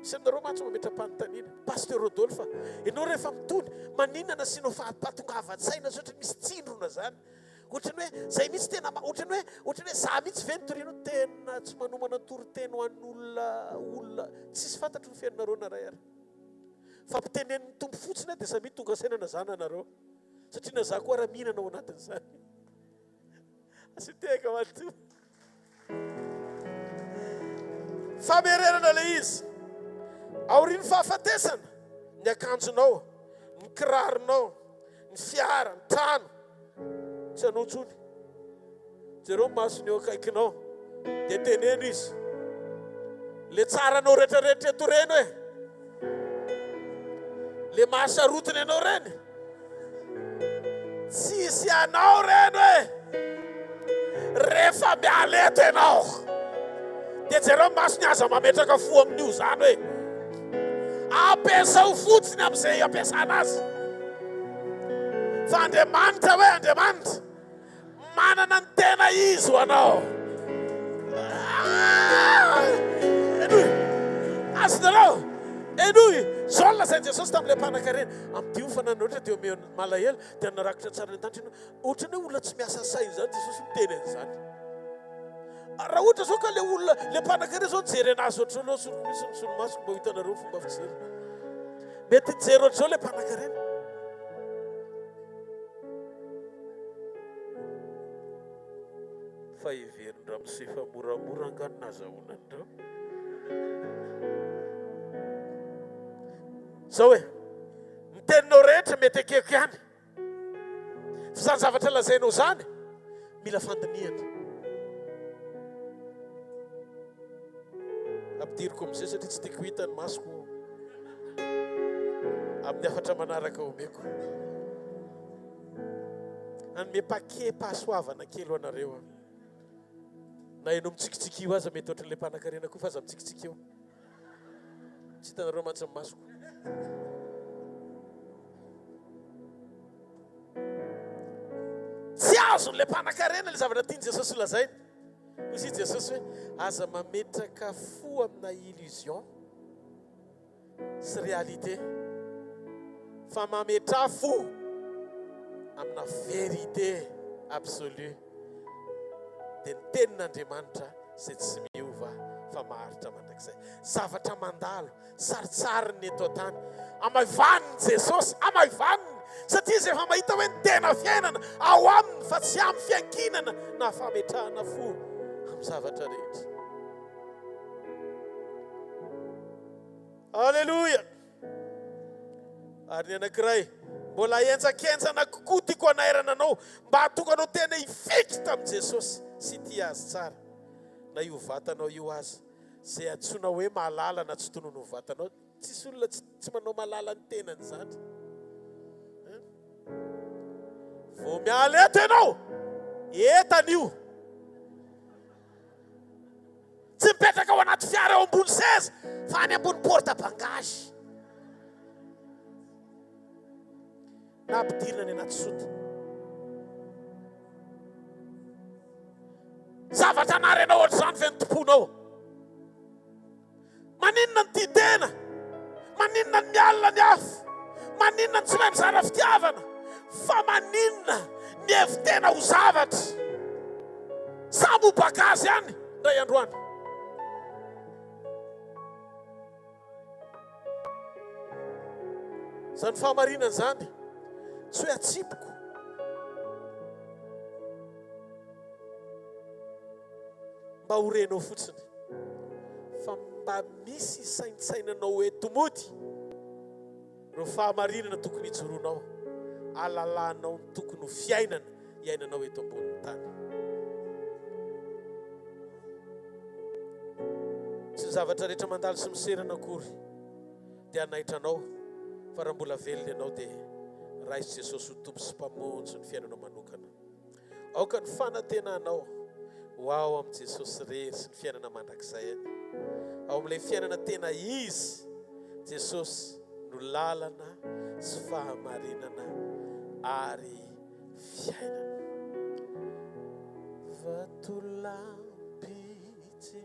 sy nareo mantsy mametra-panontaniana pasteur Rodolphe ianao rehefa mitony maninana sy nao fahampatongava-tsaina ohatrany misy tsindrona zany ohatrany hoe zay mihitsy tena ohatrany hoe za mihitsy ve nitorino tena tsy manomana toroteny ho an'olona tsisy fantatro ny fiainanareo naray ary fa mpitenen'ny tompo fotsiny dia samy tonga sainana zany anareo satria na za koa raha mihinana ao anatin'izany asyteka mato famererana le izy aoriny fahafatesana ny akanjonao ny kiraronao ny fiara ny trano tsy anao tsony jereo masony eo akaikinao dia teneno izy le tsaranao rehetrarehetra eto reno e le mahasarotiny ianao reny tsisy anao reno e rehefa miala eto ianao dia jereo masony aza mametraka fo amin'io zany hoe ampiasao fotsiny amin'izay ampiasana azy fa Andriamanitra hoe Andriamanitra manana ny tena izy ho anao enoy azonareo enoy zao ny lazain'i Jesosy tamin'ilay mpanan-karena amin'dio fa nanao ohatra dia ome malahelo dia narakitra tsara ny an-tany ohatrany hoe olona tsy miasa saina zany Jesosy miteny an'izany raha ohatra zao ka le olona le mpanan-karena zao nijery anazy ohatrao misy misolomasoko mba hitanareo fomba fijery mety nijery ohatr'izao le mpanan-karena fa iverindra misefa moramora angano nazahoananireo zao hoe ny teninao rehetra mety akeko ihany fa zany zavatra lazainao zany mila fandiniana ampidiriko amin'izay satria tsy tiako hita ny masoko amin'ny afatra manaraka omeko anome pake-pahasoavana kely ho anareo na ianao mitsikitsikio aza mety ohatran'ilay mpanan-karena koa fa aza mitsikitsikio tsy hitanareo mantsy amin'ny masoko tsy azon'ilay mpanan-karena le zavatra tiany Jesosy lazainy izy Jesosy hoe aza mametraka fo amina illusion sy réalité fa mametra fo amina vérité absolue dia ny tenin'Andriamanitra izay tsy miova fa maharitra mandrakizay zavatra mandalo saritsariny eto tany amaivaniny Jesosy amaivaniny satria izy efa mahita hoe ny tena fiainana ao aminy fa tsy amin'ny fiankinana na fametrahana fo amin'ny zavatra rehetra alleluia ary ny anankiray mbola enjakenjana kokoa tiako anairana anao mba hatonga anao tena hifiky tamin'i Jesosy sy tia azy tsara na io vatanao io azy zay antsoina hoe malala na tsy tonono ho vatanao tsisy olona tsy manao malala ny tenany zany vao miala eto ianao etan'io tsy mipetraka ao anaty fiara ao ambony seza fa any ambony porte bangage na ampidirina ny anaty sota zavatra narenao ohatr'izany ve ny tomponao maninona ny tia tena maninona ny mialina ny afo maninona ny tsy mahay mizara fitiavana fa maninona ny hevitena ho zavatra samy ho bagazy ihany ray androany zany fahamarinana zany tsy hoe atsipoko mba horenao fotsiny fa mba misy saintsainanao hoe tomody ro fahamarinana tokony hijoronao alalanao ny tokony ho fiainana iainanao eto ambonin'ny tany zavatra rehetra mandalo sy miserana akory dia anaitranao fa raha mbola velona ianao dia raisy Jesosy ho tompo sy mpamonjy ny fiainanao manokana. Aoka ny fanantenanao ho ao amin'ny Jesosy rery sy ny fiainana mandrakizay any. Ao amin'ilay fiainana tena izy Jesosy no lalana sy fahamarinana ary fiainana. Vatolampitsy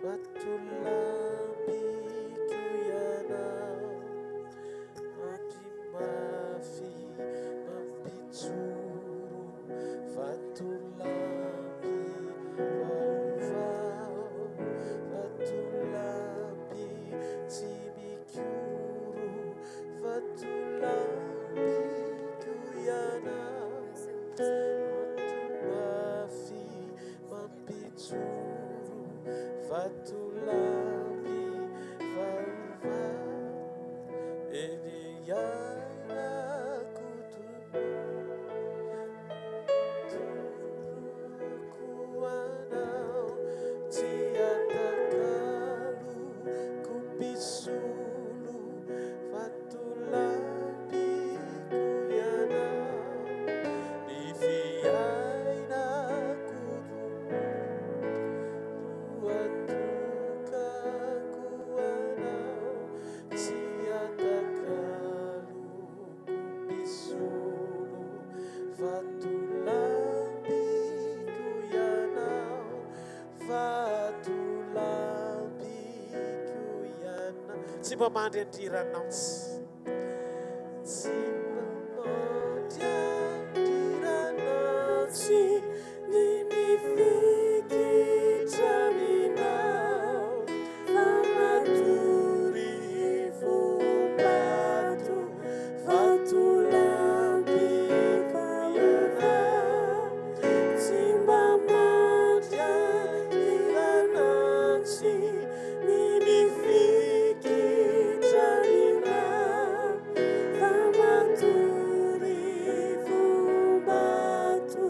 vatolampiko ianao andry mafy mampitsoro vatolampy vaovao vatolampy tsy mikoro vatolampiko ianao mafy mampitsoro vatolampy vaovao eny iainako toroko anao tsy atakalo kompisolo vatolampiko ianao ny fiainako atokako anao tsy atakalo kompisolo vatolampiko ianao vatolampiko ianao tsy mba mandry andiranantsy tsy mba mandry andiranantsy ny mifikitraminao famatory vombato vatolampiko ianao tsy mba mandry andiranantsy ny mifikitraminao famatory vombato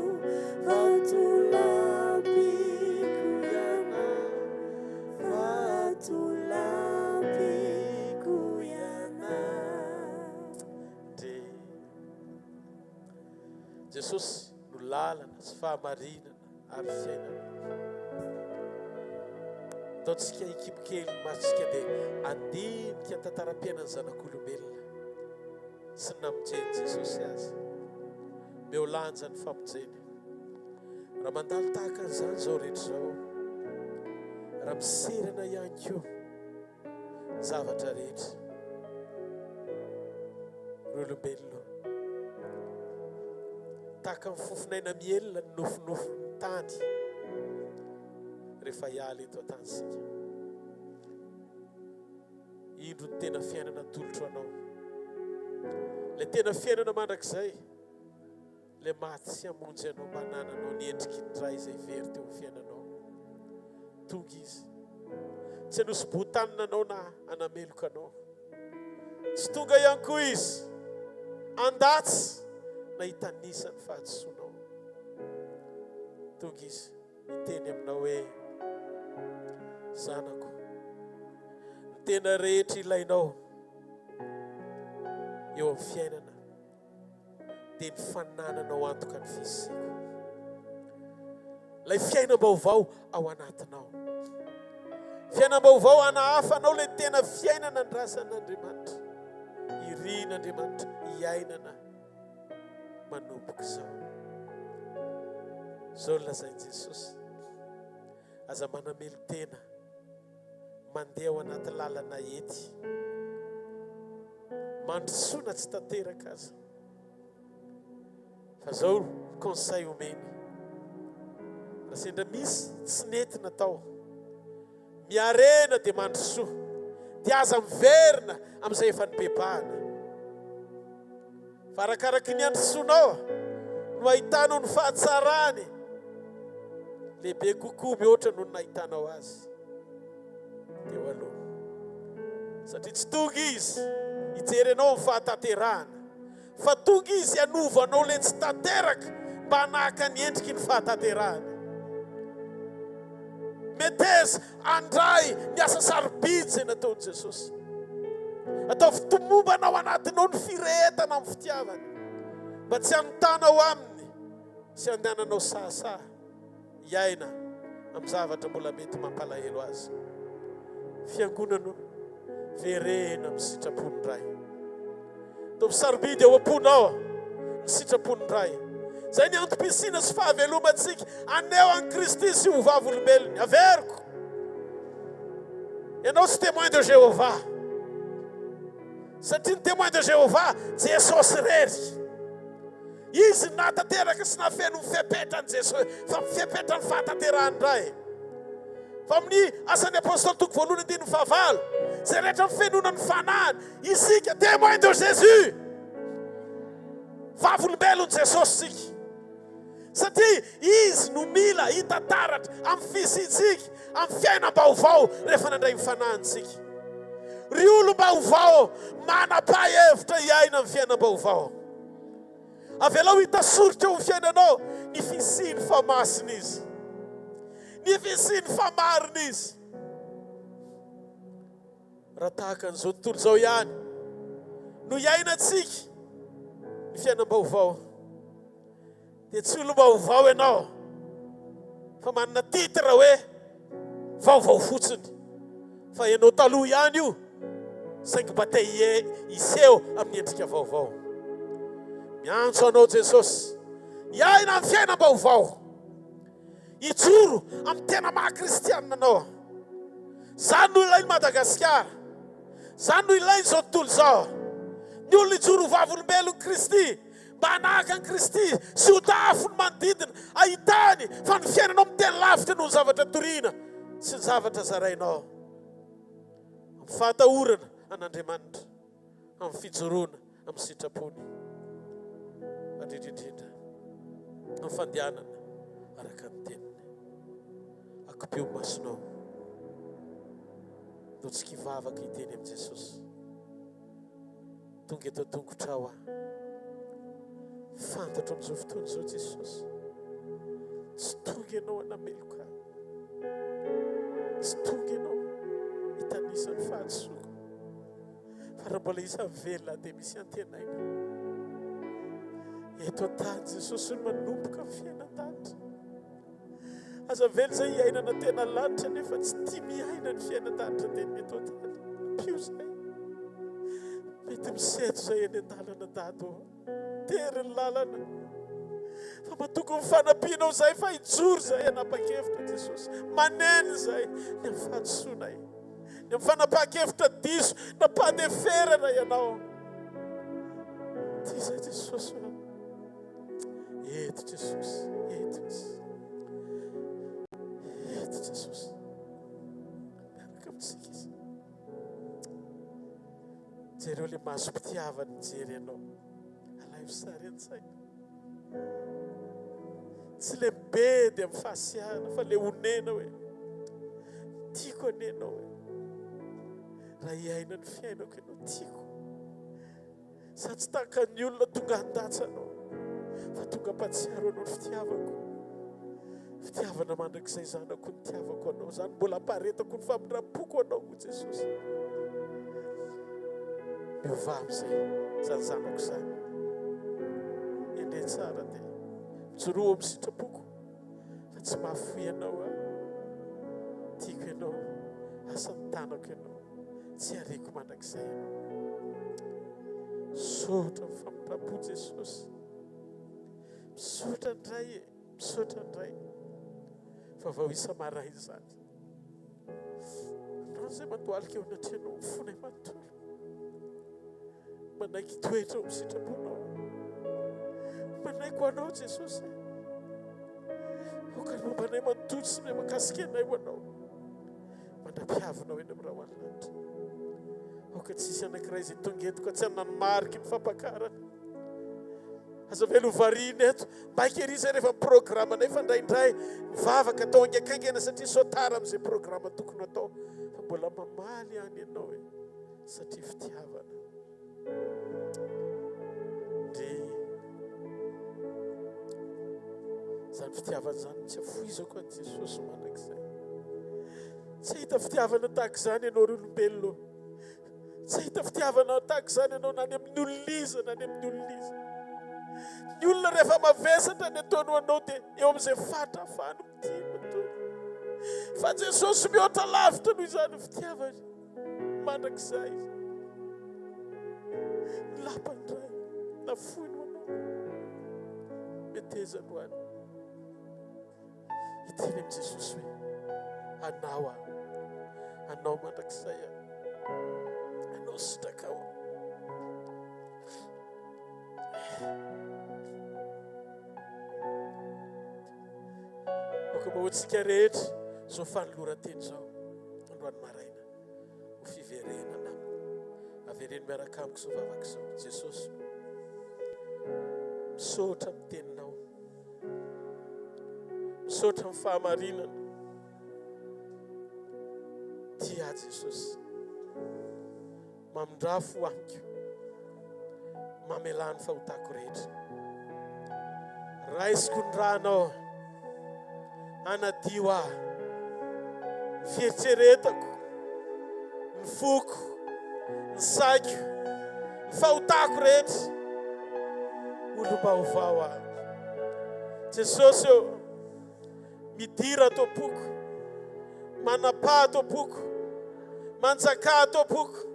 vatolampiko ianao vatolampiko ianao. Jesosy no lalana sy fahamarinana ary fiainana. Ataontsika ekipikely masika dia andinika tantaram-piainan'ny zanak'olombelona sy namonjeny Jesosy azy. Meo lanja ny famonjeny. Raha mandalo tahaka an'izany izao rehetra izao, raha miserana ihany koa zavatra rehetra ny olombelona tahaka ny fofinaina mielona ny nofinofiny tany rehefa hiala eto an-tanysika. Indro ny tena fiainana tolotro anao, le tena fiainana mandrakizay, le maty sy hamonjy anao mba hanananao ny endriky ny ray izay very teo amin'ny fiainanao. Tonga izy, tsy hanosy botanina anao na anameloka anao. Tsy tonga ihany koa izy andatsy na hitanisa ny fahatsoanao. Tonga izy miteny aminao hoe zanako, ny tena rehetra ilainao eo amin'ny fiainana dia ny fanananao antoka ny fiziko. Ilay fiainam-baovao ao anatinao. Fiainam-baovao anahafanao ilay tena fiainana ny razan'Andriamanitra. Irian'Andriamanitra hiainana manomboka izao. Izao lazainy Jesosy. Aza manamelo tena mandeha ao anaty lalana ety. Mandrosoana tsy tanteraka aza. Fa izao conseil omeny. Raha sendra misy tsy nety natao, miarena dia mandrosoa, dia aza miverina amin'izay efa nibebahana. Fa arakaraky ny androsoanao no ahitanao ny fahatsarany, lehibe kokoa mihoatra no nahitanao azy. Dia ho aloha. Satria tsy tonga izy hijery anao amin'ny fahatanterahana, fa tonga izy hanovanao ilay tsy tanteraka mba hanahaka ny endriky ny fahatanterahana. meteza andray ny asa sarobidy izay nataony Jesosy. Atao fitomobana ao anatinao ny firehetana amin'ny fitiavany, mba tsy hanotanao aminy, sy handehananao sahasaha iaina amin'ny zavatra mbola mety mampalahelo azy. Fiangonana verena amin'ny sitrapony ray. Atao sarobidy eo am-ponao ny sitrapony ray. Zay ny antom-pisiana sy fahavelomantsika aneo an Kristy sy ho vavolombelony. Averiko, ianao sy témoin de Jéhovah. Satria ny témoin de Jéhovah Jesosy rery. Izy natateraka sy nafeno mifepetra ny Jesosy, fa mifepetra ny fahatanterahany ray. Fa amin'ny asan'ny apôstôly toko voalohany 19 zay rehetra mifenona ny fanahany, isika témoin de Jésus. Vavolombelony Jesosy sika. Satria izy no mila hitataratra amin'ny fisitsika, amin'ny fiainam-baovao rehefa nandray mifanahitsika. Ry olom-baovao manapa-hevitra iaina amin'ny fiainam-baovao. Avelao hitasoritra eo amin'ny fiainanao ny fisiny famasina izy, ny fisiny famarina izy. Raha tahaka an'izao tontolo izao ihany no iainantsika ny fiainam-baovao, dia tsy olom-baovao ianao, fa manana titra hoe vaovao fotsiny. Fa ianao taloha ihany io, saingy mba te iseho amin'ny endrika vaovao. Miantso anao Jesosy, iaina amin'ny fiainam-baovao, ijoro amin'ny tena maha-kristianina anao. Zany no ilainy Madagasikara, zany no ilainy izao tontolo izao. Ny olona ijoro vavolombelon'i Kristy, mba hanahaka an'i Kristy sy ho tafony manodidina, ahitany fa ny fiainanao miteny lavitra noho ny zavatra toriana sy ny zavatra zarainao. Amin'ny fahatahorana an'Andriamanitra, amin'ny fijoroana amin'ny sitrapony, indrindrindrindra amin'ny fandehanana araka ny teniny. Akopio masonao, no tsy kivavaka hiteny amin'i Jesosy. Tonga eto an-tongotra ao aho, fantatro amin'izao fotoana izao Jesosy, tsy tonga ianao hanameloka, tsy tonga ianao hitanisany fahatsoka, fa raha mbola isa velona dia misy antenaina. Eto an-tany Jesosy no manomboka amin'ny fiainan-danitra. Aza velo zay iainana tena lanitra nefa tsy tia miaina ny fiainan-danitra dia ny eto an-tany. Pio zay, mety miseto zay eny an-dalana dado, tery ny lalana. Fa matoko mifanampianao zay fa hijoro zay hanapa-kevitra Jesosy. Maneny zay ny amin'ny fahadisoanay, ny amin'ny fanapa-kevitra diso, nampadeferana ianao. Ty zay Jesosy. Eto Jesosy, eto izy. Eto Jesosy. Miaraka amintsika izy. Jereo le masom-pitiavany jery ianao. Alay sary an-tsaina. Tsy le bedy amin'ny fahasiahana, fa le honena hoe tiako anenao hoe. Raha iaina ny fiainako ianao tiako. Sa tsy tahaka ny olona tonga handatsa anao, fa tonga ampatsiaro anao ny fitiavako. Fitiavana mandrakizay zanako ny tiavako anao, zany mbola hamparetako ny famindrapoko anao Jesosy. Miova amin'izay zany zanako zany. Ende tsara dia mijoroa amin'ny sitrapoko, fa tsy mahafoy anao tiako ianao, asan'ny tanako ianao, tsy hareko mandrakizay ianao. Misaotra amin'ny famindrapo Jesosy. Misaotra indray e, misaotra indray. Fa vao isa maray zany. Andro zay mandoalika eo anatrianao, mifonay manontolo. Manaiky toetra ao amin'ny sitraponao. Manaiko anao Jesosy. Oka mombanay manontolo sy ny makasika anay ho anao. Manam-piavinao eny amin'ny raha lanitra. Oka tsisy anankiray izay tonga eto ka tsy hanamariky ny fampakarana. Aza velo variana eto, mba hikerizay rehefa programanay fa indraindray mivavaka atao angaikaingana satria sotara amin'izay programa tokony atao. Fa mbola mamaly any ianao hoe satria fitiavana. Zany fitiavana zany tsy afoizako an'i Jesosy mandrakizay. Tsy hita fitiavana tahaka izany ianao ry olombelona. Tsy hita fitiavana tahaka izany ianao na any amin'ny olona na any amin'ny olona iza. Ny olona rehefa mavesatra ny ataonao anao dia eo amin'izay fatra ahafahany mitia. Fa Jesosy mihoatra lavitra noho izany fitiavany. Mandrakizay izy. Lapany iray na foiny anao. Metezany ho any. Iteny amin'i Jesosy hoe anao anao mandrakizay anao sitraka ao. Mahoantsika rehetra zao fanoloran-teny zao androany maraina ho fiverenana avereny miaraka amiko zao vavaka zao. Jesosy misaotra amin'ny teninao, misaotra amin'ny fahamarinana. Tia Jesosy mamondrafo amiko, mamelany fahotako rehetra. Raisiko ny ranao anadio aho, ny fieritreretako, ny foko, ny saiko, ny fahotako rehetra. Olo-baovao aho. Jesosy eo, midira tompoko, manapa tompoko, manjaka tompoko.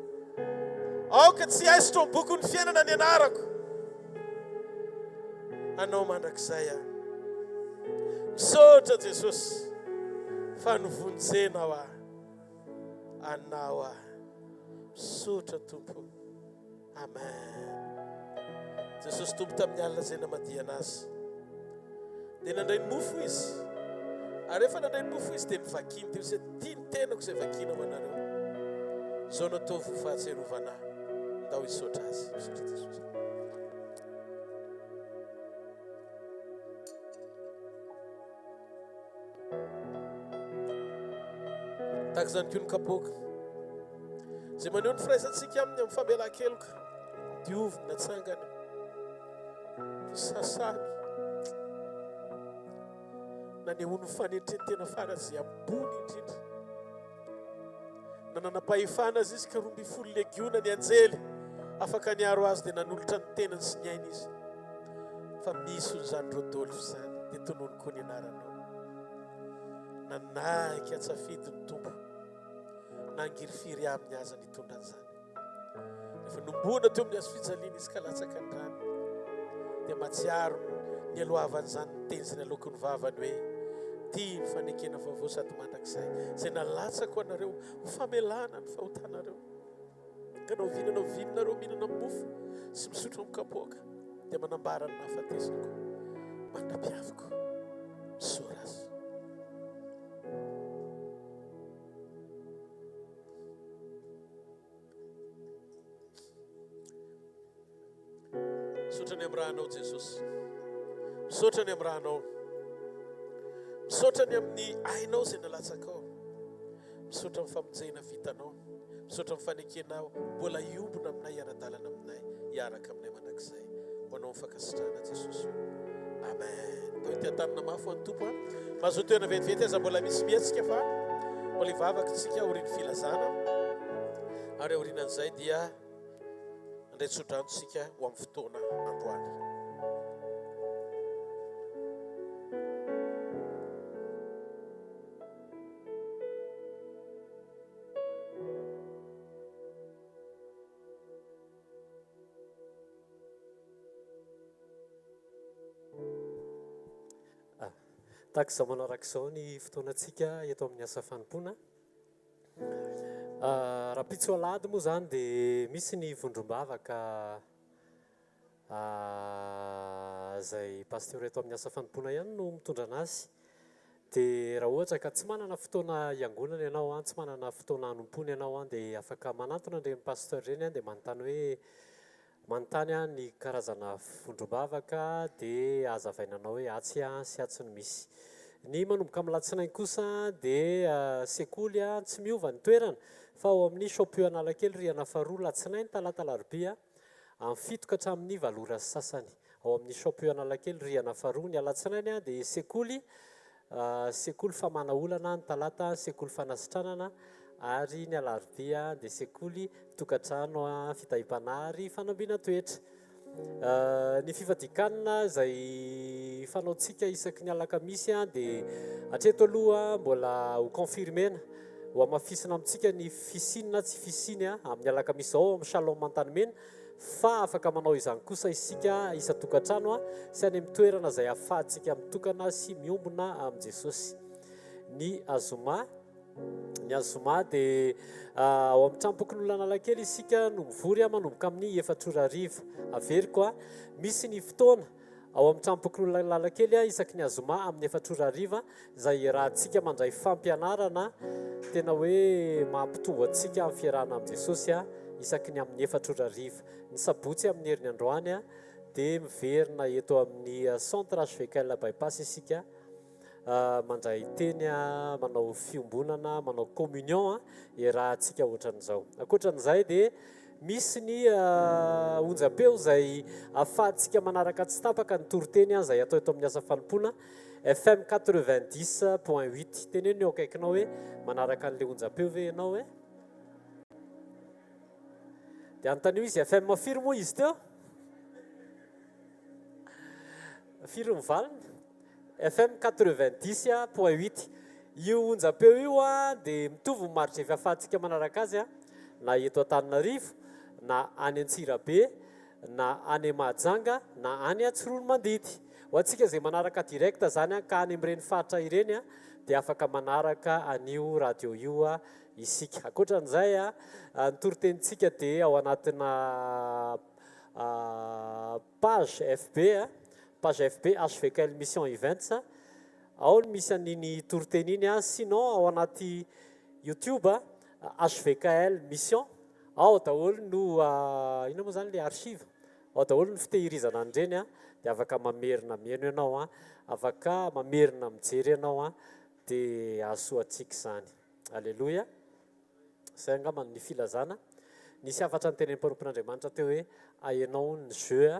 Aoka tsy aiso tompoko ny fiainana ny anarako. Anao mandrakizay aho. Misaotra Jesosy fa novonjenao aho. Anao aho. Misaotra Tompo. Amen. Jesosy tompo tamin'ny alina izay namadiana azy. Dia nandray ny mofo izy. Ary rehefa nandray ny mofo izy dia nivakiny. Dia izay tiany tenako izay vakinao anareo. Zao nataovy ho fahatserovana. Ndao hisaotra azy. Misaotra Jesosy. Tahaka izany koa ny kapoaka. Izay maneho ny firaisantsika aminy amin'ny famelan-keloka. Diovy natsangana. Sasany. Nanehoany ny fanetretena farazay ambony indrindra. Nananam-pahefana azy izy ka 12 legiona ny anjely. Afaka niaro azy dia nanolotra ny tenany sy ny ainy izy. Fa misy izany Rodolfo izany. Dia tonoany koa ny anaranao. Nanaika atsafidy ny tompo. Nangirifiry amin'ny aza nitondra an'izany. Rehefa nombona teo amin'ny azo fijaliana izy ka latsaka ny rano. Dia matsiaro ny alohavan'izany ny teny izay naloko ny vavany hoe tia ny fanekena vaovao sady mandrakizay. Izay nalatsako anareo ho famelana ny fahotanareo. Ka nao vinanareo mihinana mofo sy misotro amin'ny kapoaka. Dia manambara ny nahafatesako. Mandrapiaviko. Misora azy. Misaotra ny amin'ny rahanao Jesosy. Misaotra ny amin'ny rahanao. Misaotra ny amin'ny ainao izay nalatsakao. Misaotra amin'ny famonjena vitanao. Misaotra amin'ny fanekenao mbola iombona aminay ara-dalana aminay. Hiaraka aminay mandrakizay. Ho anao mifankasitrana Jesosy. Amen. Tao ity an-tanana mafy ho an'ny tompo. Mazoto toerana vetivety aza mbola misy mihatsika fa mbola hivavakantsika aorian'ny filazana. Ary aorianan'izay dia andray tsodranotsika ho amin'ny fotoana androany. Tahaka izao manarak'izao ny fotoanantsika eto amin'ny asa fanompoana. Raha pitso alady moa zany dia misy ny vondrombavaka izay pasteur eto amin'ny asa fanompoana ihany no mitondra anazy. Dia raha ohatra ka tsy manana fotoana iangonana ianao, tsy manana fotoana hanompoana ianao, dia afaka manantona ireny pasteur ireny dia manontany hoe manontany ny karazana vondrombavaka dia azavainanao hoe atsy sy atsy no misy. Ny manomboka amin'ny alatsinainy kosa dia sekoly tsy miova ny toerana fa ao amin'ny shopio Analakely rihana faharoa alatsinainy talata alarobia amin'ny 7 ka hatramin'ny 7 ora sy sasany. Ao amin'ny shopio Analakely rihana faharoa ny alatsinainy dia sekoly sekoly famana olana ny talata sekoly fanasitranana ary ny alarobia dia sekoly tokantrano fitahim-panary fanambiana toetra. Ny fifadikanina izay fanaontsika isaky ny alakamisy dia hatreto aloha mbola ho confirmena ho amafisina amintsika ny fisinina tsy fisiny amin'ny alakamisy zao amin'ny shalom mantanymena fa afaka manao izany kosa isika isa tokantrano sy any amin'ny toerana izay ahafahantsika mitokana sy miombona amin'ny Jesosy. Ny azoma dia ao amin'ny trampokon'olona Analakely isika no mivory manomboka amin'ny 4:00 averiko misy ny fotoana ao amin'ny trampokon'olona Analakely isaky ny azoma amin'ny 4:00 izay rahantsika mandray fampianarana tena hoe mampitombo antsika amin'ny fiarahana amin'ny Jesosy isaky ny amin'ny 4:00. Ny sabotsy amin'ny herin'ny androany dia miverina eto amin'ny centre hvkl bypass isika mandray teny manao fiombonana manao communion rahantsika ohatran'izao. Ankoatran'izay dia misy ny onjam-peo izay ahafahantsika manaraka tsy tapaka ny toriteny izay atao eto amin'ny asa fanompoana FM 90.8 teneno eo akaikinao hoe manaraka an'ilay onjam-peo ve ianao dia antanio izy FM firy moa izy teo firy mivalina FM 90.8 io onjam-peo io dia mitovy maritra efa ahafahantsika manaraka azy na eto Antananarivo na any Antsirabe na any Mahajanga na any Antsirono Mandidy. Ho antsika izay manaraka direct zany ka any amin'ireny faritra ireny dia afaka manaraka an'io radio io isika. Ankoatran'izay ny toritentsika dia ao anatina page FB hvkl-mission events ao misy an'iny toriteny iny sinon ao anaty YouTube hvkl-mission ao daholo no ino moa zany le archive ao daholo no fitehirizana an'ireny dia afaka mamerina mihaino ianao afaka mamerina mijery ianao dia asoantsika izany. Alleluia. Izay angambany ny filazana nisy afatra ny tenen'ny mpanompon'Andriamanitra teo hoe ahenao ny jeu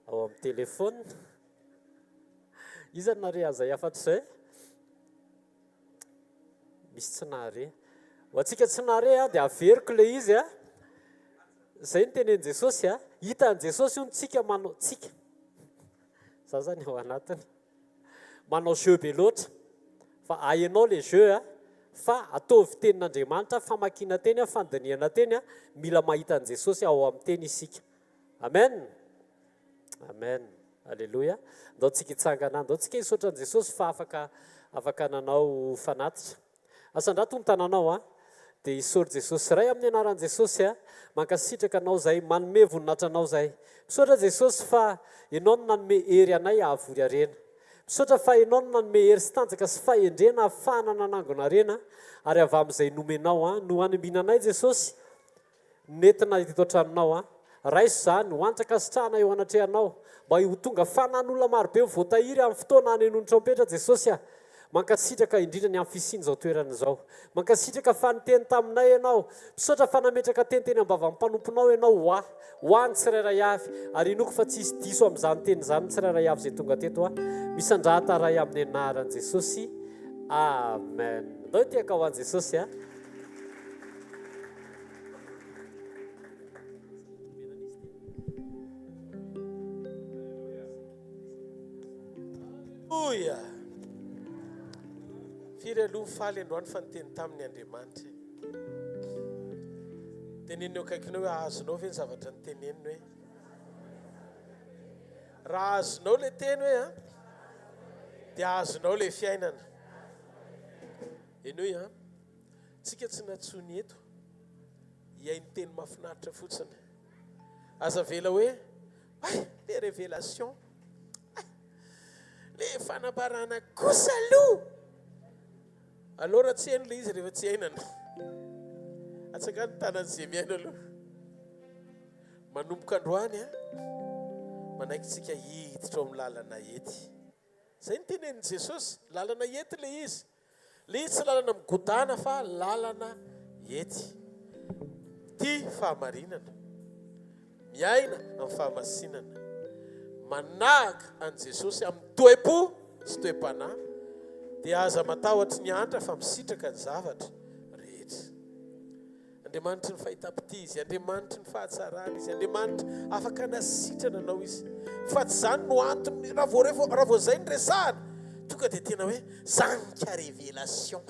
ao amin'ny telefona izany nare azay afatra izay misy tsy nare ho antsika tsy nare dia averiko le izy izay ny tenen'i Jesosy hitan'i Jesosy io tsika manao tsika za zany ao anatiny manao jeu be loatra fa ahenao le jeu fa ataovy tenin'Andriamanitra famakiana teny fandiniana teny mila mahitan'i Jesosy ao amin'ny teny isika. Amen. Amen. Alleluia. Ndao tsika hitsangana, ndao tsika hisaotran'i Jesosy fa afaka nanao fanatitra. Asandrato ny tananao dia hisaotra Jesosy ray amin'ny anaran'i Jesosy mankasitraka anao zay manome voninahitra anao zay. Misaotra Jesosy fa ianao no nanome hery anay ahavory arena. Misaotra fa ianao no nanome hery sy tanjaka sy fahendrena ahafahana nanangona arena ary avy amin'izay nomenao no hanombiananay Jesosy nentina eto an-tranonao raiso zany hoantraka sitrahana eo anatrehanao mba ho tonga fanan'olona marobe voatahiry amin'ny fotoana any anonitra mpetra Jesosy mankasitraka indrindra ny amin'ny fisiny zao toerana izao mankasitraka fa niteny taminay ianao misaotra fa nametraka tenteny ambava mpanomponao ianao hoany tsirairay avy ary inoko fa tsisy diso amin'izany teny zany tsirairay avy izay tonga teto misandrahata ray amin'ny anaran'i Jesosy. Amen. Ndao tiaka ho an'i Jesosy Alleluia. Firy aloha faly androany fa niteny tamin'ny Andriamanitra teneniny eo akaikinao hoe ahazonao ve ny zavatra niteneniny hoe raha azonao le teny hoe dia azonao le fiainana. Eny hoe tsika tsy natsony eto hiay ny teny mahafinaritra fotsiny aza vela hoe le révélation le fanabarana kosa aloha alora tsy haino le izy rehefa tsy hainana atsaka ny tanan'izay miaino aloha manomboka androany manaiky tsika hiditra ao amin'ny lalana ety zay ny tenen'i Jesosy lalana ety le izy tsy lalana migodana fa lalana ety tia fahamarinana miaina amin'ny fahamasinana manahaka an'i Jesosy amin'ny toe-po sy toe-panahy dia aza matahotra ny andra fa misitraka ny zavatra rehetra. Andriamanitra ny fahita-pity izy, Andriamanitra ny fahatsarana izy, Andriamanitra afaka nasitrana anao izy. Fa tsy zany no antony raha vao zay ny resahana tonga dia tena hoe zanika révélation.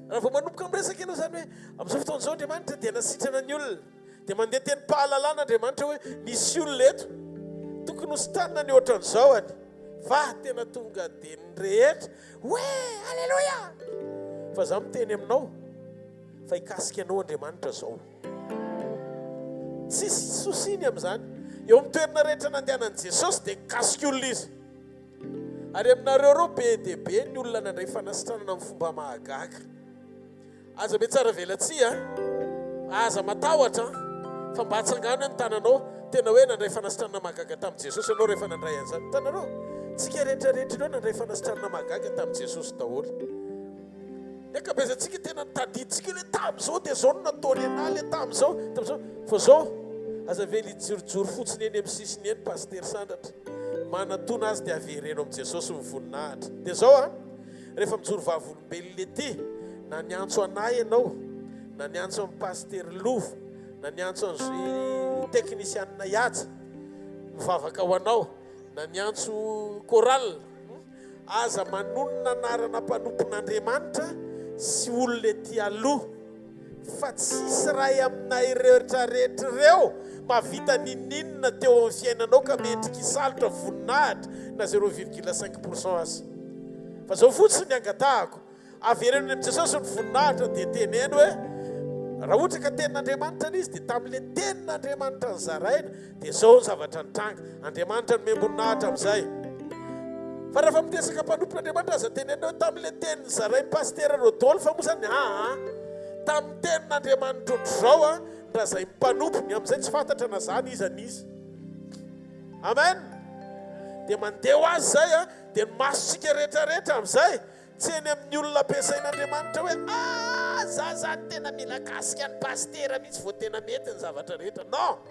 Raha vao manomboka miresaka ianao zany hoe amin'izao fotoan'izao Andriamanitra dia nasitrana ny olona, dia mandeha teny pahalalana Andriamanitra hoe misy olona eto tokony ho sitanina ny ohatran'izao any. Va tena tonga dia ny rehetra hoe alleluia. Fa za miteny aminao fa hikasika anao Andriamanitra zao. Tsisy sosiny amin'izany. Eo amin'ny toerana rehetra nandehanan'i Jesosy dia hikasika olona izy. Ary aminareo reo be dia be ny olona nandray fanasitranana amin'ny fomba mahagaga. Aza be tsara velatsia, aza matahotra, fa mba hatsangano ny tananao tena hoe nandray fanasitranana mahagaga tamin'i Jesosy ianao rehefa nandray an'izany. Tananao, tsika rehetrarehetra ireo nandray fanasitranana mahagaga tamin'i Jesosy daholo. Akabezatsika tena tadiditsika le tamin'izao dia zao no nataony ana le tamin'izao. Fa zao aza vely jirojoro fotsiny eny amin'ny sisiny eny paster sandratra. Manatona azy dia avereno amin'i Jesosy mivoninahitra. Dia zao rehefa mijoro vavolombelona ety, na niantso anahy ianao, na niantso amin'ny paster Lovo, na niantso an'izay teknisianina Yatsa mivavaka ho anao, na niantso choral, aza manonona anarana mpanompon'Andriamanitra sy olona ety aloha. Fa tsisy ray aminay rehetrarehetra ireo mavita nininona teo amin'ny fiainanao ka mendrika hisalotra voninahitra na 0,5% azy. Fa zao fotsiny ny angatahako, avereno amin'i Jesosy ny voninahitra dia teneno hoe raha ohatra ka tenin'Andriamanitra izy dia tamin'ile tenin'Andriamanitra ny zaraina dia zao ny zavatra nitranga. Andriamanitra no memboninahitra amin'izay. Fa rehefa mitesaka mpanompon'Andriamanitra aza teneno hoe tamin'ile tenin'ny zarainy paster Rodolphe moa zany tamin'ny tenin'Andriamanitra ohatr'izao raha zay mpanompony amin'izay tsy fantatra na zany izy anizy. Amen. Dia mandeha ho azy zay dia ny masontsika rehetrarehetra amin'izay tsy eny amin'ny olona ampiasain'Andriamanitra hoe za zany tena mila kasika ny pastera mihitsy vao tena mety ny zavatra rehetra. Non,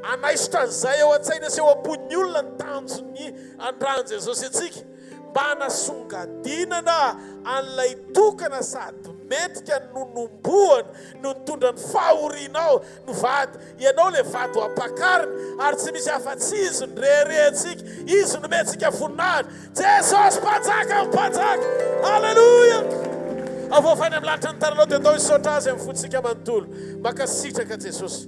anaisitra an'izay eo an-tsaina sy eo am-pon'ny olona ny tanjony andrahan'i Jesosy antsika mba hanasongadinana an'ilay tokana sady metrika nonomboana no nitondra ny fahorinao no vady. Ianao le vady ho ampakariny ary tsy misy afa-tsy izy ny reherentsika, izy no mentsika voninahitra. Jesosy mpanjaka mpanjaka. Halleluja. Avoafany amin'ny lanitra ny tananao dia atao hisaotra azy amin'ny fotsika manontolo. Makasitraka Jesosy,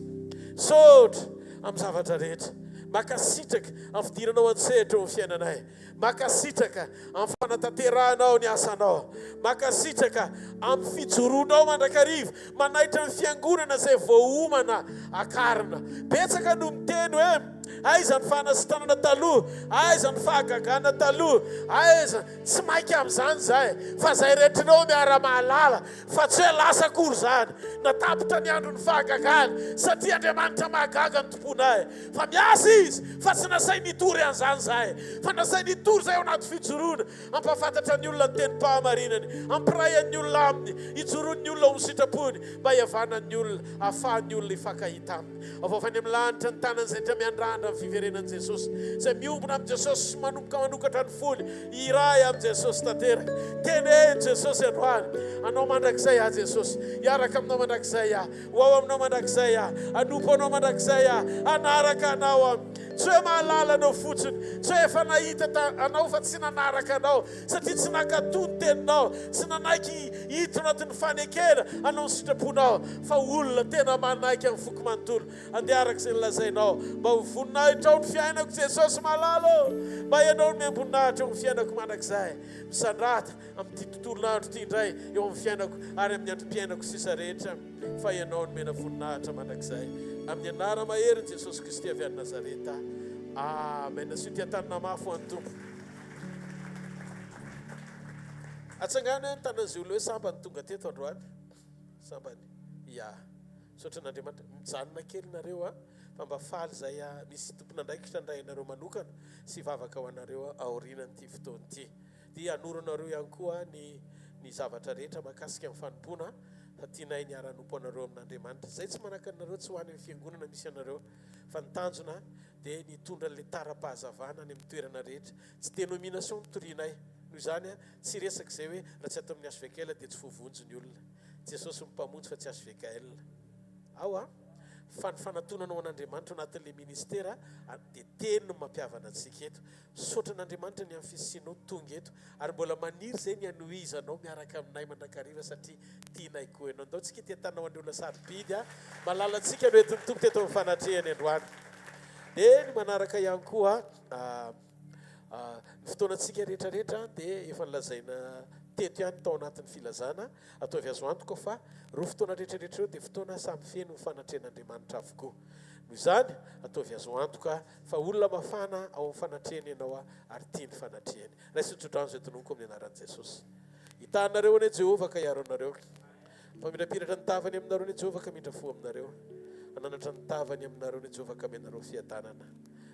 saotra amin'ny zavatra rehetra. Makasitraka amin'ny fidiranao an-tsehatra amin'ny fiainanay. Makasitraka amin'ny fanatanteranao ny asanao. Makasitraka amin'ny fijoroanao mandrakariva manaitra ny fiangonana izay voaomana akarina. Betsaka no miteny hoe aiza ny fanasitanana taloha, aiza ny fahagagana taloha, aiza tsy mainka amin'izany zay. Fa zay rehetrinao miara-mahalala fa tsy hoe lasa akory zany. Natapitra ny andro ny fahagagana satria Andriamanitra mahagaga ny tomponay. Fa miasa izy fa tsy nasay nitory an'izany zay. Fa nasay nitory zay ao anaty fijoroana ampafantatra ny olona ny tenim-pahamarinany, ampiraian'ny olona aminy, hijoroan'ny olona ho sitrapony mba hiavanan'ny olona, ahafahan'ny olona hifankahita aminy. Avoafany amin'ny lanitra ny tanany izay tra miandrandra amin'ny fiverenan'i Jesosy, izay miombona amin'ny Jesosy sy manomboka manokatra ny foly iray amin'ny Jesosy tanteraka. Teneny Jesosy androany, anao mandrakizay Jesosy, hiaraka aminao mandrakizay ho ao aminao mandrakizay anompo anao mandrakizay anaraka anao tsy hoe mahalala anao fotsiny, tsy hoe efa nahita anao fa tsy nanaraka anao satria tsy nankatony teninao, tsy nanaiky hiditra anatin'ny fanekena anao ny sitraponao, fa olona tena manaiky amin'ny foky manontolo. Andeha araka izay nilazainao mba ho voninahitra ao ny fiainako Jesosy malalo, mba ianao no miambonahitra eo amin'ny fiainako mandrakizay, misandrata amin'ity tontolon'andro ity indray eo amin'ny fiainako ary amin'ny androm-piainako sisa rehetra, fa ianao no mena voninahitra mandrakizay. Amin'ny anara mahery Jesosy Kristy avy any Nazareta. Amen. Asio tanana mafy any tompo. Atsangana ny tanan'izay olona hoe sambany tonga teto androany. Sambany. Ya. Saotra n'Andriamanitra mijanona kely nareo fa mba faly zay misy tompon'andraikitra andrainareo manokana sy vavaka ho anareo aorianan'ity fotoan'ity. Dia anoranareo ihany koa ny zavatra rehetra mahakasika amin'ny fanompona fa tianay ny ara-nompo anareo amin'Andriamanitra. Zay tsy manaka anareo tsy ho any amin'ny fiangonana misy anareo fa ny tanjona dia nitondra le tara-pahazavana any amin'ny toerana rehetra. Tsy denomination ny torianay noho izany tsy resaka izay hoe raha tsy atao amin'ny hvkl dia tsy foavonjy ny olona. Jesosy mimpamonjy fa tsy hvkl. Ao fa ny fanatonanao an'Andriamanitra anatin'ilay ministera dia teny no mampiavana antsika eto. Misaotra an'Andriamanitra ny amin'ny fisianao tonga eto ary mbola maniry izay ny anohizanao miaraka aminay mandrakariva satria tianay koa ianao. Andao tsika tia tanao an'ny olona sarobidy malala antsika no entiny tompo teto amin'ny fanatrehany androany. Dia ny manaraka ihany koa ny fotoanantsika rehetrarehetra dia efa nilazaina teto ihany tao anatin'ny filazana atao avy azo antoka fa roa fotoana rehetrarehetra eo dia fotoana samy feno fanatrehan'Andriamanitra avokoa. Noho izany atao avy azo antoka fa olona mafana ao amin'ny fanatrehany ianao ary tia ny fanatrehany. Ray sotrodrano izay tononoko amin'ny anaran'i Jesosy. Hitanareo anie Jehovah ka hiaro anareo. Famindrapiratra ny tavany aminareo anie Jehovah ka mindra fo aminareo. Ananatra ny tavany aminareo anie Jehovah ka menareo fiadanana.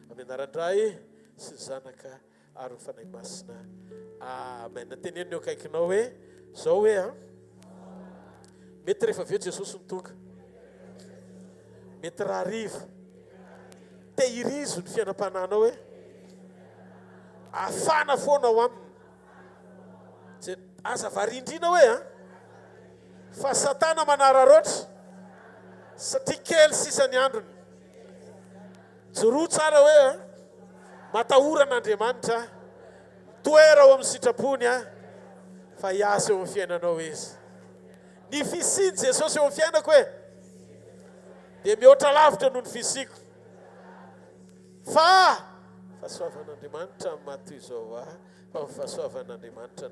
Amin'ny anaran-dray sy ny zanaka ary ny fanahy masina. Amen. Teneniny eo akaikinao hoe zao hoe mety rehefa avy eo Jesosy nitonga. Mety raha riva tehirizo ny fiainam-pananao hoe afana foana ao aminy. Aza varindrina hoe fa Satana manararoatra satria kely sisa ny androny. Joroa tsara hoe matahoran'Andriamanitra toera ao amin'ny sitrapony fa hiasa eo amin'ny fiainanao izy. Ny fisiany Jesosy eo amin'ny fiainako hoe dia mihoatra lavitra noho ny fisiko. Fa fahasoavan'Andriamanitra matoy izao fa fahasoavan'Andriamanitra